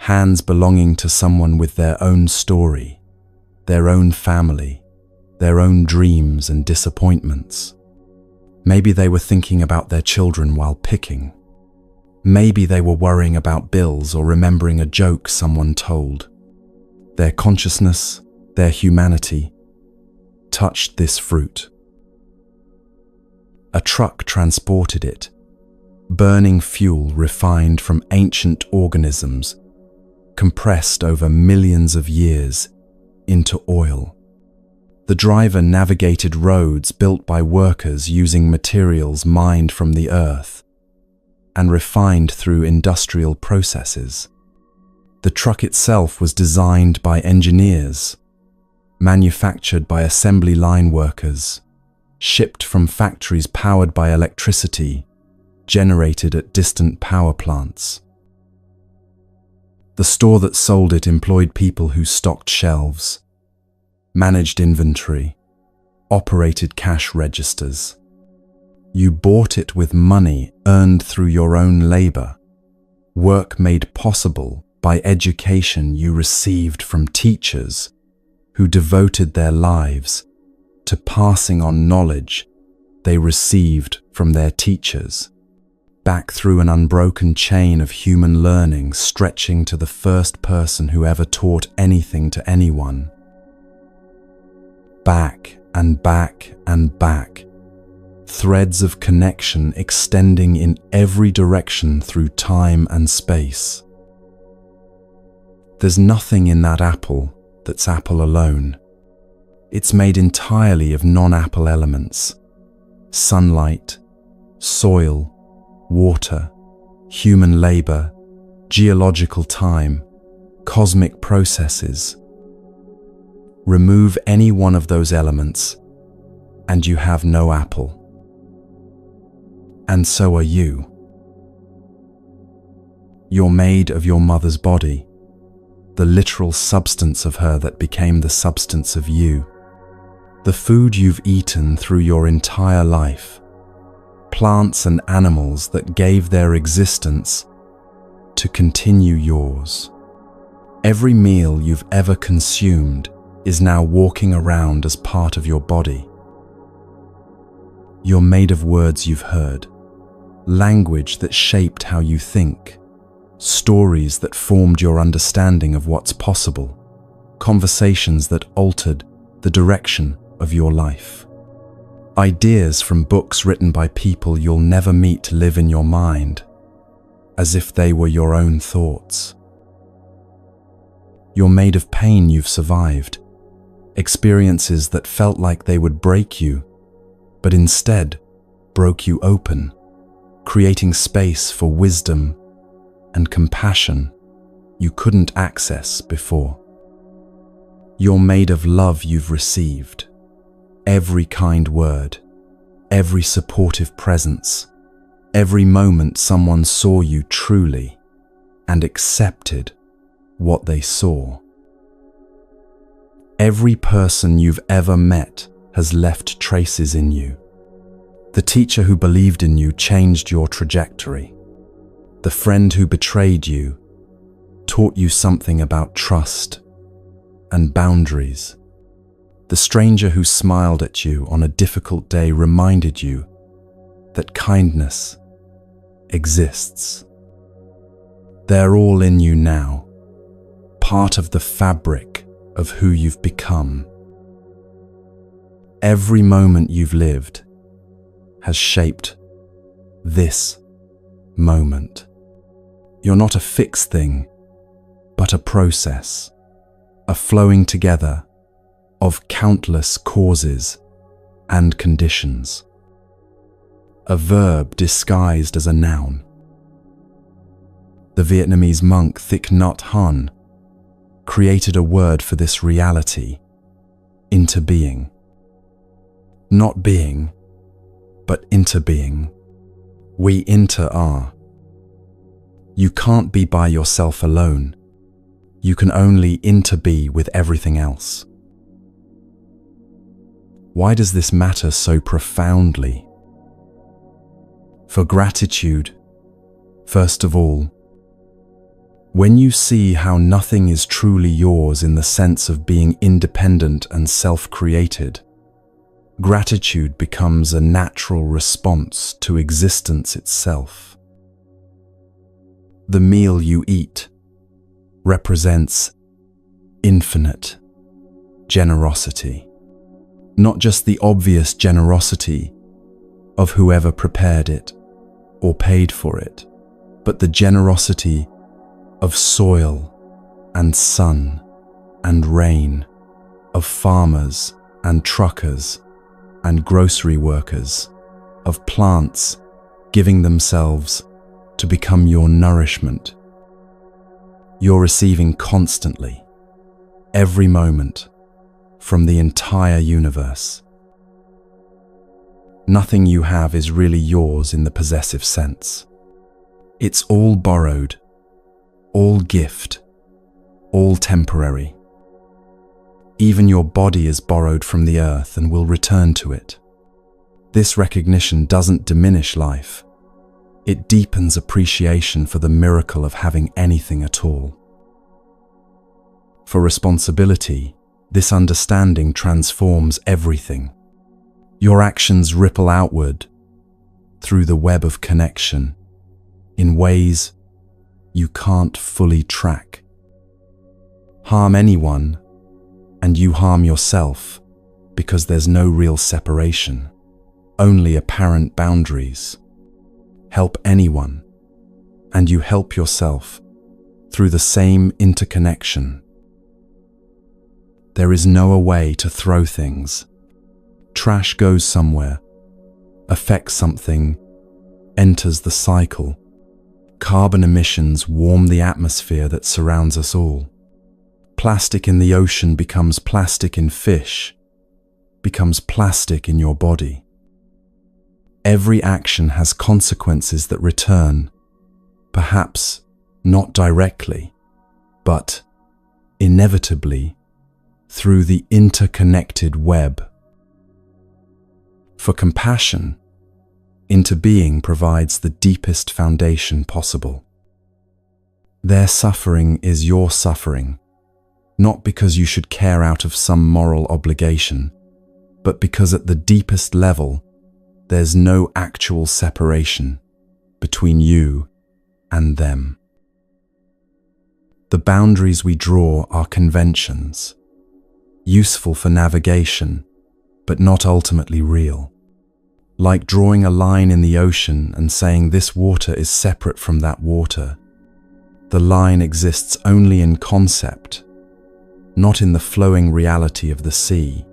hands belonging to someone with their own story, their own family, their own dreams and disappointments. Maybe they were thinking about their children while picking. Maybe they were worrying about bills or remembering a joke someone told. Their consciousness, their humanity, touched this fruit. A truck transported it, burning fuel refined from ancient organisms, compressed over millions of years into oil. The driver navigated roads built by workers using materials mined from the earth and refined through industrial processes. The truck itself was designed by engineers, manufactured by assembly line workers, shipped from factories powered by electricity, generated at distant power plants. The store that sold it employed people who stocked shelves, managed inventory, operated cash registers. You bought it with money earned through your own labor, work made possible by education you received from teachers who devoted their lives to passing on knowledge they received from their teachers, back through an unbroken chain of human learning stretching to the first person who ever taught anything to anyone. Back and back and back, threads of connection extending in every direction through time and space. There's nothing in that apple that's apple alone. It's made entirely of non-apple elements: sunlight, soil, water, human labor, geological time, cosmic processes. Remove any one of those elements, and you have no apple. And so are you. You're made of your mother's body, the literal substance of her that became the substance of you. The food you've eaten through your entire life, plants and animals that gave their existence to continue yours. Every meal you've ever consumed is now walking around as part of your body. You're made of words you've heard, language that shaped how you think, stories that formed your understanding of what's possible, conversations that altered the direction of your life. Ideas from books written by people you'll never meet live in your mind, as if they were your own thoughts. You're made of pain you've survived, experiences that felt like they would break you, but instead broke you open, creating space for wisdom and compassion you couldn't access before. You're made of love you've received, every kind word, every supportive presence, every moment someone saw you truly and accepted what they saw. Every person you've ever met has left traces in you. The teacher who believed in you changed your trajectory. The friend who betrayed you taught you something about trust and boundaries. The stranger who smiled at you on a difficult day reminded you that kindness exists. They're all in you now, part of the fabric of who you've become. Every moment you've lived has shaped this moment. You're not a fixed thing, but a process, a flowing together of countless causes and conditions. A verb disguised as a noun. The Vietnamese monk Thich Nhat Hanh created a word for this reality: into being. Not being, but into being. We are. You can't be by yourself alone. You can only interbe with everything else. Why does this matter so profoundly? For gratitude, first of all. When you see how nothing is truly yours in the sense of being independent and self-created, gratitude becomes a natural response to existence itself. The meal you eat represents infinite generosity. Not just the obvious generosity of whoever prepared it or paid for it, but the generosity of soil and sun and rain, of farmers and truckers and grocery workers, of plants giving themselves to become your nourishment. You're receiving constantly, every moment, from the entire universe. Nothing you have is really yours in the possessive sense. It's all borrowed, all gift, all temporary. Even your body is borrowed from the earth and will return to it. This recognition doesn't diminish life. It deepens appreciation for the miracle of having anything at all. For responsibility, this understanding transforms everything. Your actions ripple outward through the web of connection in ways you can't fully track. Harm anyone, and you harm yourself because there's no real separation, only apparent boundaries. Help anyone, and you help yourself through the same interconnection. There is no way to throw things. Trash goes somewhere, affects something, enters the cycle. Carbon emissions warm the atmosphere that surrounds us all. Plastic in the ocean becomes plastic in fish, becomes plastic in your body. Every action has consequences that return, perhaps not directly, but inevitably through the interconnected web. For compassion, interbeing provides the deepest foundation possible. Their suffering is your suffering, not because you should care out of some moral obligation, but because at the deepest level, there's no actual separation between you and them. The boundaries we draw are conventions, useful for navigation, but not ultimately real. Like drawing a line in the ocean and saying this water is separate from that water. The line exists only in concept, not in the flowing reality of the sea.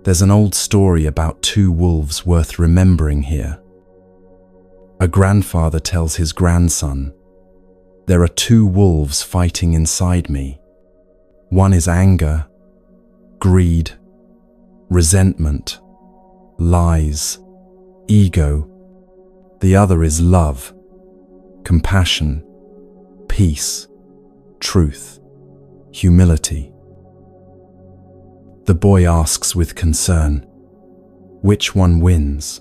There's an old story about two wolves worth remembering here. A grandfather tells his grandson, "There are two wolves fighting inside me. One is anger, greed, resentment, lies, ego. The other is love, compassion, peace, truth, humility." The boy asks with concern, "Which one wins?"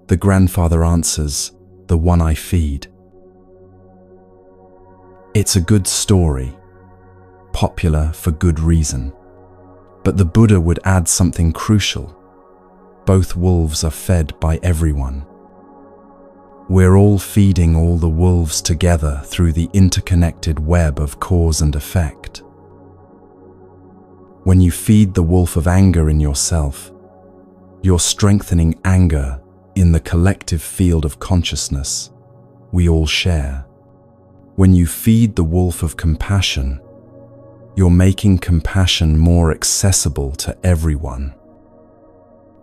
The grandfather answers, "The one I feed." It's a good story, popular for good reason. But the Buddha would add something crucial. Both wolves are fed by everyone. We're all feeding all the wolves together through the interconnected web of cause and effect. When you feed the wolf of anger in yourself, you're strengthening anger in the collective field of consciousness we all share. When you feed the wolf of compassion, you're making compassion more accessible to everyone.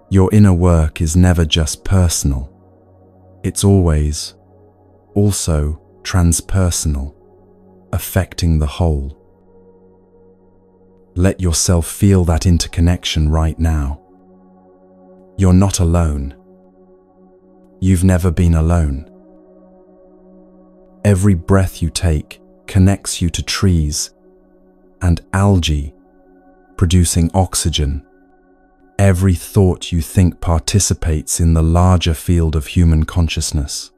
Your inner work is never just personal. It's always also transpersonal, affecting the whole. Let yourself feel that interconnection right now. You're not alone. You've never been alone. Every breath you take connects you to trees and algae, producing oxygen. Every thought you think participates in the larger field of human consciousness.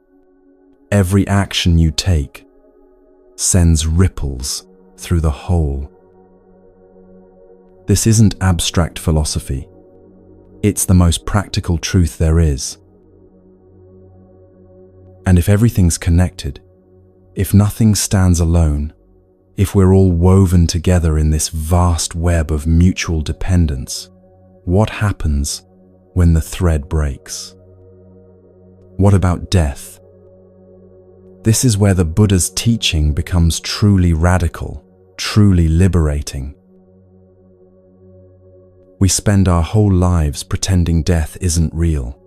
Every action you take sends ripples through the whole. This isn't abstract philosophy. It's the most practical truth there is. And if everything's connected, if nothing stands alone, if we're all woven together in this vast web of mutual dependence, what happens when the thread breaks? What about death? This is where the Buddha's teaching becomes truly radical, truly liberating. We spend our whole lives pretending death isn't real.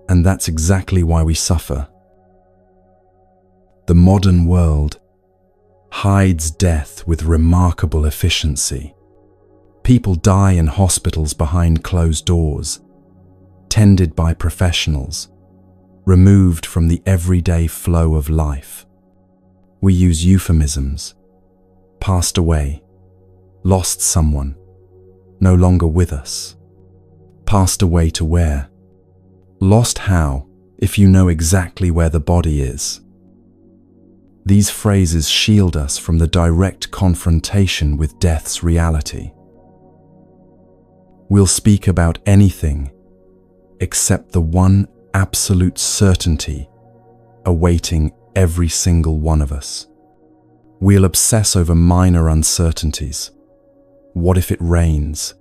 And that's exactly why we suffer. The modern world hides death with remarkable efficiency. People die in hospitals behind closed doors, tended by professionals, removed from the everyday flow of life. We use euphemisms: passed away, lost someone, no longer with us. Passed away to where? Lost how, if you know exactly where the body is? These phrases shield us from the direct confrontation with death's reality. We'll speak about anything except the one absolute certainty awaiting every single one of us. We'll obsess over minor uncertainties. What if it rains?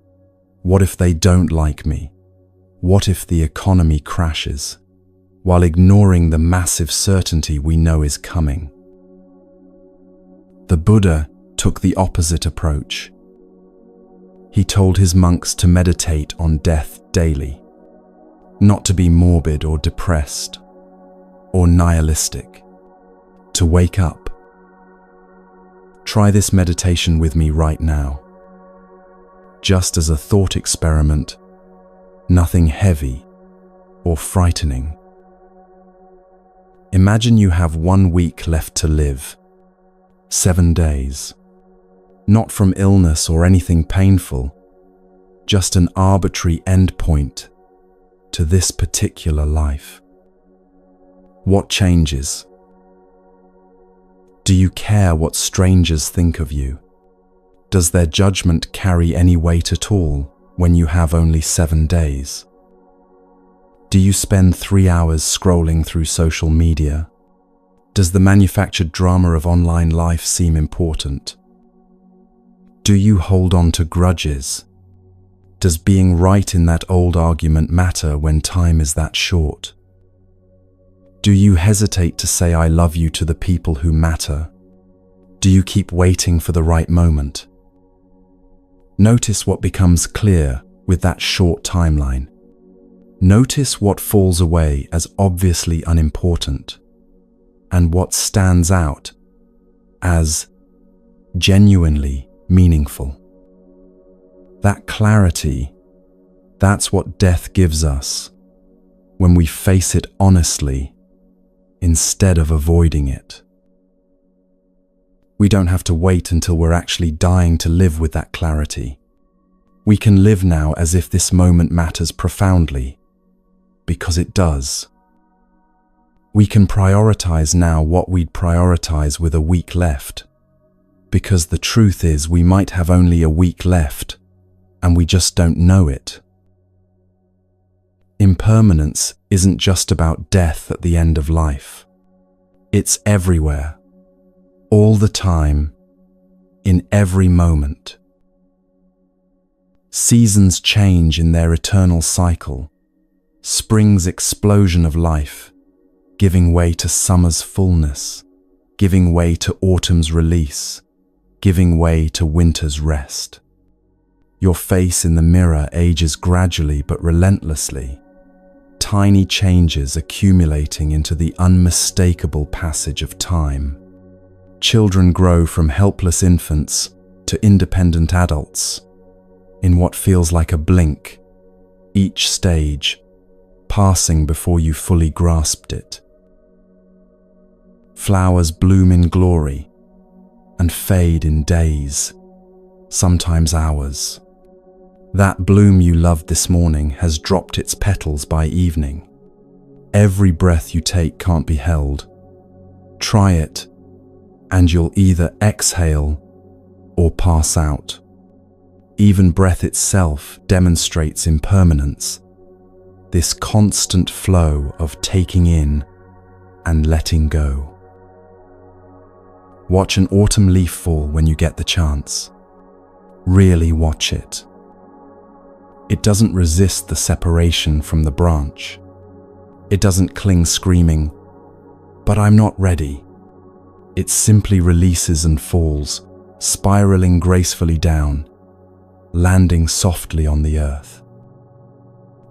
What if they don't like me? What if the economy crashes? While ignoring the massive certainty we know is coming. The Buddha took the opposite approach. He told his monks to meditate on death daily, not to be morbid or depressed or nihilistic, to wake up. Try this meditation with me right now. Just as a thought experiment, nothing heavy or frightening. Imagine you have 1 week left to live, 7 days. Not from illness or anything painful, just an arbitrary endpoint to this particular life. What changes? Do you care what strangers think of you? Does their judgment carry any weight at all when you have only 7 days? Do you spend 3 hours scrolling through social media? Does the manufactured drama of online life seem important? Do you hold on to grudges? Does being right in that old argument matter when time is that short? Do you hesitate to say I love you to the people who matter? Do you keep waiting for the right moment? Notice what becomes clear with that short timeline. Notice what falls away as obviously unimportant, and what stands out as genuinely meaningful. That clarity, that's what death gives us when we face it honestly instead of avoiding it. We don't have to wait until we're actually dying to live with that clarity. We can live now as if this moment matters profoundly, because it does. We can prioritize now what we'd prioritize with a week left, because the truth is we might have only a week left, and we just don't know it. Impermanence isn't just about death at the end of life. It's everywhere, all the time, in every moment. Seasons change in their eternal cycle, spring's explosion of life, giving way to summer's fullness, giving way to autumn's release, giving way to winter's rest. Your face in the mirror ages gradually but relentlessly, tiny changes accumulating into the unmistakable passage of time. Children grow from helpless infants to independent adults in what feels like a blink, each stage passing before you fully grasped it. Flowers bloom in glory and fade in days, sometimes hours. That bloom you loved this morning has dropped its petals by evening. Every breath you take can't be held. Try it, and you'll either exhale or pass out. Even breath itself demonstrates impermanence, this constant flow of taking in and letting go. Watch an autumn leaf fall when you get the chance. Really watch it. It doesn't resist the separation from the branch. It doesn't cling screaming, "But I'm not ready." It simply releases and falls, spiraling gracefully down, landing softly on the earth.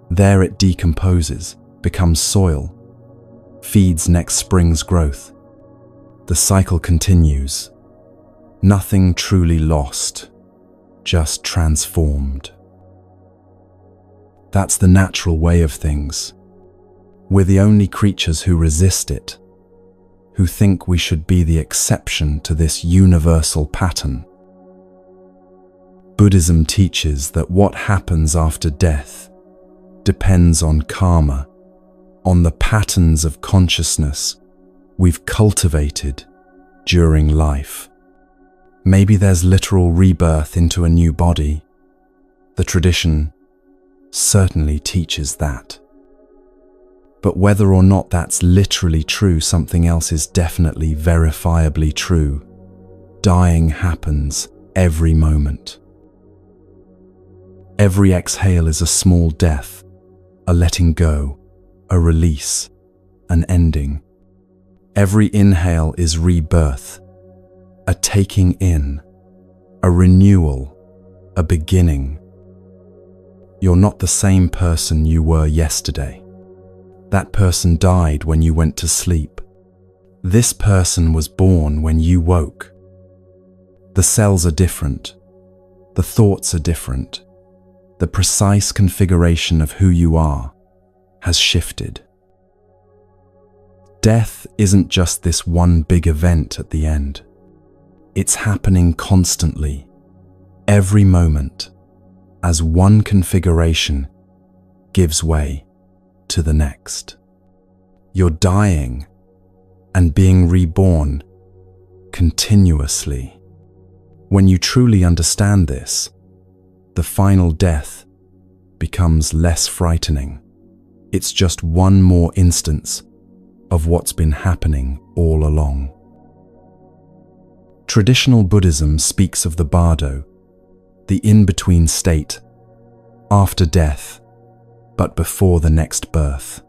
There it decomposes, becomes soil, feeds next spring's growth. The cycle continues. Nothing truly lost, just transformed. That's the natural way of things. We're the only creatures who resist it, who think we should be the exception to this universal pattern. Buddhism teaches that what happens after death depends on karma, on the patterns of consciousness we've cultivated during life. Maybe there's literal rebirth into a new body. The tradition certainly teaches that. But whether or not that's literally true, something else is definitely verifiably true. Dying happens every moment. Every exhale is a small death, a letting go, a release, an ending. Every inhale is rebirth, a taking in, a renewal, a beginning. You're not the same person you were yesterday. That person died when you went to sleep. This person was born when you woke. The cells are different. The thoughts are different. The precise configuration of who you are has shifted. Death isn't just this one big event at the end. It's happening constantly, every moment, as one configuration gives way to the next. You're dying and being reborn continuously. When you truly understand this, the final death becomes less frightening. It's just one more instance of what's been happening all along. Traditional Buddhism speaks of the bardo, the in-between state, after death, but before the next birth.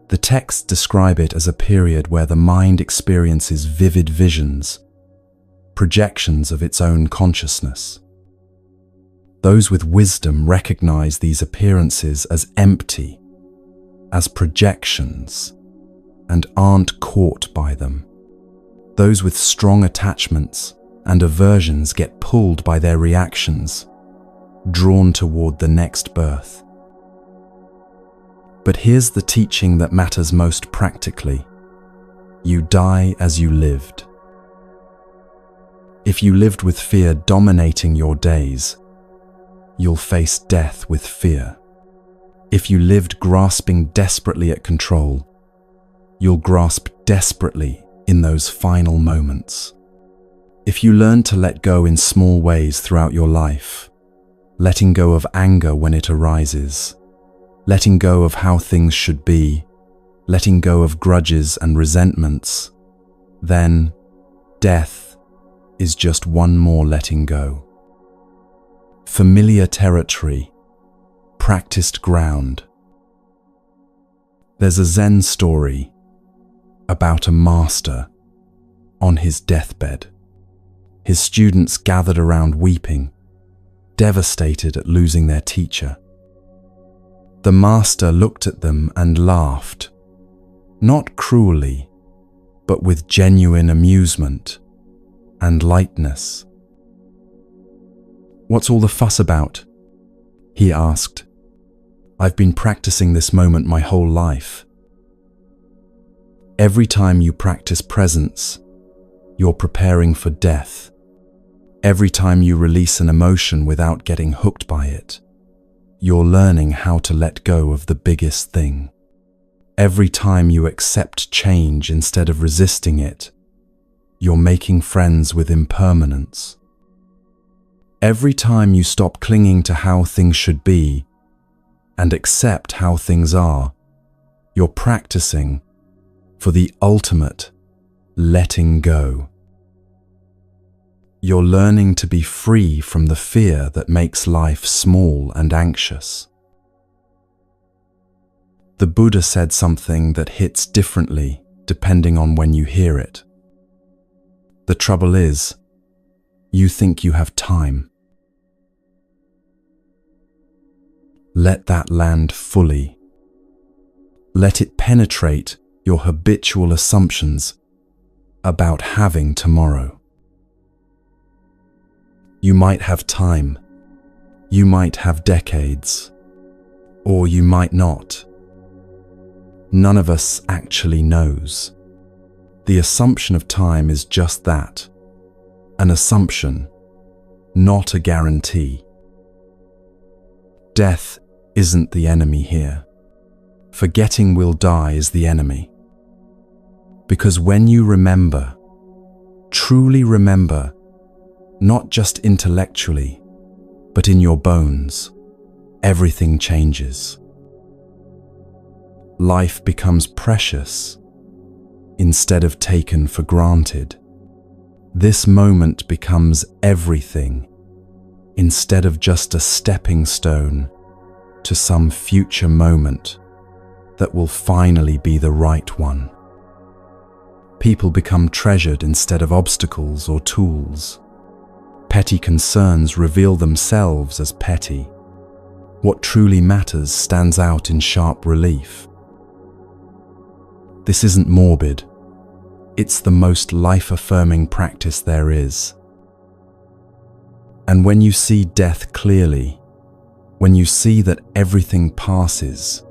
The texts describe it as a period where the mind experiences vivid visions, projections of its own consciousness. Those with wisdom recognize these appearances as empty, as projections, and aren't caught by them. Those with strong attachments and aversions get pulled by their reactions, drawn toward the next birth. But here's the teaching that matters most practically. You die as you lived. If you lived with fear dominating your days, you'll face death with fear. If you lived grasping desperately at control, you'll grasp desperately in those final moments. If you learn to let go in small ways throughout your life, letting go of anger when it arises, letting go of how things should be, letting go of grudges and resentments, then death is just one more letting go. Familiar territory, practiced ground. There's a Zen story about a master on his deathbed. His students gathered around weeping, devastated at losing their teacher. The master looked at them and laughed, not cruelly, but with genuine amusement and lightness. "What's all the fuss about?" he asked. "I've been practicing this moment my whole life." Every time you practice presence, you're preparing for death. Every time you release an emotion without getting hooked by it, you're learning how to let go of the biggest thing. Every time you accept change instead of resisting it, you're making friends with impermanence. Every time you stop clinging to how things should be and accept how things are, you're practicing for the ultimate letting go. You're learning to be free from the fear that makes life small and anxious. The Buddha said something that hits differently depending on when you hear it. The trouble is, you think you have time. Let that land fully. Let it penetrate your habitual assumptions about having tomorrow. You might have time, you might have decades, or you might not. None of us actually knows. The assumption of time is just that, an assumption, not a guarantee. Death isn't the enemy here. Forgetting we'll die is the enemy. Because when you remember, truly remember, not just intellectually, but in your bones, everything changes. Life becomes precious instead of taken for granted. This moment becomes everything instead of just a stepping stone to some future moment that will finally be the right one. People become treasured instead of obstacles or tools. Petty concerns reveal themselves as petty. What truly matters stands out in sharp relief. This isn't morbid. It's the most life-affirming practice there is. And when you see death clearly, when you see that everything passes,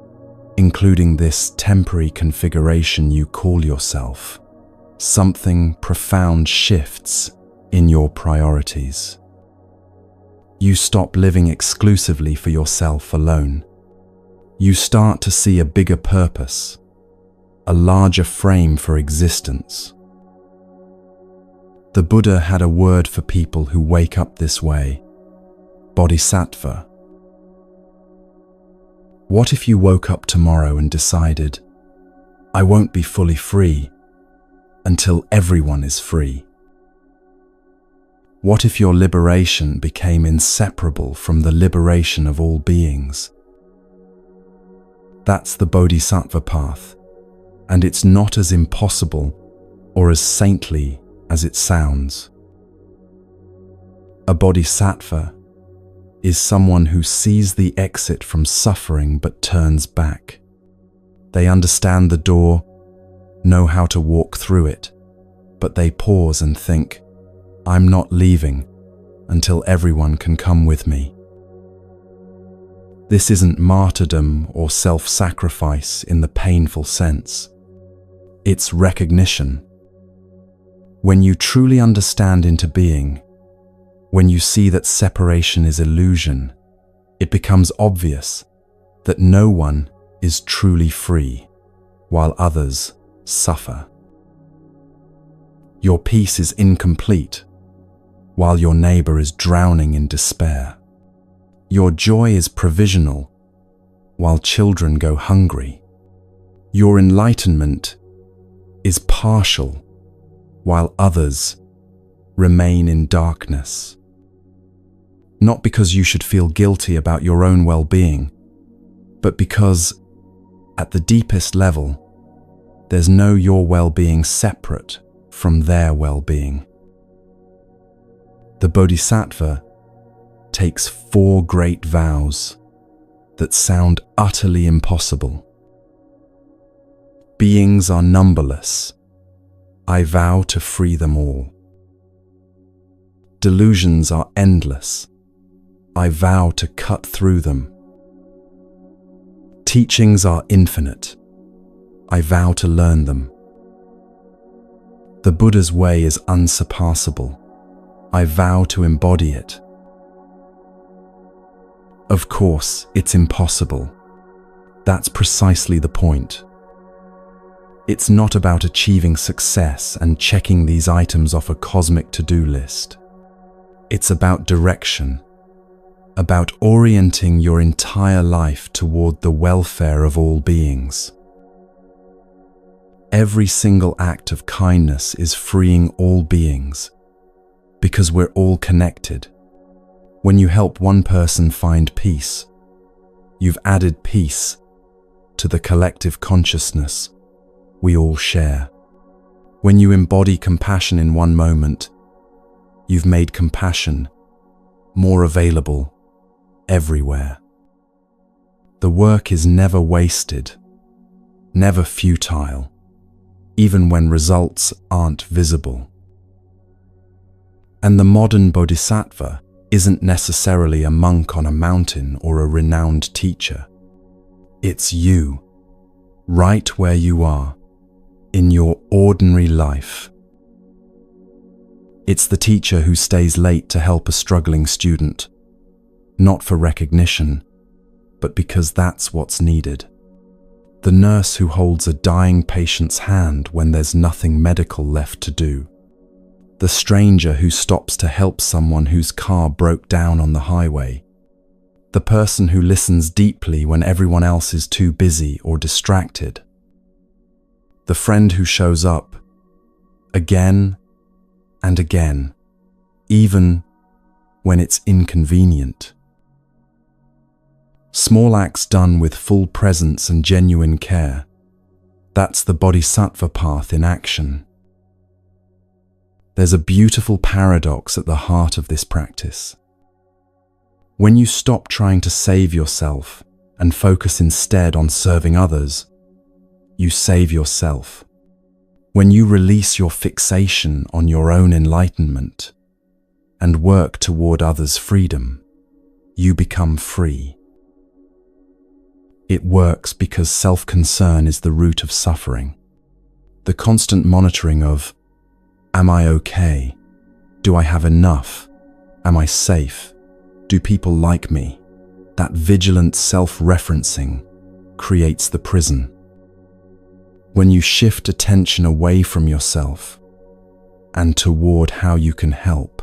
including this temporary configuration you call yourself, something profound shifts in your priorities. You stop living exclusively for yourself alone. You start to see a bigger purpose, a larger frame for existence. The Buddha had a word for people who wake up this way: bodhisattva. What if you woke up tomorrow and decided, I won't be fully free until everyone is free? What if your liberation became inseparable from the liberation of all beings? That's the bodhisattva path, and it's not as impossible or as saintly as it sounds. A bodhisattva is someone who sees the exit from suffering but turns back. They understand the door, know how to walk through it, but they pause and think, I'm not leaving until everyone can come with me. This isn't martyrdom or self-sacrifice in the painful sense. It's recognition. When you truly understand into being, when you see that separation is illusion, it becomes obvious that no one is truly free, while others suffer. Your peace is incomplete, while your neighbor is drowning in despair. Your joy is provisional, while children go hungry. Your enlightenment is partial, while others remain in darkness. Not because you should feel guilty about your own well-being, but because, at the deepest level, there's no your well-being separate from their well-being. The Bodhisattva takes 4 great vows that sound utterly impossible. Beings are numberless. I vow to free them all. Delusions are endless. I vow to cut through them. Teachings are infinite. I vow to learn them. The Buddha's way is unsurpassable. I vow to embody it. Of course, it's impossible. That's precisely the point. It's not about achieving success and checking these items off a cosmic to-do list. It's about direction, about orienting your entire life toward the welfare of all beings. Every single act of kindness is freeing all beings, because we're all connected. When you help one person find peace, you've added peace to the collective consciousness we all share. When you embody compassion in one moment, you've made compassion more available everywhere. The work is never wasted, never futile, even when results aren't visible. And the modern bodhisattva isn't necessarily a monk on a mountain or a renowned teacher. It's you, right where you are, in your ordinary life. It's the teacher who stays late to help a struggling student, not for recognition, but because that's what's needed. The nurse who holds a dying patient's hand when there's nothing medical left to do. The stranger who stops to help someone whose car broke down on the highway. The person who listens deeply when everyone else is too busy or distracted. The friend who shows up again and again, even when it's inconvenient. Small acts done with full presence and genuine care. That's the bodhisattva path in action. There's a beautiful paradox at the heart of this practice. When you stop trying to save yourself and focus instead on serving others, you save yourself. When you release your fixation on your own enlightenment and work toward others' freedom, you become free. It works because self-concern is the root of suffering. The constant monitoring of, am I okay? Do I have enough? Am I safe? Do people like me? That vigilant self-referencing creates the prison. When you shift attention away from yourself and toward how you can help,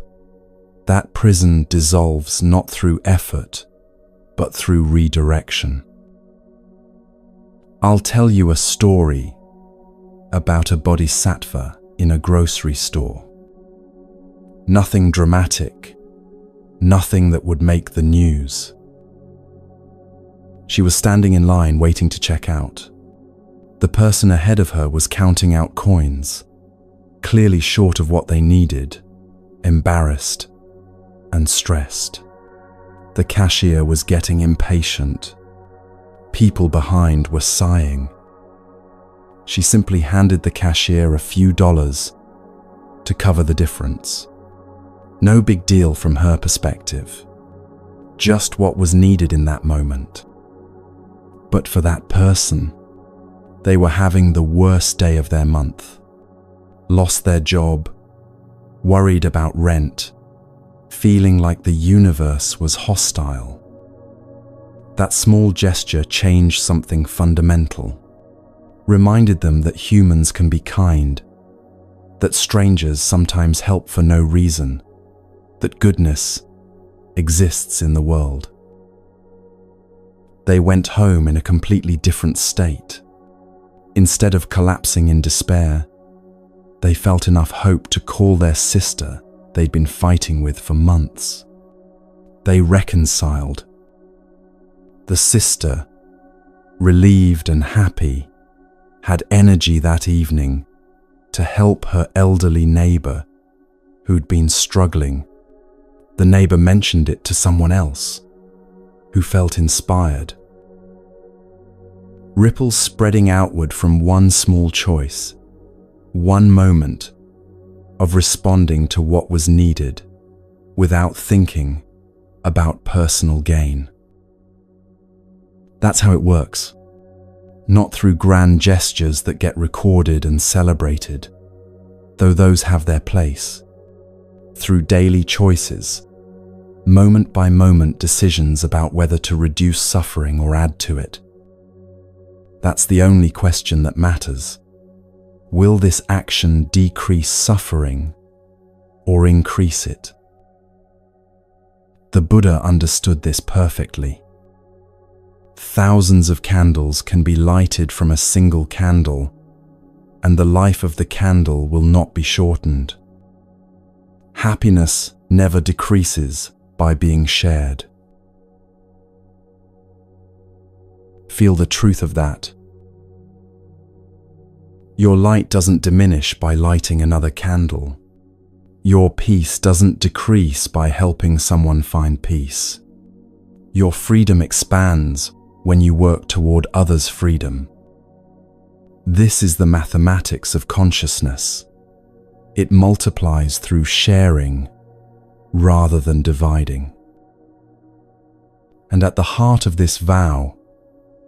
that prison dissolves not through effort, but through redirection. I'll tell you a story about a bodhisattva in a grocery store. Nothing dramatic, nothing that would make the news. She was standing in line waiting to check out. The person ahead of her was counting out coins, clearly short of what they needed, embarrassed and stressed. The cashier was getting impatient. People behind were sighing. She simply handed the cashier a few dollars to cover the difference. No big deal from her perspective. Just what was needed in that moment. But for that person, they were having the worst day of their month. Lost their job, worried about rent, feeling like the universe was hostile. That small gesture changed something fundamental. Reminded them that humans can be kind, that strangers sometimes help for no reason, that goodness exists in the world. They went home in a completely different state. Instead of collapsing in despair, they felt enough hope to call their sister they'd been fighting with for months. They reconciled. The sister, relieved and happy, had energy that evening to help her elderly neighbor who'd been struggling. The neighbor mentioned it to someone else who felt inspired. Ripples spreading outward from one small choice, one moment of responding to what was needed without thinking about personal gain. That's how it works. Not through grand gestures that get recorded and celebrated, though those have their place. Through daily choices, moment by moment decisions about whether to reduce suffering or add to it. That's the only question that matters. Will this action decrease suffering or increase it? The Buddha understood this perfectly. Thousands of candles can be lighted from a single candle, and the life of the candle will not be shortened. Happiness never decreases by being shared. Feel the truth of that. Your light doesn't diminish by lighting another candle. Your peace doesn't decrease by helping someone find peace. Your freedom expands when you work toward others' freedom. This is the mathematics of consciousness. It multiplies through sharing rather than dividing. And at the heart of this vow,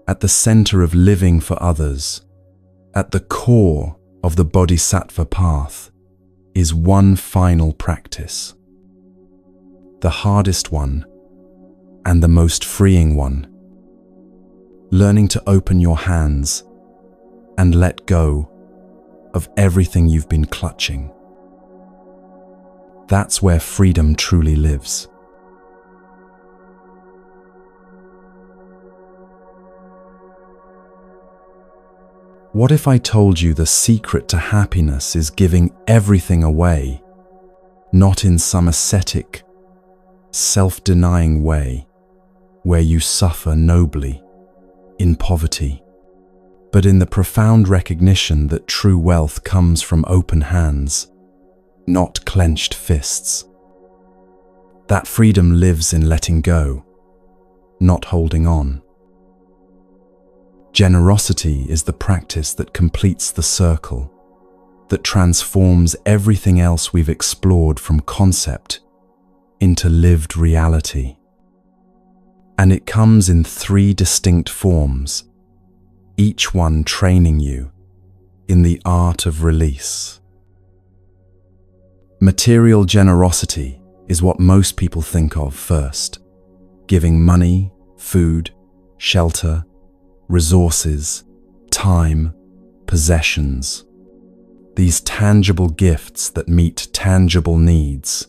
at the center of living for others, at the core of the Bodhisattva path, is one final practice. The hardest one and the most freeing one. Learning to open your hands and let go of everything you've been clutching. That's where freedom truly lives. What if I told you the secret to happiness is giving everything away, not in some ascetic, self-denying way where you suffer nobly in poverty, but in the profound recognition that true wealth comes from open hands, not clenched fists. That freedom lives in letting go, not holding on. Generosity is the practice that completes the circle, that transforms everything else we've explored from concept into lived reality. And it comes in 3 distinct forms, each one training you in the art of release. Material generosity is what most people think of first, giving money, food, shelter, resources, time, possessions. These tangible gifts that meet tangible needs.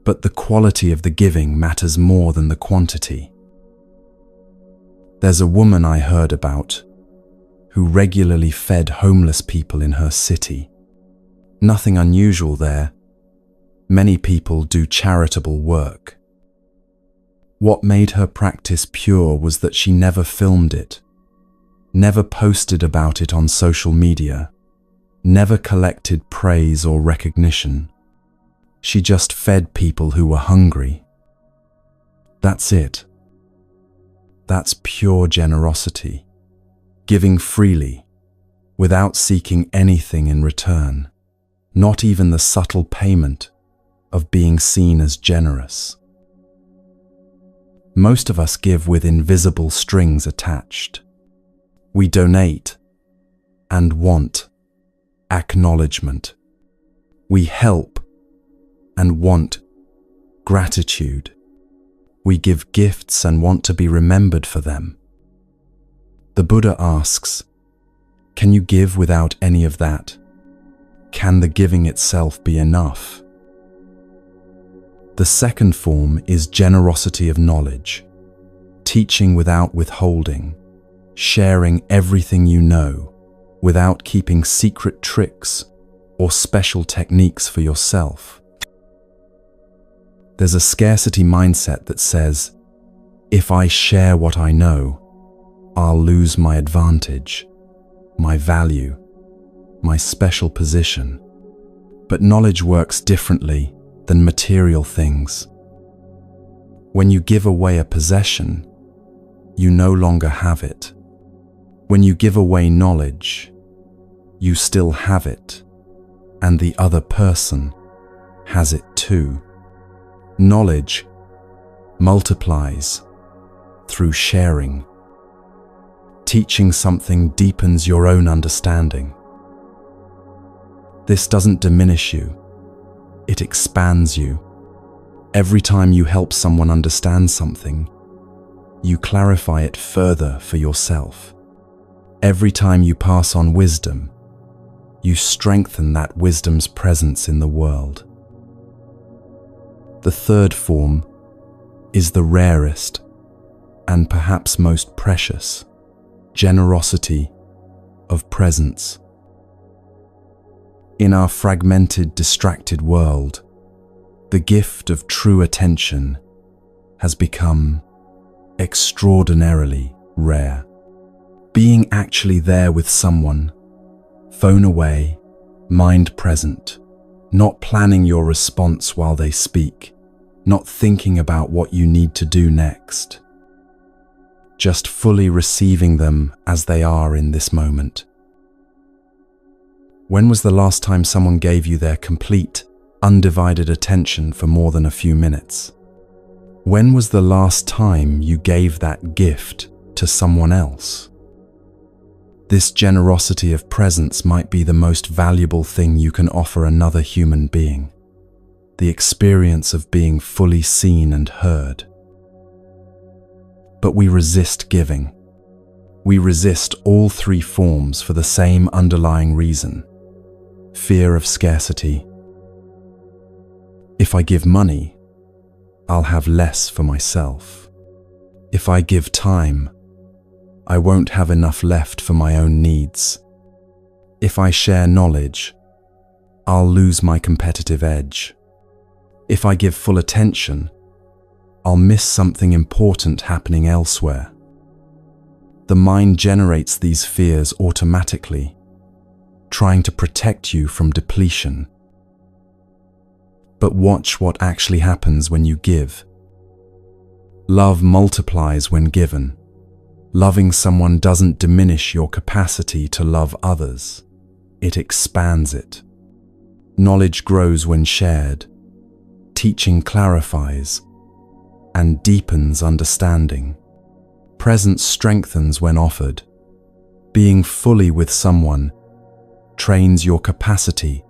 But the quality of the giving matters more than the quantity. There's a woman I heard about who regularly fed homeless people in her city. Nothing unusual there. Many people do charitable work. What made her practice pure was that she never filmed it, never posted about it on social media, never collected praise or recognition. She just fed people who were hungry. That's it. That's pure generosity, giving freely, without seeking anything in return, not even the subtle payment of being seen as generous. Most of us give with invisible strings attached. We donate and want acknowledgement. We help and want gratitude. We give gifts and want to be remembered for them. The Buddha asks, can you give without any of that? Can the giving itself be enough? The second form is generosity of knowledge, teaching without withholding, sharing everything you know without keeping secret tricks or special techniques for yourself. There's a scarcity mindset that says, if I share what I know, I'll lose my advantage, my value, my special position. But knowledge works differently than material things. When you give away a possession, you no longer have it. When you give away knowledge, you still have it, and the other person has it too. Knowledge multiplies through sharing. Teaching something deepens your own understanding. This doesn't diminish you. It expands you. Every time you help someone understand something, you clarify it further for yourself. Every time you pass on wisdom, you strengthen that wisdom's presence in the world. The third form is the rarest and perhaps most precious: generosity of presence. In our fragmented, distracted world, the gift of true attention has become extraordinarily rare. Being actually there with someone, phone away, mind present, not planning your response while they speak, not thinking about what you need to do next, just fully receiving them as they are in this moment. When was the last time someone gave you their complete, undivided attention for more than a few minutes? When was the last time you gave that gift to someone else? This generosity of presence might be the most valuable thing you can offer another human being: the experience of being fully seen and heard. But we resist giving. We resist all three forms for the same underlying reason: fear of scarcity. If I give money, I'll have less for myself. If I give time, I won't have enough left for my own needs. If I share knowledge, I'll lose my competitive edge. If I give full attention, I'll miss something important happening elsewhere. The mind generates these fears automatically, trying to protect you from depletion. But watch what actually happens when you give. Love multiplies when given. Loving someone doesn't diminish your capacity to love others. It expands it. Knowledge grows when shared. Teaching clarifies and deepens understanding. Presence strengthens when offered. Being fully with someone trains your capacity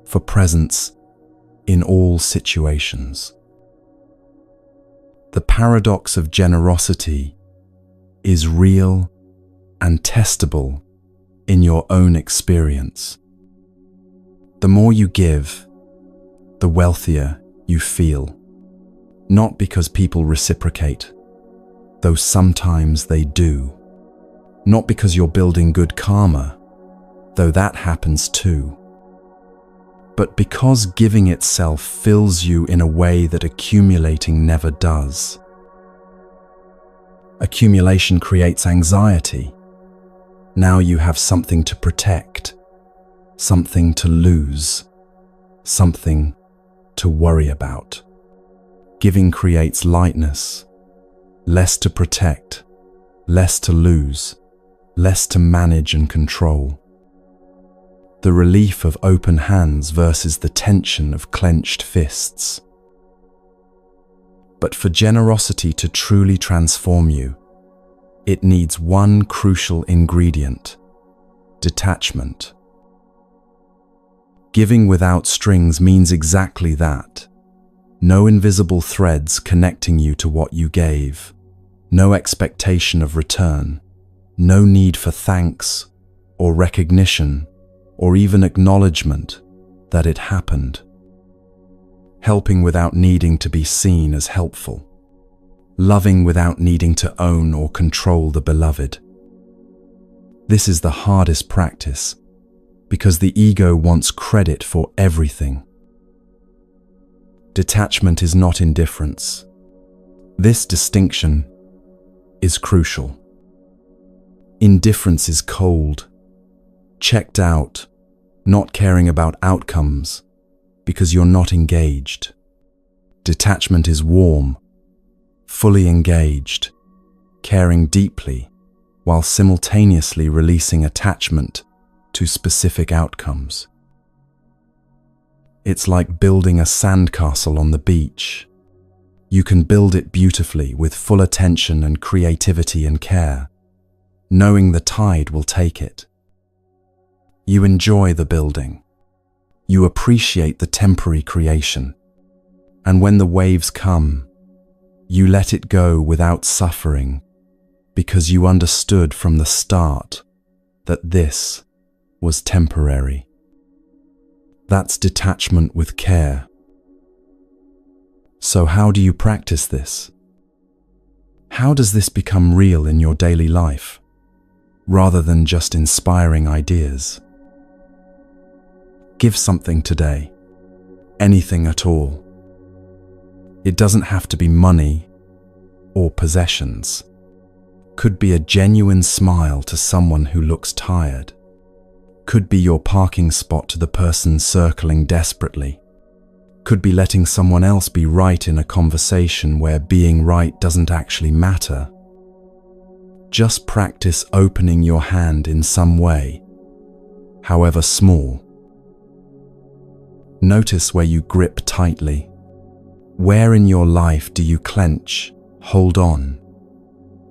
for presence in all situations. The paradox of generosity is real and testable in your own experience. The more you give, the wealthier you feel. Not because people reciprocate, though sometimes they do. Not because you're building good karma, though that happens too. But because giving itself fills you in a way that accumulating never does. Accumulation creates anxiety. Now you have something to protect, something to lose, something to worry about. Giving creates lightness, less to protect, less to lose, less to manage and control. The relief of open hands versus the tension of clenched fists. But for generosity to truly transform you, it needs one crucial ingredient: detachment. Giving without strings means exactly that. No invisible threads connecting you to what you gave. No expectation of return. No need for thanks or recognition or even acknowledgement that it happened. Helping without needing to be seen as helpful. Loving without needing to own or control the beloved. This is the hardest practice because the ego wants credit for everything. Detachment is not indifference. This distinction is crucial. Indifference is cold, checked out, not caring about outcomes because you're not engaged. Detachment is warm, fully engaged, caring deeply while simultaneously releasing attachment to specific outcomes. It's like building a sandcastle on the beach. You can build it beautifully with full attention and creativity and care, knowing the tide will take it. You enjoy the building. You appreciate the temporary creation. And when the waves come, you let it go without suffering because you understood from the start that this was temporary. That's detachment with care. So how do you practice this? How does this become real in your daily life, rather than just inspiring ideas? Give something today, anything at all. It doesn't have to be money or possessions. Could be a genuine smile to someone who looks tired. Could be your parking spot to the person circling desperately. Could be letting someone else be right in a conversation where being right doesn't actually matter. Just practice opening your hand in some way, however small. Notice where you grip tightly. Where in your life do you clench, hold on,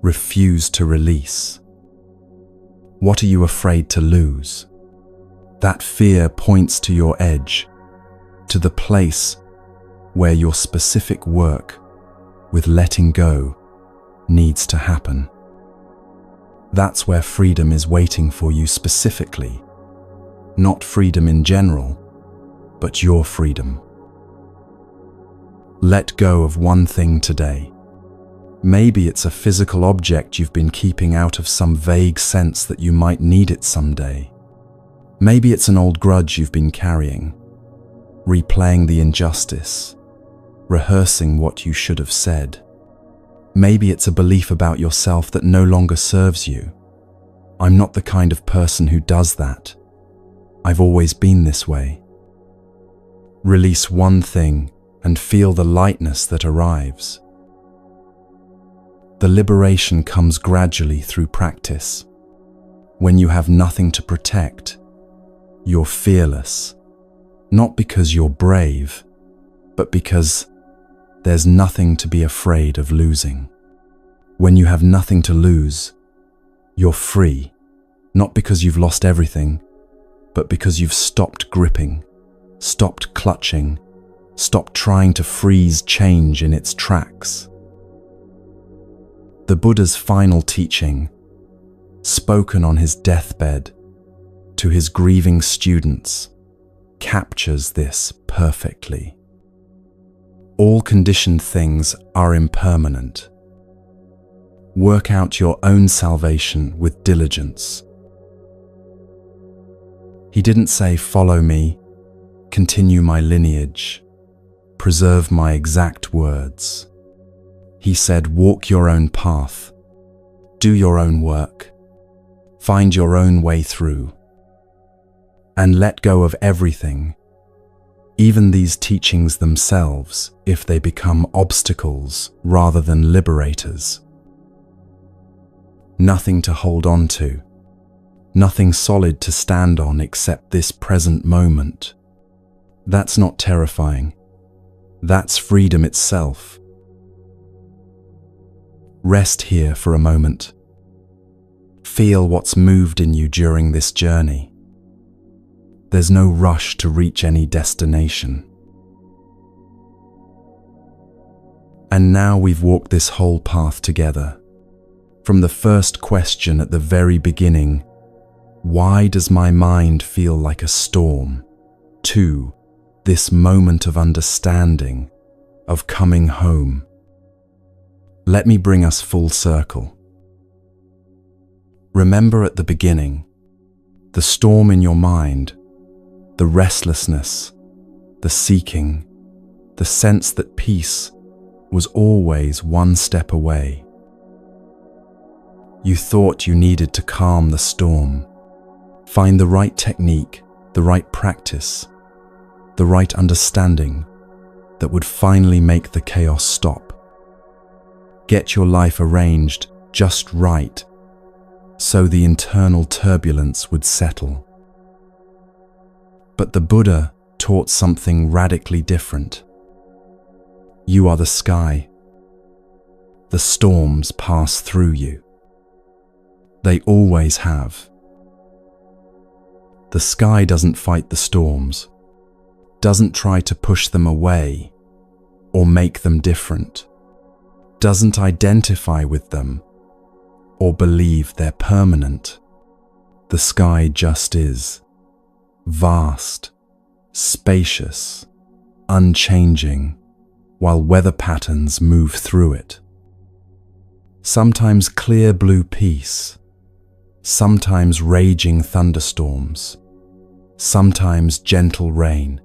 refuse to release? What are you afraid to lose? That fear points to your edge, to the place where your specific work with letting go needs to happen. That's where freedom is waiting for you specifically, not freedom in general, but your freedom. Let go of one thing today. Maybe it's a physical object you've been keeping out of some vague sense that you might need it someday. Maybe it's an old grudge you've been carrying, replaying the injustice, rehearsing what you should have said. Maybe it's a belief about yourself that no longer serves you. I'm not the kind of person who does that. I've always been this way. Release one thing and feel the lightness that arrives. The liberation comes gradually through practice. When you have nothing to protect, you're fearless. Not because you're brave, but because there's nothing to be afraid of losing. When you have nothing to lose, you're free. Not because you've lost everything, but because you've stopped gripping, stopped clutching, stopped trying to freeze change in its tracks. The Buddha's final teaching, spoken on his deathbed to his grieving students, captures this perfectly. All conditioned things are impermanent. Work out your own salvation with diligence. He didn't say, follow me, continue my lineage, preserve my exact words. He said, walk your own path, do your own work, find your own way through, and let go of everything, even these teachings themselves, if they become obstacles rather than liberators. Nothing to hold on to, nothing solid to stand on except this present moment. That's not terrifying. That's freedom itself. Rest here for a moment. Feel what's moved in you during this journey. There's no rush to reach any destination. And now we've walked this whole path together. From the first question at the very beginning, why does my mind feel like a storm? To this moment of understanding, of coming home. Let me bring us full circle. Remember at the beginning, the storm in your mind, the restlessness, the seeking, the sense that peace was always one step away. You thought you needed to calm the storm, find the right technique, the right practice, the right understanding that would finally make the chaos stop. Get your life arranged just right so the internal turbulence would settle. But the Buddha taught something radically different. You are the sky. The storms pass through you. They always have. The sky doesn't fight the storms, doesn't try to push them away or make them different, doesn't identify with them or believe they're permanent. The sky just is. Vast, spacious, unchanging, while weather patterns move through it. Sometimes clear blue peace, sometimes raging thunderstorms, sometimes gentle rain,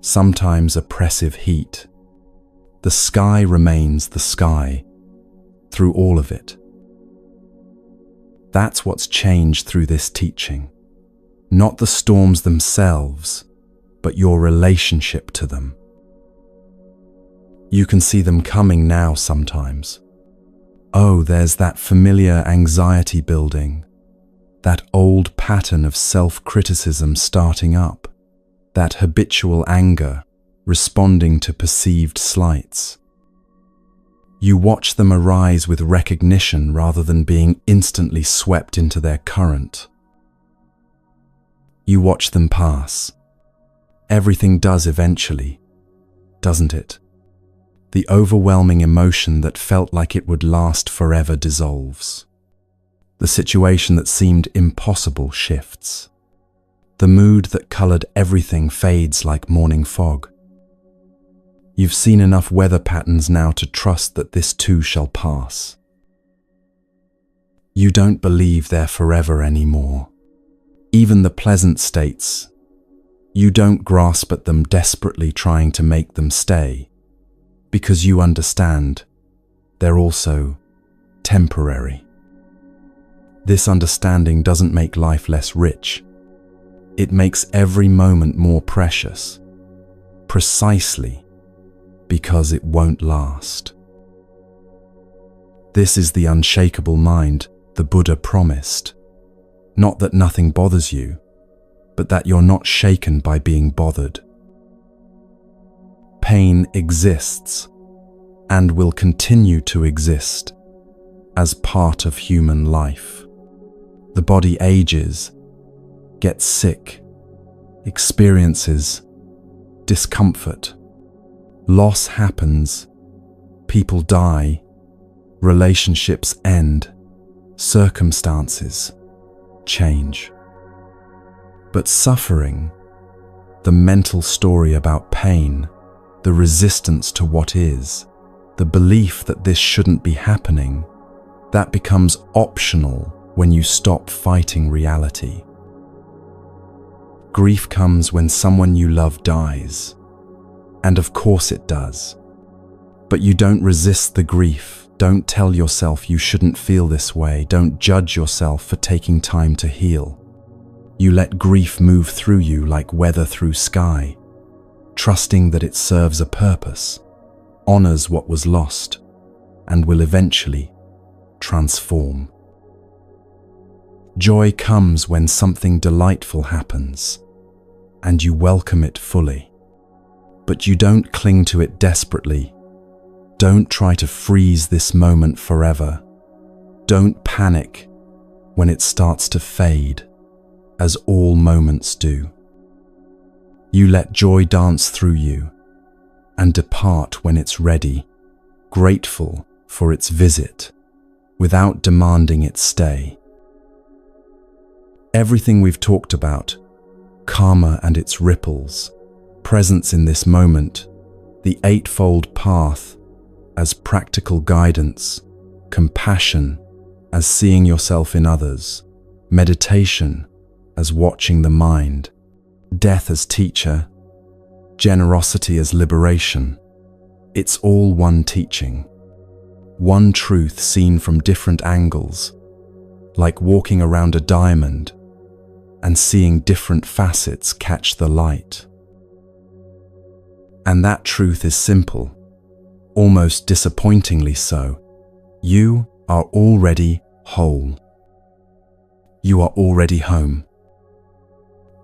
sometimes oppressive heat. The sky remains the sky through all of it. That's what's changed through this teaching. Not the storms themselves, but your relationship to them. You can see them coming now sometimes. Oh, there's that familiar anxiety building, that old pattern of self-criticism starting up, that habitual anger responding to perceived slights. You watch them arise with recognition rather than being instantly swept into their current. You watch them pass. Everything does eventually, doesn't it? The overwhelming emotion that felt like it would last forever dissolves. The situation that seemed impossible shifts. The mood that colored everything fades like morning fog. You've seen enough weather patterns now to trust that this too shall pass. You don't believe they're forever anymore. Even the pleasant states, you don't grasp at them desperately trying to make them stay, because you understand they're also temporary. This understanding doesn't make life less rich. It makes every moment more precious, precisely because it won't last. This is the unshakable mind the Buddha promised. Not that nothing bothers you, but that you're not shaken by being bothered. Pain exists and will continue to exist as part of human life. The body ages, gets sick, experiences discomfort. Loss happens, people die, relationships end, circumstances change. But suffering, the mental story about pain, the resistance to what is, the belief that this shouldn't be happening, that becomes optional when you stop fighting reality. Grief comes when someone you love dies. And of course it does. But you don't resist the grief. Don't tell yourself you shouldn't feel this way. Don't judge yourself for taking time to heal. You let grief move through you like weather through sky, trusting that it serves a purpose, honors what was lost, and will eventually transform. Joy comes when something delightful happens, and you welcome it fully. But you don't cling to it desperately. Don't try to freeze this moment forever. Don't panic when it starts to fade, as all moments do. You let joy dance through you and depart when it's ready, grateful for its visit, without demanding its stay. Everything we've talked about, karma and its ripples, presence in this moment, the eightfold path as practical guidance, compassion as seeing yourself in others, meditation as watching the mind, death as teacher, generosity as liberation. It's all one teaching, one truth seen from different angles, like walking around a diamond and seeing different facets catch the light. And that truth is simple, almost disappointingly so. You are already whole. You are already home.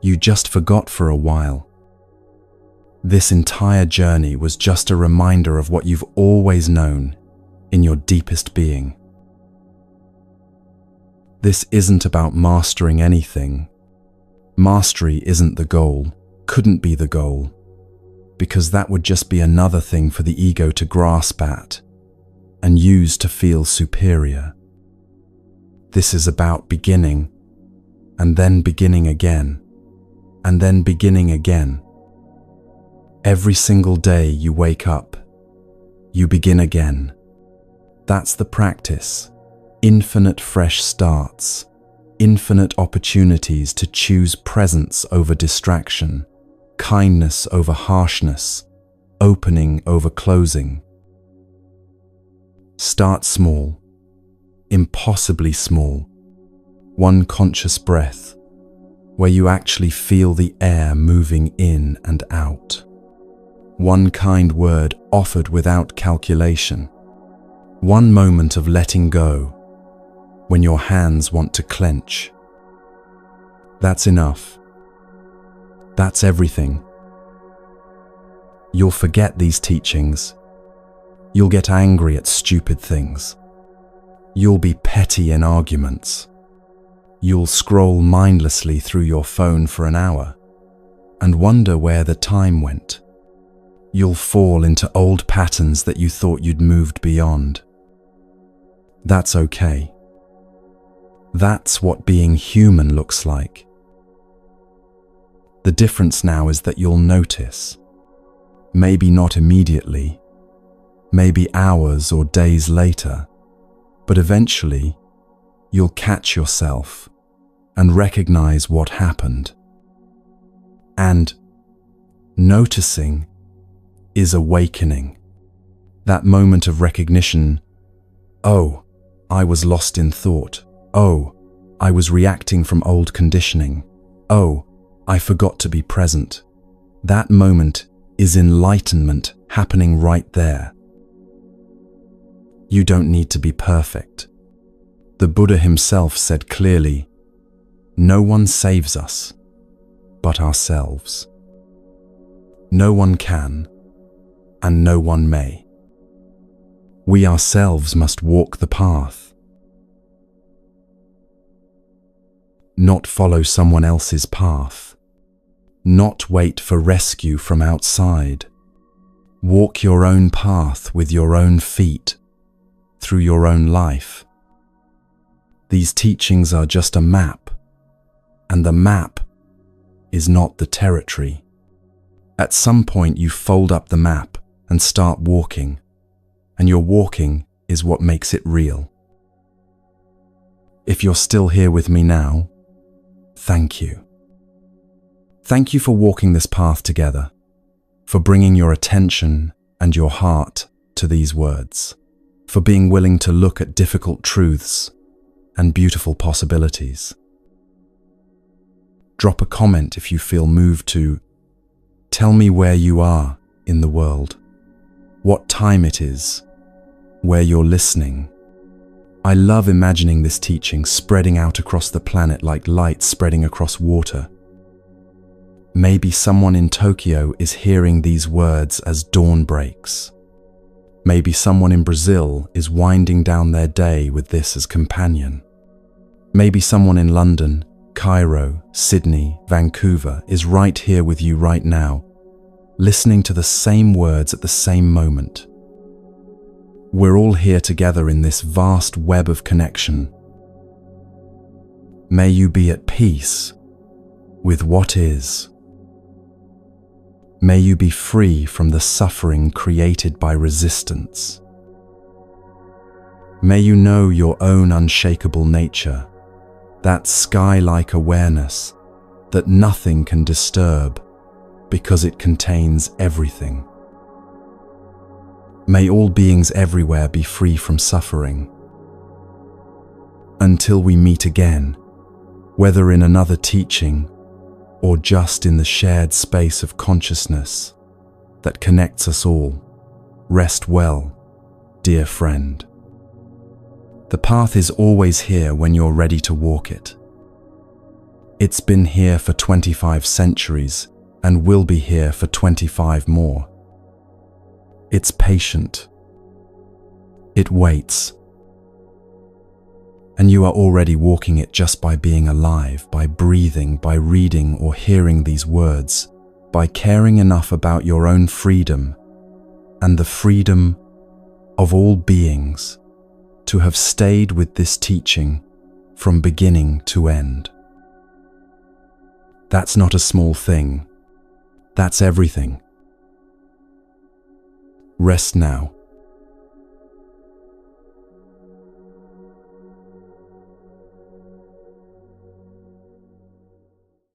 You just forgot for a while. This entire journey was just a reminder of what you've always known in your deepest being. This isn't about mastering anything. Mastery isn't the goal, couldn't be the goal, because that would just be another thing for the ego to grasp at and use to feel superior. This is about beginning and then beginning again, and then beginning again. Every single day you wake up, you begin again. That's the practice. Infinite fresh starts, infinite opportunities to choose presence over distraction, kindness over harshness, opening over closing. Start small, impossibly small. One conscious breath, where you actually feel the air moving in and out. One kind word offered without calculation. One moment of letting go, when your hands want to clench. That's enough. That's everything. You'll forget these teachings. You'll get angry at stupid things. You'll be petty in arguments. You'll scroll mindlessly through your phone for an hour and wonder where the time went. You'll fall into old patterns that you thought you'd moved beyond. That's okay. That's what being human looks like. The difference now is that you'll notice, maybe not immediately, maybe hours or days later, but eventually you'll catch yourself and recognize what happened. And noticing is awakening. That moment of recognition, oh, I was lost in thought. Oh, I was reacting from old conditioning. Oh, I forgot to be present. That moment is enlightenment happening right there. You don't need to be perfect. The Buddha himself said clearly, no one saves us but ourselves. No one can, and no one may. We ourselves must walk the path, not follow someone else's path, not wait for rescue from outside. Walk your own path with your own feet, through your own life. These teachings are just a map, and the map is not the territory. At some point you fold up the map and start walking, and your walking is what makes it real. If you're still here with me now, thank you. Thank you for walking this path together, for bringing your attention and your heart to these words, for being willing to look at difficult truths and beautiful possibilities. Drop a comment if you feel moved to tell me where you are in the world, what time it is, where you're listening. I love imagining this teaching spreading out across the planet like light spreading across water. Maybe someone in Tokyo is hearing these words as dawn breaks. Maybe someone in Brazil is winding down their day with this as companion. Maybe someone in London, Cairo, Sydney, Vancouver is right here with you right now, listening to the same words at the same moment. We're all here together in this vast web of connection. May you be at peace with what is. May you be free from the suffering created by resistance. May you know your own unshakable nature, that sky-like awareness that nothing can disturb because it contains everything. May all beings everywhere be free from suffering. Until we meet again, whether in another teaching or just in the shared space of consciousness that connects us all, rest well, dear friend. The path is always here when you're ready to walk it. It's been here for 25 centuries and will be here for 25 more. It's patient. It waits. And you are already walking it just by being alive, by breathing, by reading or hearing these words, by caring enough about your own freedom and the freedom of all beings to have stayed with this teaching from beginning to end. That's not a small thing. That's everything. Rest now.